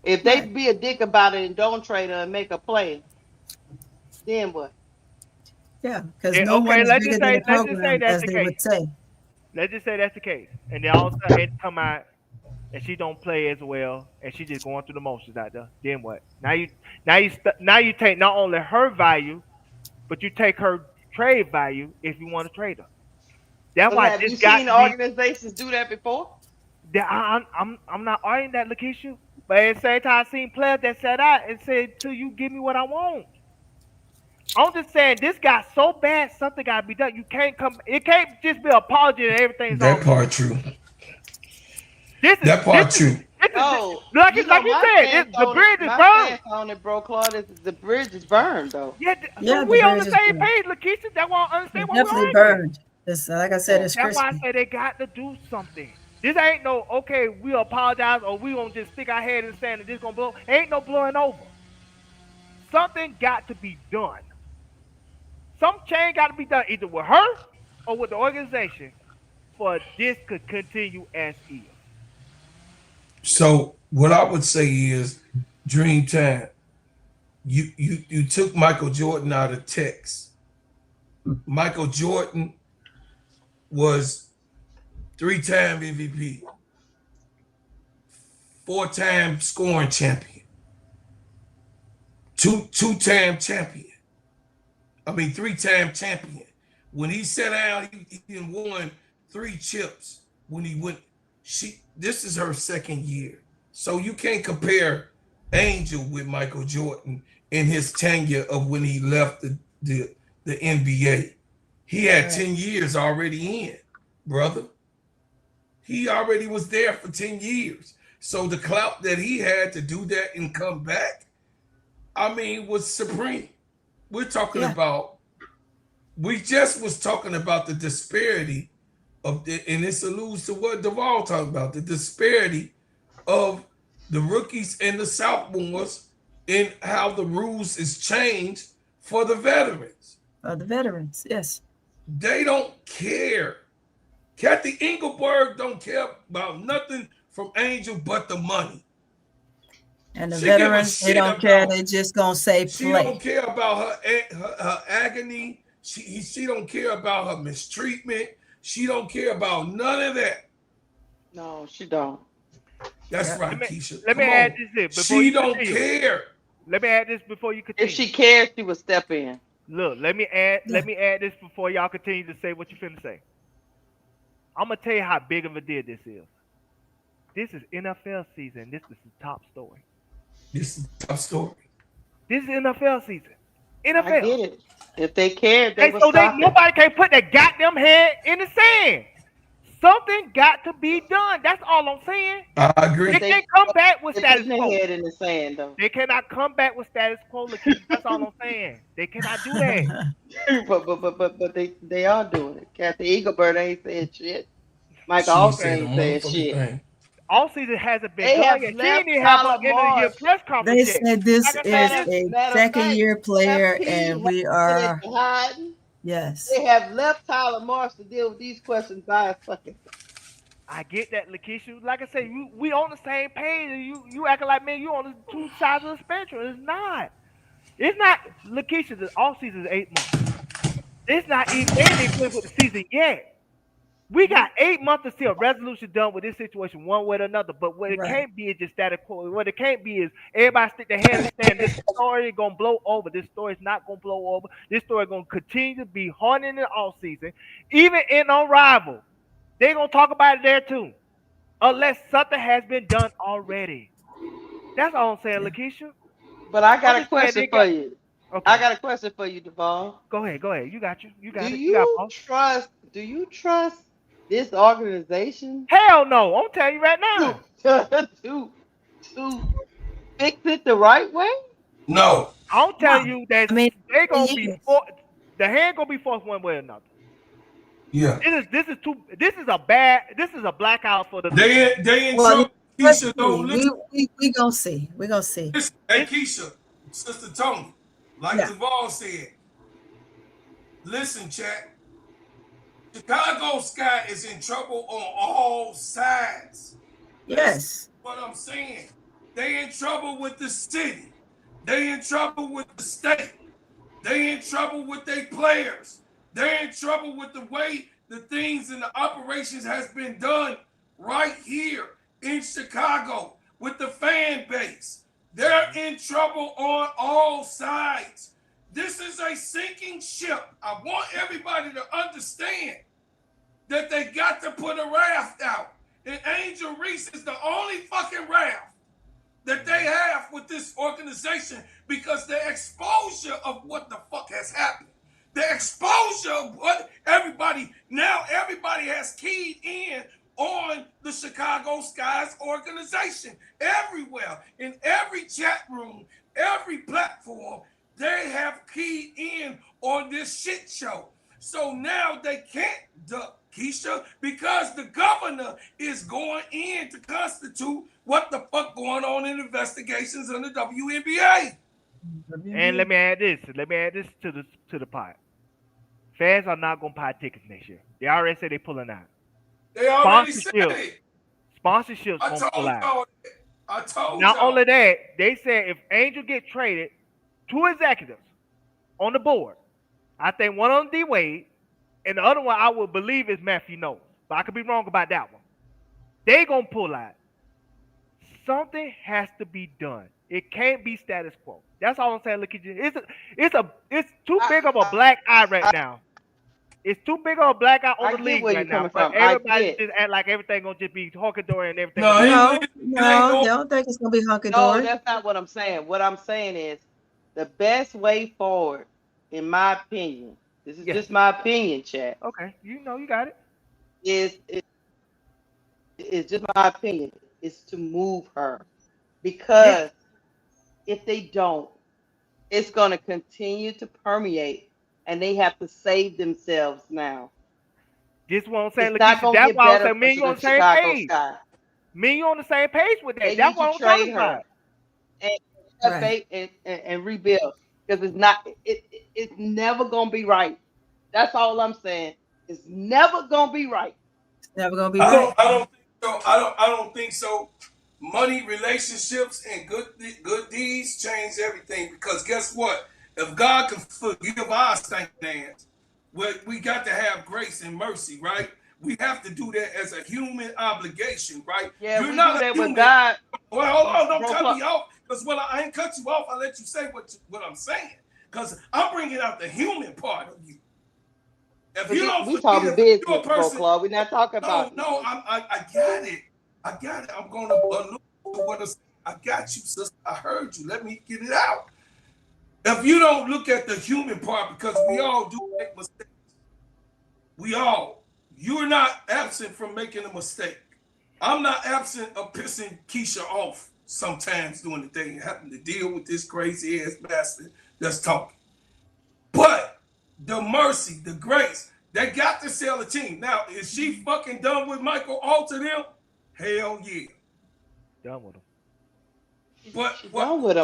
If they be a dick about it and don't trade her and make a play, then what? Yeah, because no one is bigger than the program, as they would say. Let's just say that's the case, and then all of a sudden it come out and she don't play as well, and she just going through the motions out there. Then what? Now you take not only her value, but you take her trade value if you want to trade them. That's But why have this you got seen to be. organizations do that before? I'm not arguing that, Lakeisha. But at the same time, I seen players that sat out and said, "Till you give me what I want." I'm just saying this got so bad, something got to be done. You can't come. It can't just be an apology and everything's all. That part true. That part true. No, like you my said, stance the on bridge it, is my burned. stance on it, bro, Claude, is the bridge is burned though. Yeah, Yeah, so the we on the bridge is same burned. page, Lakeisha. That's why I understand It's why we're definitely arguing. burned. It's, like I said, it's That's why I crispy. say they got to do something. This ain't no, okay, we apologize or we gonna just stick our head in the sand and this gonna blow. Ain't no blowing over. Something got to be done. Some change got to be done either with her or with the organization for this could continue as is. So what I would say is, Dream Time, you took Michael Jordan out of text. Michael Jordan was 3-time MVP, 4-time scoring champion, two-time champion. I mean, 3-time champion. When he sat down, he won 3 chips. When he went, this is her second year, so you can't compare Angel with Michael Jordan in his tenure of when he left the NBA. He had 10 years already in, brother. He already was there for 10 years. So the clout that he had to do that and come back, I mean, was supreme. We're talking about, we just was talking about the disparity of the, and this alludes to what Duvall talked about, the disparity of the rookies and the sophomores in how the rules is changed for the veterans. The veterans, yes. They don't care. Kathy Engelberg don't care about nothing from Angel but the money. And the veterans, they don't care. They just gonna say She play. don't care about her agony. She don't care about her mistreatment. She don't care about none of that. No, she don't. That's right, Keisha. Let me add this in before She you don't continue. care. Let me add this before you continue. If she cared, she would step in. Look, let me add this before y'all continue to say what you finna say. I'm gonna tell you how big of a deal this is. This is NFL season. This is the top story. This is the top story. This is NFL season. NFL. I get it. If they cared, they would stop it. Nobody can put their goddamn head in the sand. Something got to be done. That's all I'm saying. I agree. They can't come back with status their quo. head in the sand, though. They cannot come back with status quo. That's all I'm saying. They cannot do that. but they are doing it. Kathy Engelbert ain't saying shit. Mike also ain't saying shit. All season hasn't been They done have yet. She left didn't even have Tyler an end of the year Marsh. press conference They yet. said this Like I is said, a second-year player, and we are yes. They have left Tyler Marsh to deal with these questions by his fucking. I get that, Lakeisha. Like I said, we on the same page, and you acting like, man, you on the two sides of the spectrum. It's not. It's not. Lakeisha, the off season is 8 months. It's not even. They ain't even playing with the season yet. We got 8 months to see a resolution done with this situation one way or another. But what it can't be is just status quo. What it can't be is everybody stick their hand in the sand. This story is gonna blow over. This story is not gonna blow over. This story is gonna continue to be haunting in the off season, even in on Rival. They're gonna talk about it there too, unless something has been done already. That's all I'm saying, Lakeisha. But I got a question for you. Okay. I got a question for you, Devon. Go ahead. You got you. You got it. Do you trust this organization? Hell no. I'm telling you right now. to fix it the right way? No. I'm telling you that they're gonna be the hand gonna be forced one way or another. Yeah. This is a blackout for the. They in trouble. Keisha, don't listen. We gonna see. We gonna see. Listen, hey Keisha, Sister Tony, like Duvall said, listen, chat. Chicago Sky is in trouble on all sides. Yes. What I'm saying. They in trouble with the city. They in trouble with the state. They in trouble with their players. They're in trouble with the way the things and the operations has been done right here in Chicago with the fan base. They're in trouble on all sides. This is a sinking ship. I want everybody to understand that they got to put a raft out. And Angel Reese is the only fucking raft that they have with this organization because the exposure of what the fuck has happened. The exposure of what everybody has keyed in on the Chicago Skies organization. Everywhere, in every chat room, every platform, they have keyed in on this shit show. So now they can't duck Keisha because the governor is going in to constitute what the fuck going on in investigations in the WNBA. And let me add this to the pot. Fans are not gonna buy tickets next year. They already said they're pulling out. They already said it. Sponsorships gonna pull out. I told Not y'all. only that, they said if Angel get traded, 2 executives on the board. I think one on D Wade, and the other one I would believe is Matthew Knowles. But I could be wrong about that one. They gonna pull out. Something has to be done. It can't be status quo. That's all I'm saying. Look at you. It's too big of a black eye right now. It's too big of a black eye on the league right now. But everybody just act like everything gonna just be hunky-dory and everything. No, they don't think it's gonna be hunky-dory. No, that's not what I'm saying. What I'm saying is the best way forward, in my opinion, this is just my opinion, chat. Okay, you got it. Is just my opinion, is to move her. Because if they don't, it's going to continue to permeate, and they have to save themselves now. This what I'm saying. That's why I'm saying me and you on the same page. Me and you on the same page with that. That's what I'm talking about. And rebuild, because it's never going to be right. That's all I'm saying. It's never going to be right. It's never going to be right. I don't think so. Money, relationships, and good deeds change everything. Because guess what? If God can forgive our stinking ass, we got to have grace and mercy, right? We have to do that as a human obligation, right? Yeah, you're not that with God. Well, hold on, don't cut me off. Because when I ain't cut you off, I let you say what I'm saying. Because I'm bringing out the human part of you. If you don't we talking business, Claude. We're not talking about. No, I got it. I got it. I'm going to allude to what I got you, sister. I heard you. Let me get it out. If you don't look at the human part, because we all do make mistakes. You're not absent from making a mistake. I'm not absent of pissing Keisha off sometimes during the day and having to deal with this crazy ass bastard that's talking. But the mercy, the grace, they got to sell a team. Now, is she fucking done with Michael Alter them? Hell yeah. Done with him. But what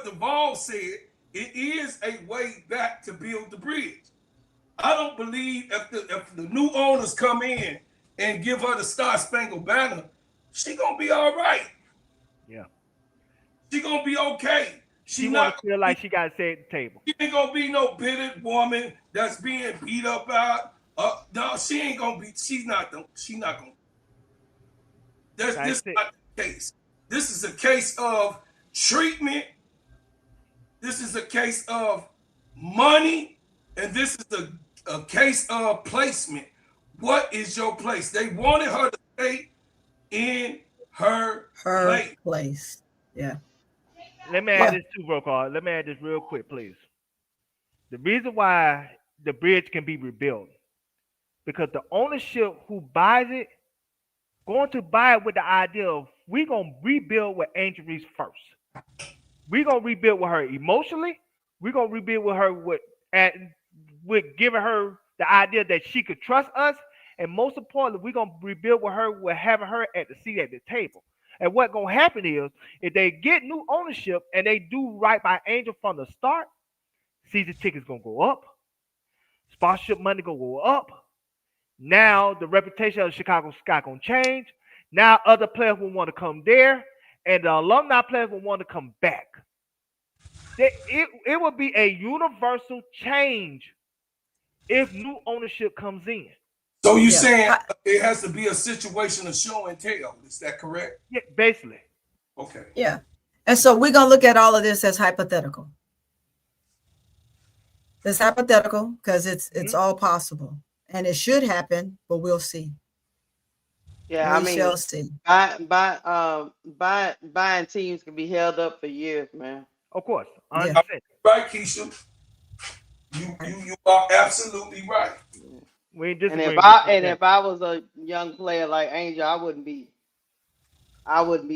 the ball said, it is a way back to build the bridge. I don't believe if the new owners come in and give her the Star Spangled Banner, she gonna be all right. Yeah. She gonna be okay. She not feel like she got to sit at the table. She ain't gonna be no bitter woman that's being beat up out. No, she ain't gonna be. She's not gonna. This is not the case. This is a case of treatment. This is a case of money, and this is a case of placement. What is your place? They wanted her to stay in her place. Yeah. Let me add this too, Brokaw. Let me add this real quick, please. The reason why the bridge can be rebuilt, because the ownership who buys it, going to buy it with the idea of we're going to rebuild with Angel Reese first. We're going to rebuild with her emotionally. We're going to rebuild with her with giving her the idea that she could trust us. And most importantly, we're going to rebuild with her with having her at the seat at the table. And what's going to happen is if they get new ownership and they do right by Angel from the start, season tickets going to go up. Sponsorship money going to go up. Now the reputation of the Chicago Sky going to change. Now other players will want to come there, and the alumni players will want to come back. It will be a universal change if new ownership comes in. So you're saying it has to be a situation of show and tell. Is that correct? Yeah, basically. Okay. Yeah. And so we're going to look at all of this as hypothetical. It's hypothetical because it's all possible, and it should happen, but we'll see. Yeah, I We mean, shall see. buying teams can be held up for years, man. Of course, Yeah. 100%. Right, Keisha. You are absolutely right. We ain't And disagreeing. if I was a young player like Angel, I wouldn't be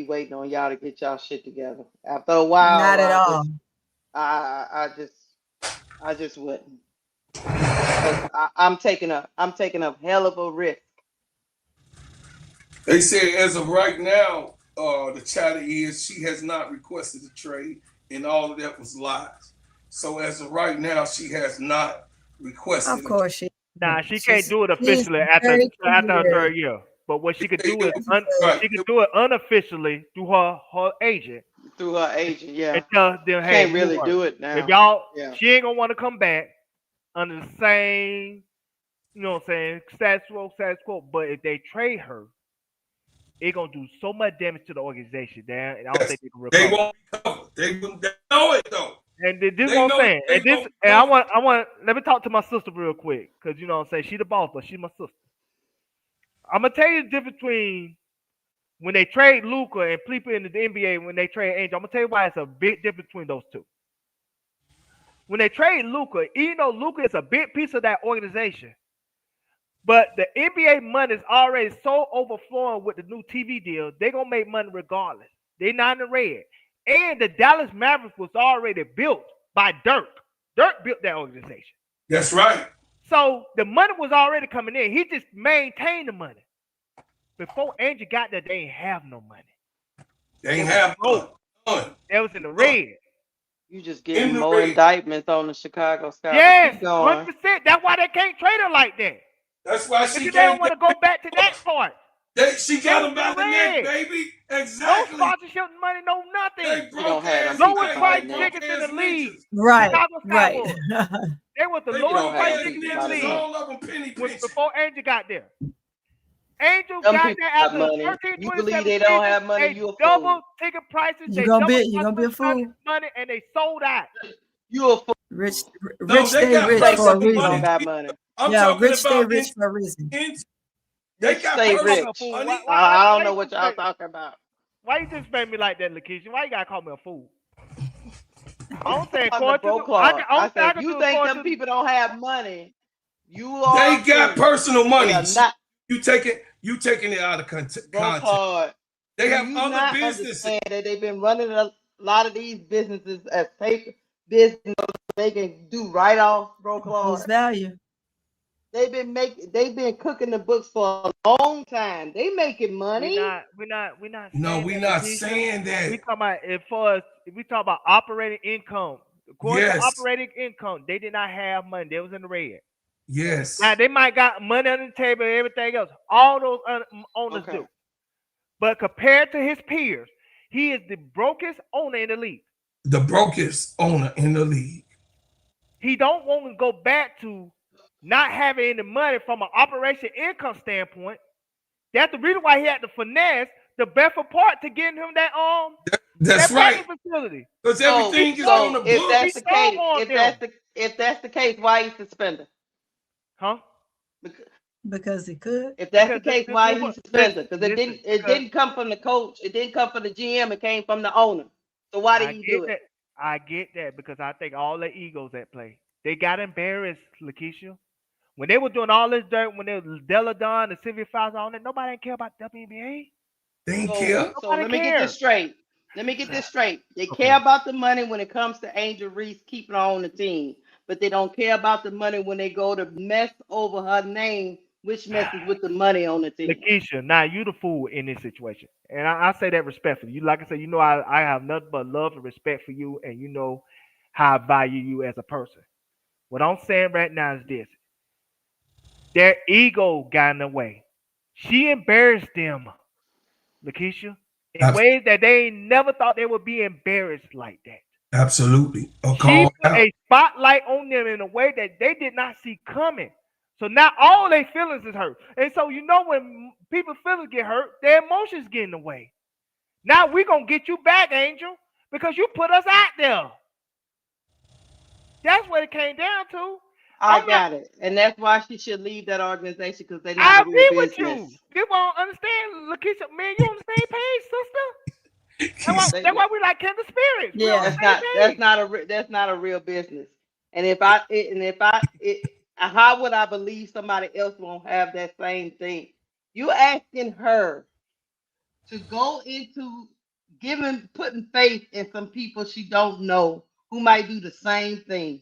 waiting on y'all to get y'all shit together. After a while, Not at all. I just wouldn't. I'm taking a hell of a risk. They say as of right now, the chatter is she has not requested a trade, and all of that was lies. So as of right now, she has not requested. Of course, she. Nah, she can't do it officially after her third year. But what she could do is she could do it unofficially through her agent. Through her agent, yeah. And tell them, hey, can't really do it now. If y'all, she ain't gonna want to come back under the same, you know what I'm saying, status quo. But if they trade her, it gonna do so much damage to the organization, damn. And I don't think they can recover. They won't recover. They know it though. And this is what I'm saying. And I want. Let me talk to my sister real quick, because you know what I'm saying. She the boss, but she my sister. I'm gonna tell you the difference between when they trade Luka and people in the NBA when they trade Angel. I'm gonna tell you why it's a big difference between those two. When they trade Luka, even though Luka is a big piece of that organization, but the NBA money is already so overflowing with the new TV deal, they're gonna make money regardless. They're not in the red. And the Dallas Mavericks was already built by Dirk. Dirk built that organization. That's right. So the money was already coming in. He just maintained the money. Before Angel got there, they ain't have no money. They ain't have none. That was in the red. You just getting more indictments on the Chicago Sky. Yes, 100%. That's why they can't trade her like that. That's why she because they don't want to go back to that part. She got them by the neck, baby. Exactly. No sponsorship money, no nothing. They don't have lowest price tickets in the league. Right, Chicago right. They were the lowest price tickets in the league. All of them penny before Angel got there. Angel Some got people there got after money. 13, You believe they don't have money, they you a fool. double ticket prices. You're gonna be a fool. Money, and they sold out. You a fool. Rich No, stay rich Like for a some people reason. don't got money. I'm Yeah, talking rich stay about rich for a reason. They got Stay rich. money. I don't know what y'all talking about. Why you disrespect me like that, Lakeisha? Why you gotta call me a fool? I don't say On the bro clause. I said, if you think them people don't have money, you are. They got personal money. They are not. You taking it out of context. They have other businesses. That they've been running a lot of these businesses as paper business. They can do right off bro clause. Whose value? They've been cooking the books for a long time. They making money. We're not. No, we're not saying that. We talking about if we talk about operating income. According to operating income, they did not have money. They was in the red. Yes. Now they might got money on the table and everything else. All those owners do. But compared to his peers, he is the brokest owner in the league. The brokest owner in the league. He don't want to go back to not having any money from an operation income standpoint. That's the reason why he had to finesse the Bedford part to get him that that's that right. facility. Because everything is on the book. If that's the case, why he suspended? Huh? Because he could. If that's the case, why he suspended? Because it didn't come from the coach. It didn't come from the GM. It came from the owner. So why did he do it? I get that because I think all the egos at play. They got embarrassed, Lakeisha. When they were doing all this dirt, when they was Della Don and Sylvia Fowles on it, nobody didn't care about WNBA. They didn't care. So let me get this straight. They care about the money when it comes to Angel Reese keeping her on the team, but they don't care about the money when they go to mess over her name, which messes with the money on the team. Lakeisha, now you the fool in this situation, and I say that respectfully. You, like I said, you know I have nothing but love and respect for you, and you know how I value you as a person. What I'm saying right now is this. Their ego got in the way. She embarrassed them, Lakeisha, in ways that they never thought they would be embarrassed like that. Absolutely. She put a spotlight on them in a way that they did not see coming. So now all their feelings is hurt. And so you know when people's feelings get hurt, their emotions get in the way. Now we're going to get you back, Angel, because you put us out there. That's what it came down to. I got it, and that's why she should leave that organization because they're I not a real agree with business. you. They won't understand, Lakeisha. Man, you on the same page, sister. That's why we like kindred spirits. We on the same page. That's not a real business. And how would I believe somebody else won't have that same thing? You asking her to go into putting faith in some people she don't know who might do the same thing.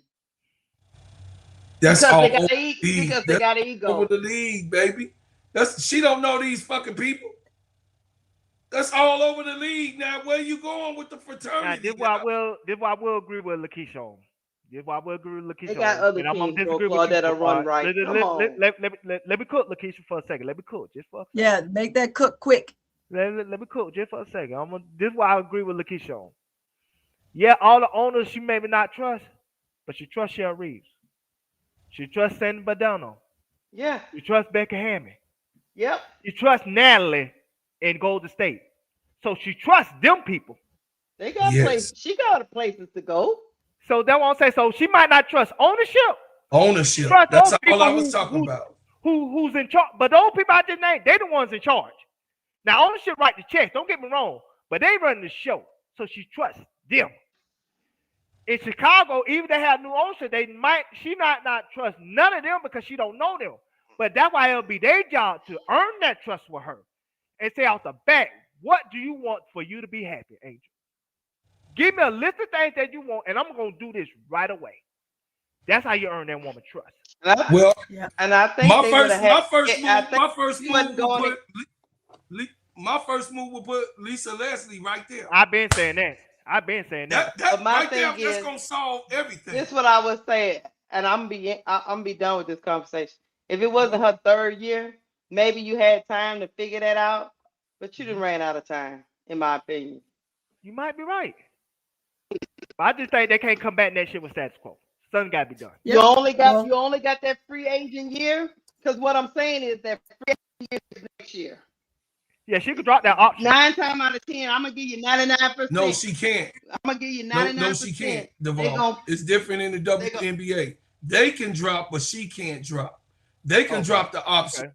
That's because all they got over because they got ego. Over the league, baby. She don't know these fucking people. That's all over the league now. Where you going with the fraternity? This why I will agree with Lakeisha on. This why I will agree with Lakeisha. They got other teams, bro, that are run right. Let me cook Lakeisha for a second. Let me cook just for a second. Yeah, make that cook quick. Let me cook just for a second. This is why I agree with Lakeisha on. Yeah, all the owners she maybe not trust, but she trusts Cheryl Reeves. She trusts Sandy Badano. Yeah. She trusts Becca Hammond. Yep. She trusts Natalie in Golden State. So she trusts them people. They got places. She got places to go. So that won't say so. She might not trust ownership. That's all I was talking about. Who's in charge? But those people I just named, they the ones in charge. Now ownership write the checks. Don't get me wrong, but they run the show. So she trusts them. In Chicago, even they have new ownership, she not trust none of them because she don't know them. But that's why it'll be their job to earn that trust with her and say out the back, what do you want for you to be happy, Angel? Give me a list of things that you want, and I'm gonna do this right away. That's how you earn that woman trust. And I think my first move will put Lisa Leslie right there. I've been saying that. That my right there, thing that's gonna solve everything. This is what I was saying, and I'm be done with this conversation. If it wasn't her third year, maybe you had time to figure that out, but you didn't ran out of time, in my opinion. You might be right. But I just think they can't come back next year with status quo. Something got to be done. You only got that free agent year, because what I'm saying is that free agent year is next year. Yeah, she could drop that option. 9 times out of 10, I'm gonna give you 99%. No, she can't. I'm gonna give you 99%. No, she can't. Devon. It's different in the WNBA. They can drop, but she can't drop. They can drop the option,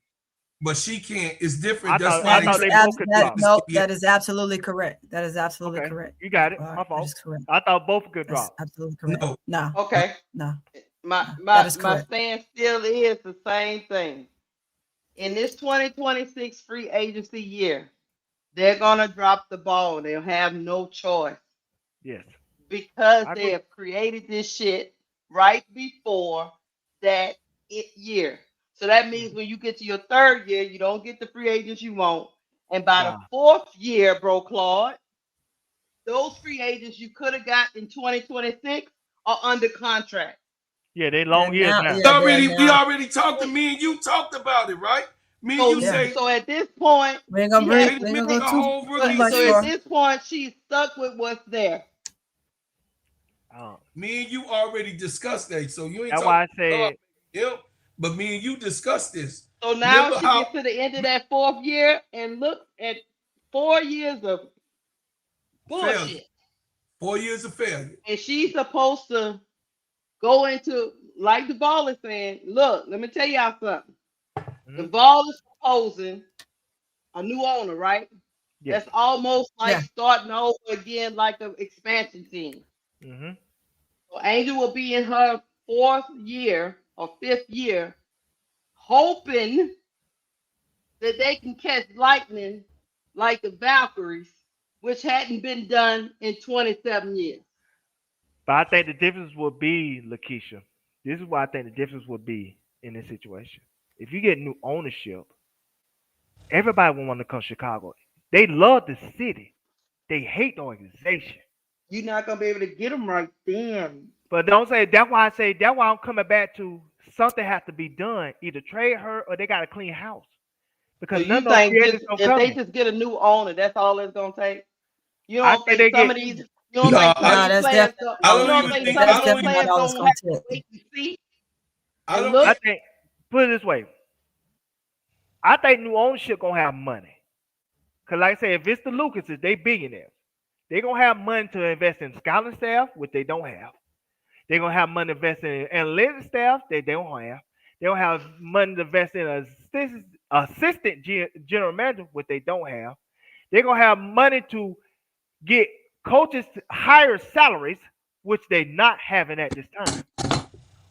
but she can't. It's different. That is absolutely correct. That is absolutely correct. You got it. My fault. I thought both could drop. Absolutely correct. No. Okay. No. My stand still is the same thing. In this 2026 free agency year, they're gonna drop the ball. They'll have no choice. Yes. Because they have created this shit right before that year. So that means when you get to your third year, you don't get the free agents you want. And by the fourth year, bro, Claude, those free agents you could have got in 2026 are under contract. Yeah, they long years now. We already talked to me and you talked about it, right? Me and you say. So at this point, we ain't gonna bring so at this point, she's stuck with what's there. Me and you already discussed that, so you ain't. That's why I said. Yep. But me and you discussed this. So now she gets to the end of that fourth year and look at 4 years of bullshit. Failure. 4 years of failure. And she's supposed to go into, like the ball is saying, look, let me tell y'all something. The ball is proposing a new owner, right? Yeah. That's almost like starting over again, like an expansion team. Mm-hmm. So Angel will be in her 4th year or 5th year, hoping that they can catch lightning like the Valkyries, which hadn't been done in 27 years. But I think the difference would be, Lakeisha, this is why I think the difference would be in this situation. If you get new ownership, everybody will want to come to Chicago. They love the city. They hate the organization. You're not going to be able to get them right then. But don't say, that's why I'm coming back to something has to be done. Either trade her or they got to clean house. Because so you think if they just get a new owner, that's all it's going to take? You don't think some of these... You don't think some of these players don't have to wait and see? I think, put it this way. I think new ownership going to have money. Because like I say, if it's the Lucases, they billionaires. They're going to have money to invest in scouting staff, which they don't have. They're gonna have money invested in analytics staff that they don't have. They don't have money to invest in assistant general manager, which they don't have. They're gonna have money to get coaches higher salaries, which they're not having at this time.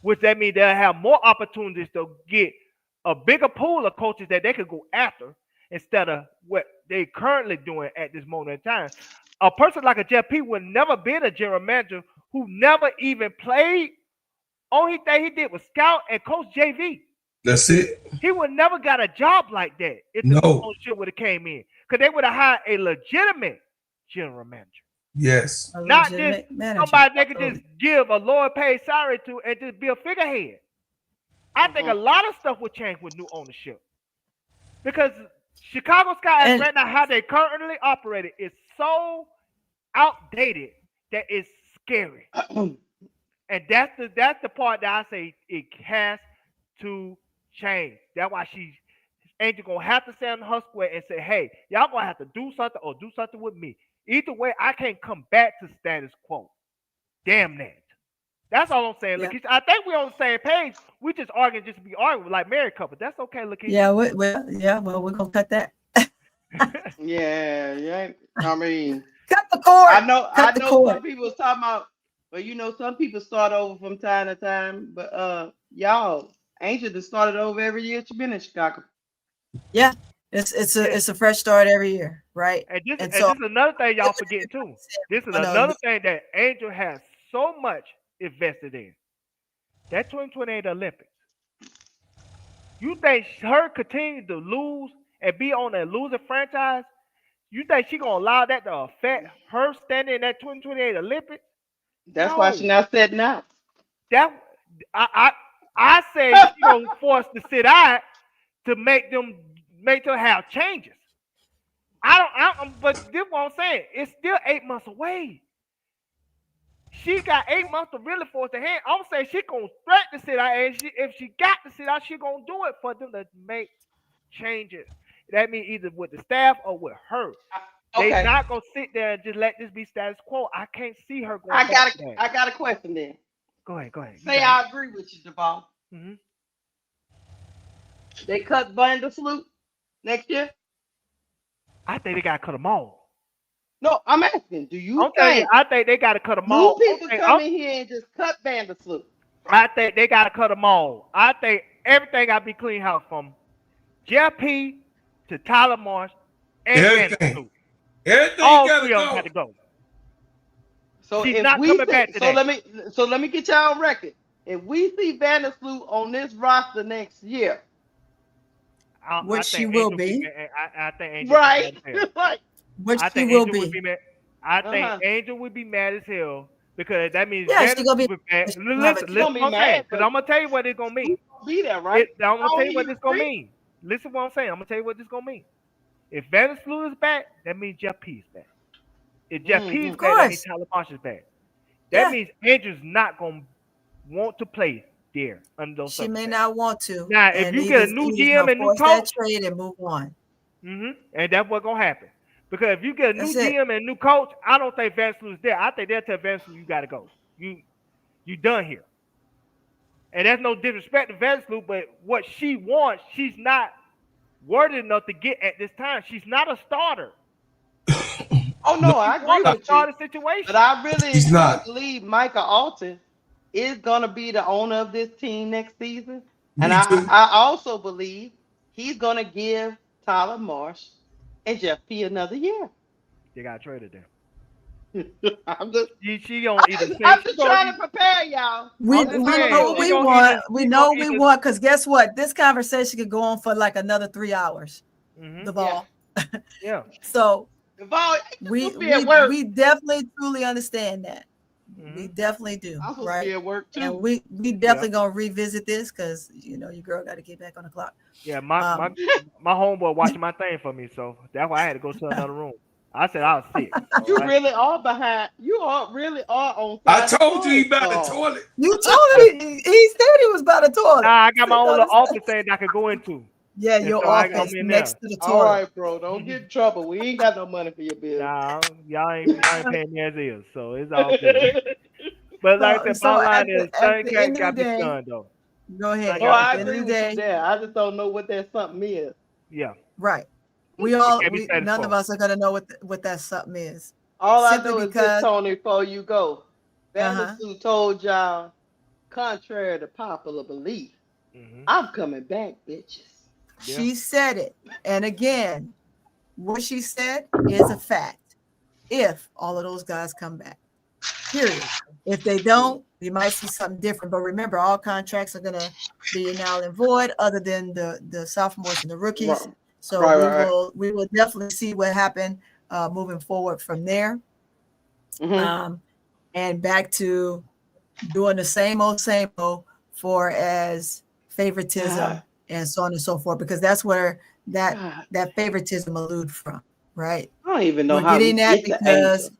Which that means they'll have more opportunities to get a bigger pool of coaches that they could go after instead of what they're currently doing at this moment in time. A person like a Jeff P would never been a general manager who never even played. Only thing he did was scout and coach JV. That's it. He would never got a job like that if the ownership would have came in, because they would have hired a legitimate general manager. Yes. Not just somebody they could just give a lower paid salary to and just be a figurehead. I think a lot of stuff would change with new ownership, because Chicago Sky, as right now, how they currently operate it is so outdated that it's scary. And that's the part that I say it has to change. That's why Angel gonna have to stand in her square and say, "Hey, y'all gonna have to do something or do something with me. Either way, I can't come back to status quo. Damn that." That's all I'm saying, yeah. Lakeisha. I think we're on the same page. We just arguing just to be arguing like married couple. That's okay, Lakeisha. Yeah, well, we're gonna cut that. yeah. I mean, cut the cord. I know some people was talking about, but some people start over from time to time. But y'all, Angel just started over every year she's been in Chicago. Yeah, it's a fresh start every year, right? And this is another thing y'all forgetting too. This is another thing that Angel has so much invested in. That 2028 Olympics. You think her continue to lose and be on a losing franchise? You think she gonna allow that to affect her standing in that 2028 Olympics? That's why she's not setting out. That I say she gonna force to sit out to make them have changes. But this is what I'm saying. It's still 8 months away. She got 8 months to really force the hand. I'm saying she gonna threaten to sit out, and if she got to sit out, she gonna do it for them to make changes. That means either with the staff or with her. Okay. They're not gonna sit there and just let this be status quo. I can't see her going. I got a question then. Go ahead. Say I agree with you, Devon. Mm-hmm. They cut Vandersloot next year. I think they gotta cut them all. No, I'm asking. Do you think? I think they gotta cut them all. People come in here and just cut Vandersloot. I think they gotta cut them all. I think everything gotta be clean house from Jeff P to Tyler Marsh and Vandersloot. Everything all gotta three of them had to go. So she's not coming back today. So let me get y'all on record. If we see Vandersloot on this roster next year, which she will be, I think Angel right. Which she will be. I think Angel would be mad as hell because that means she's gonna be mad. Listen, because I'm gonna tell you what it's gonna mean. Be there, right? I'm gonna tell you what this gonna mean. Listen to what I'm saying. I'm gonna tell you what this gonna mean. If Vandersloot is back, that means Jeff P is back. If Jeff P is back, that means Tyler Marsh is back. That means Angel's not gonna want to play there under those circumstances. She may not want to. Now, if you get a new GM and new coach, trade and move on. And that's what's gonna happen. Because if you get a new GM and new coach, I don't think Vandersloot is there. I think they'll tell Vandersloot you gotta go. You done here. And that's no disrespect to Vandersloot, but what she wants, she's not worthy enough to get at this time. She's not a starter. Oh no, I agree with you. Starter situation. But I really believe Micah Alton is gonna be the owner of this team next season. And I also believe he's gonna give Tyler Marsh and Jeff P another year. They got traded there. I'm just trying to prepare y'all. We know what we want. We know we want, because guess what? This conversation could go on for like another 3 hours. The ball. Yeah. So we definitely truly understand that. We definitely do. I'm supposed to be at work too. And we definitely gonna revisit this because your girl got to get back on the clock. Yeah, my homeboy watching my thing for me, so that's why I had to go to another room. I said I was sick. You really are behind. You are really on. I told you he about the toilet. You told him he said he was about the toilet. Nah, I got my own little office thing that I could go into. Yeah, your office next to the toilet. All right, bro. Don't get in trouble. We ain't got no money for your bill. Nah, y'all ain't paying me as is, so it's all good. But like I said, So my line at is son the can't end of got the me day, son though. go ahead. No, got I At the end agree of the with you day, there. I just don't know what that something is. Yeah. right. Can't be None satisfied. of us are gonna know what that something is. All I Simply know is this, because, Tony, before you go. uh-huh. Vandersuit told y'all, contrary to popular belief, I'm coming back, bitches. She said it. And again, what she said is a fact. If all of those guys come back, period. If they don't, you might see something different. But remember, all contracts are gonna be null and void, other than the sophomores and the rookies. Right. So we will definitely see what happened moving forward from there. And back to doing the same old for as favoritism and so on and so forth, because that's where that favoritism allude from, right? I don't even know We're how getting we that get because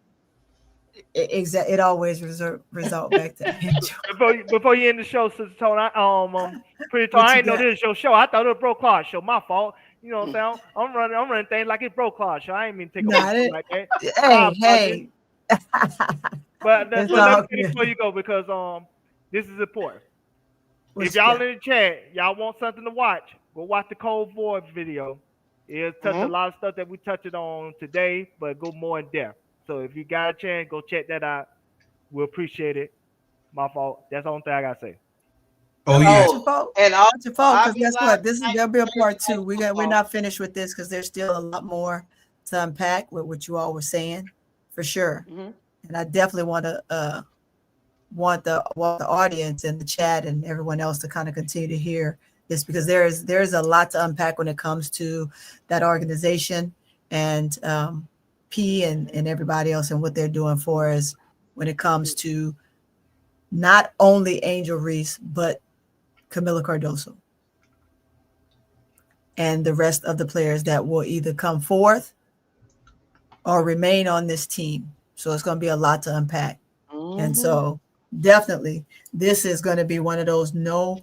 it always result back to Angel. Before you end the show, Sister Tony, pretty Tony, I didn't know this was your show. I thought it was Bro Clark show. My fault. You know what I'm saying? I'm running things like it's Bro Clark show. I ain't mean to take a like that. Hey. But let me finish before you go, because this is important. If y'all in the chat, y'all want something to watch, go watch the Cold Void video. It'll touch a lot of stuff that we touched on today, but go more in depth. So if you got a chance, go check that out. We'll appreciate it. My fault. That's the only thing I gotta say. Oh yeah. Not your fault. And Not your fault, because guess what? like There'll be a part 2. We're not finished with this, because there's still a lot more to unpack with what you all were saying, for sure. And I definitely want the audience and the chat and everyone else to kind of continue to hear this, because there's a lot to unpack when it comes to that organization and P and everybody else and what they're doing for us when it comes to not only Angel Reese, but Camila Cardoso and the rest of the players that will either come forth or remain on this team. So it's going to be a lot to unpack. And so definitely this is going to be one of those no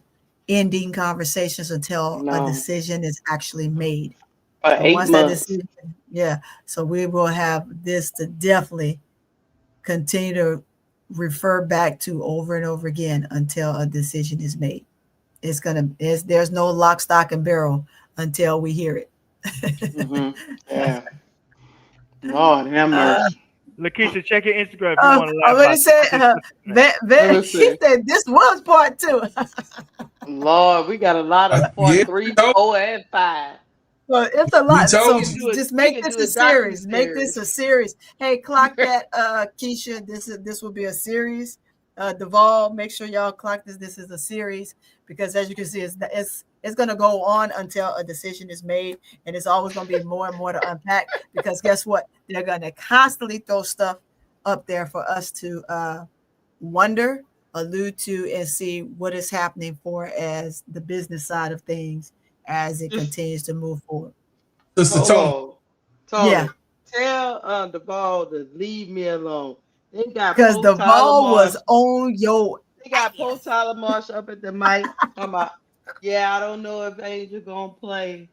ending conversations until a decision is actually made. Once that decision, so we will have this to definitely continue to refer back to over and over again until a decision is made. There's no lock, stock, and barrel until we hear it. Yeah. Lord have mercy. Lakeisha, check your Instagram if you want to laugh. I'm going to say, he said this was part 2. Lord, we got a lot of part 3, 4, and 5. Well, it's a lot. So you. just make this a series. Make this a series. Hey, clock that, Keisha. This will be a series. Duvall, make sure y'all clock this. This is a series, because as you can see, it's going to go on until a decision is made, and it's always going to be more and more to unpack, because guess what? They're going to constantly throw stuff up there for us to wonder, allude to, and see what is happening for as the business side of things as it continues to move forward. Tony, yeah. Tell Duvall to leave me alone. Because the ball was on your. They got Poe Tyler Marsh up at the mic. I don't know if Angel gonna play,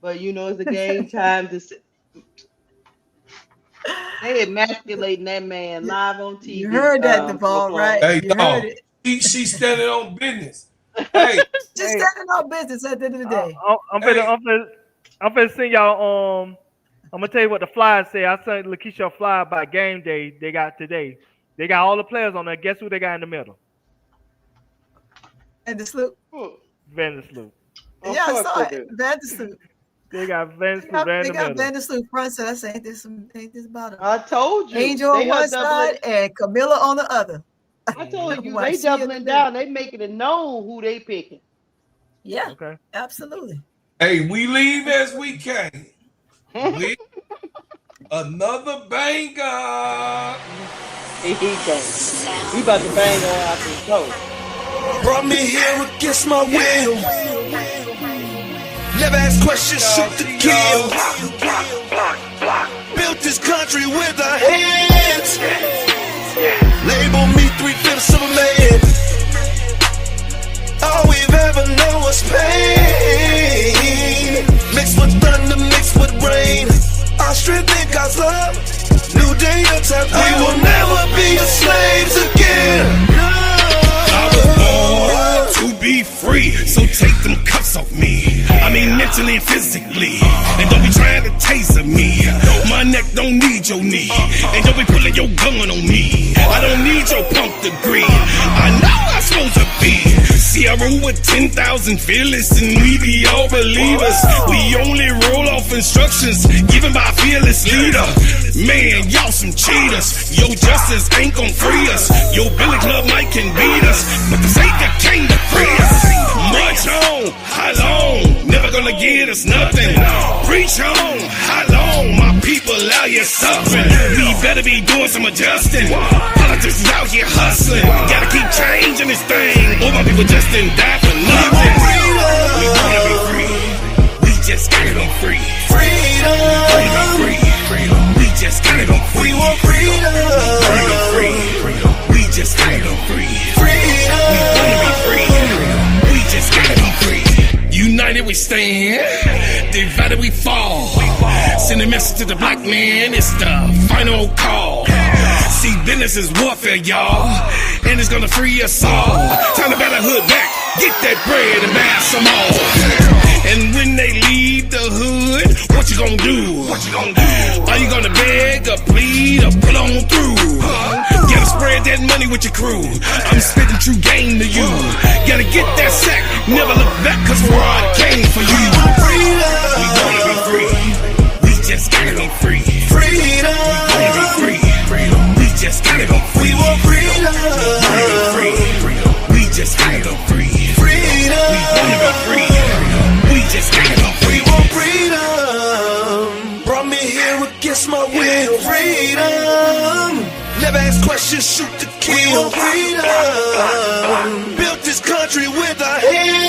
but it's a game time to sit. They emasculating that man live on TV. You heard that, Duvall, right? Hey, you heard it. She's standing on business. Hey, just standing on business at the end of the day. I'm gonna send y'all. I'm gonna tell you what the Flyers say. I sent Lakeisha a flyer by game day they got today. They got all the players on there. Guess who they got in the middle? Vandersloot. Vandersloot. Yeah, I saw it. Vandersloot. They got Vandersloot. They got Vandersloot front side. I said, ain't this about it? I told you. Angel on one side and Camila on the other. I told you they doubling down. They making it known who they picking. Yeah. Okay. Absolutely. Hey, we leave as we came. With another banger. Here he goes. We about to bang on after the show. Brought me here against my will. Never ask questions, shoot to kill. Built this country with our hands. Label me 3/5 of a man. All we've ever known was pain. Mixed with thunder, mixed with rain. Our strength in God's love. New day, new time. We will never be slaves again. free, so take them cuffs off me. I mean mentally and physically. And don't be trying to taser me. My neck don't need your knee. And don't be pulling your gun on me. I don't need your punk degree. I know I'm supposed to be. See, I roll with 10,000 fearless, and we be all believers. We only roll off instructions given by a fearless leader. Man, y'all some cheaters. Your justice ain't gon' free us. Your Billy Club might can beat us, but the Savior came to free us. March on, how long? Never gonna get us nothing. Preach on, how long? My people out here suffering. We better be doing some adjusting. Politicians out here hustling. Gotta keep changing this thing. All my people just didn't die for nothing. We wanna be free. We just gotta go free. Freedom. Free. We just gotta go free. We want freedom. Free. We just gotta go free. Freedom. We wanna be free. We just gotta go free. United we stand, divided we fall. Send a message to the black man, it's the final call. See, business is warfare, y'all, and it's gonna free us all. Time to better hood back, get that bread and buy some more. And when they leave the hood, what you gonna do? Are you gonna beg or plead or pull on through? Gotta spread that money with your crew. I'm spitting true game to you. Gotta get that sack, never look back, cause we're all came for you. We wanna be free. We just gotta go free. Freedom. We wanna be free. We just gotta go free. We want freedom. We wanna be free. We just gotta go free. Freedom. We wanna be free. We just gotta go free. We want freedom. Brought me here against my will. Freedom. Never ask questions, shoot to kill. Freedom. Built this country with our hands.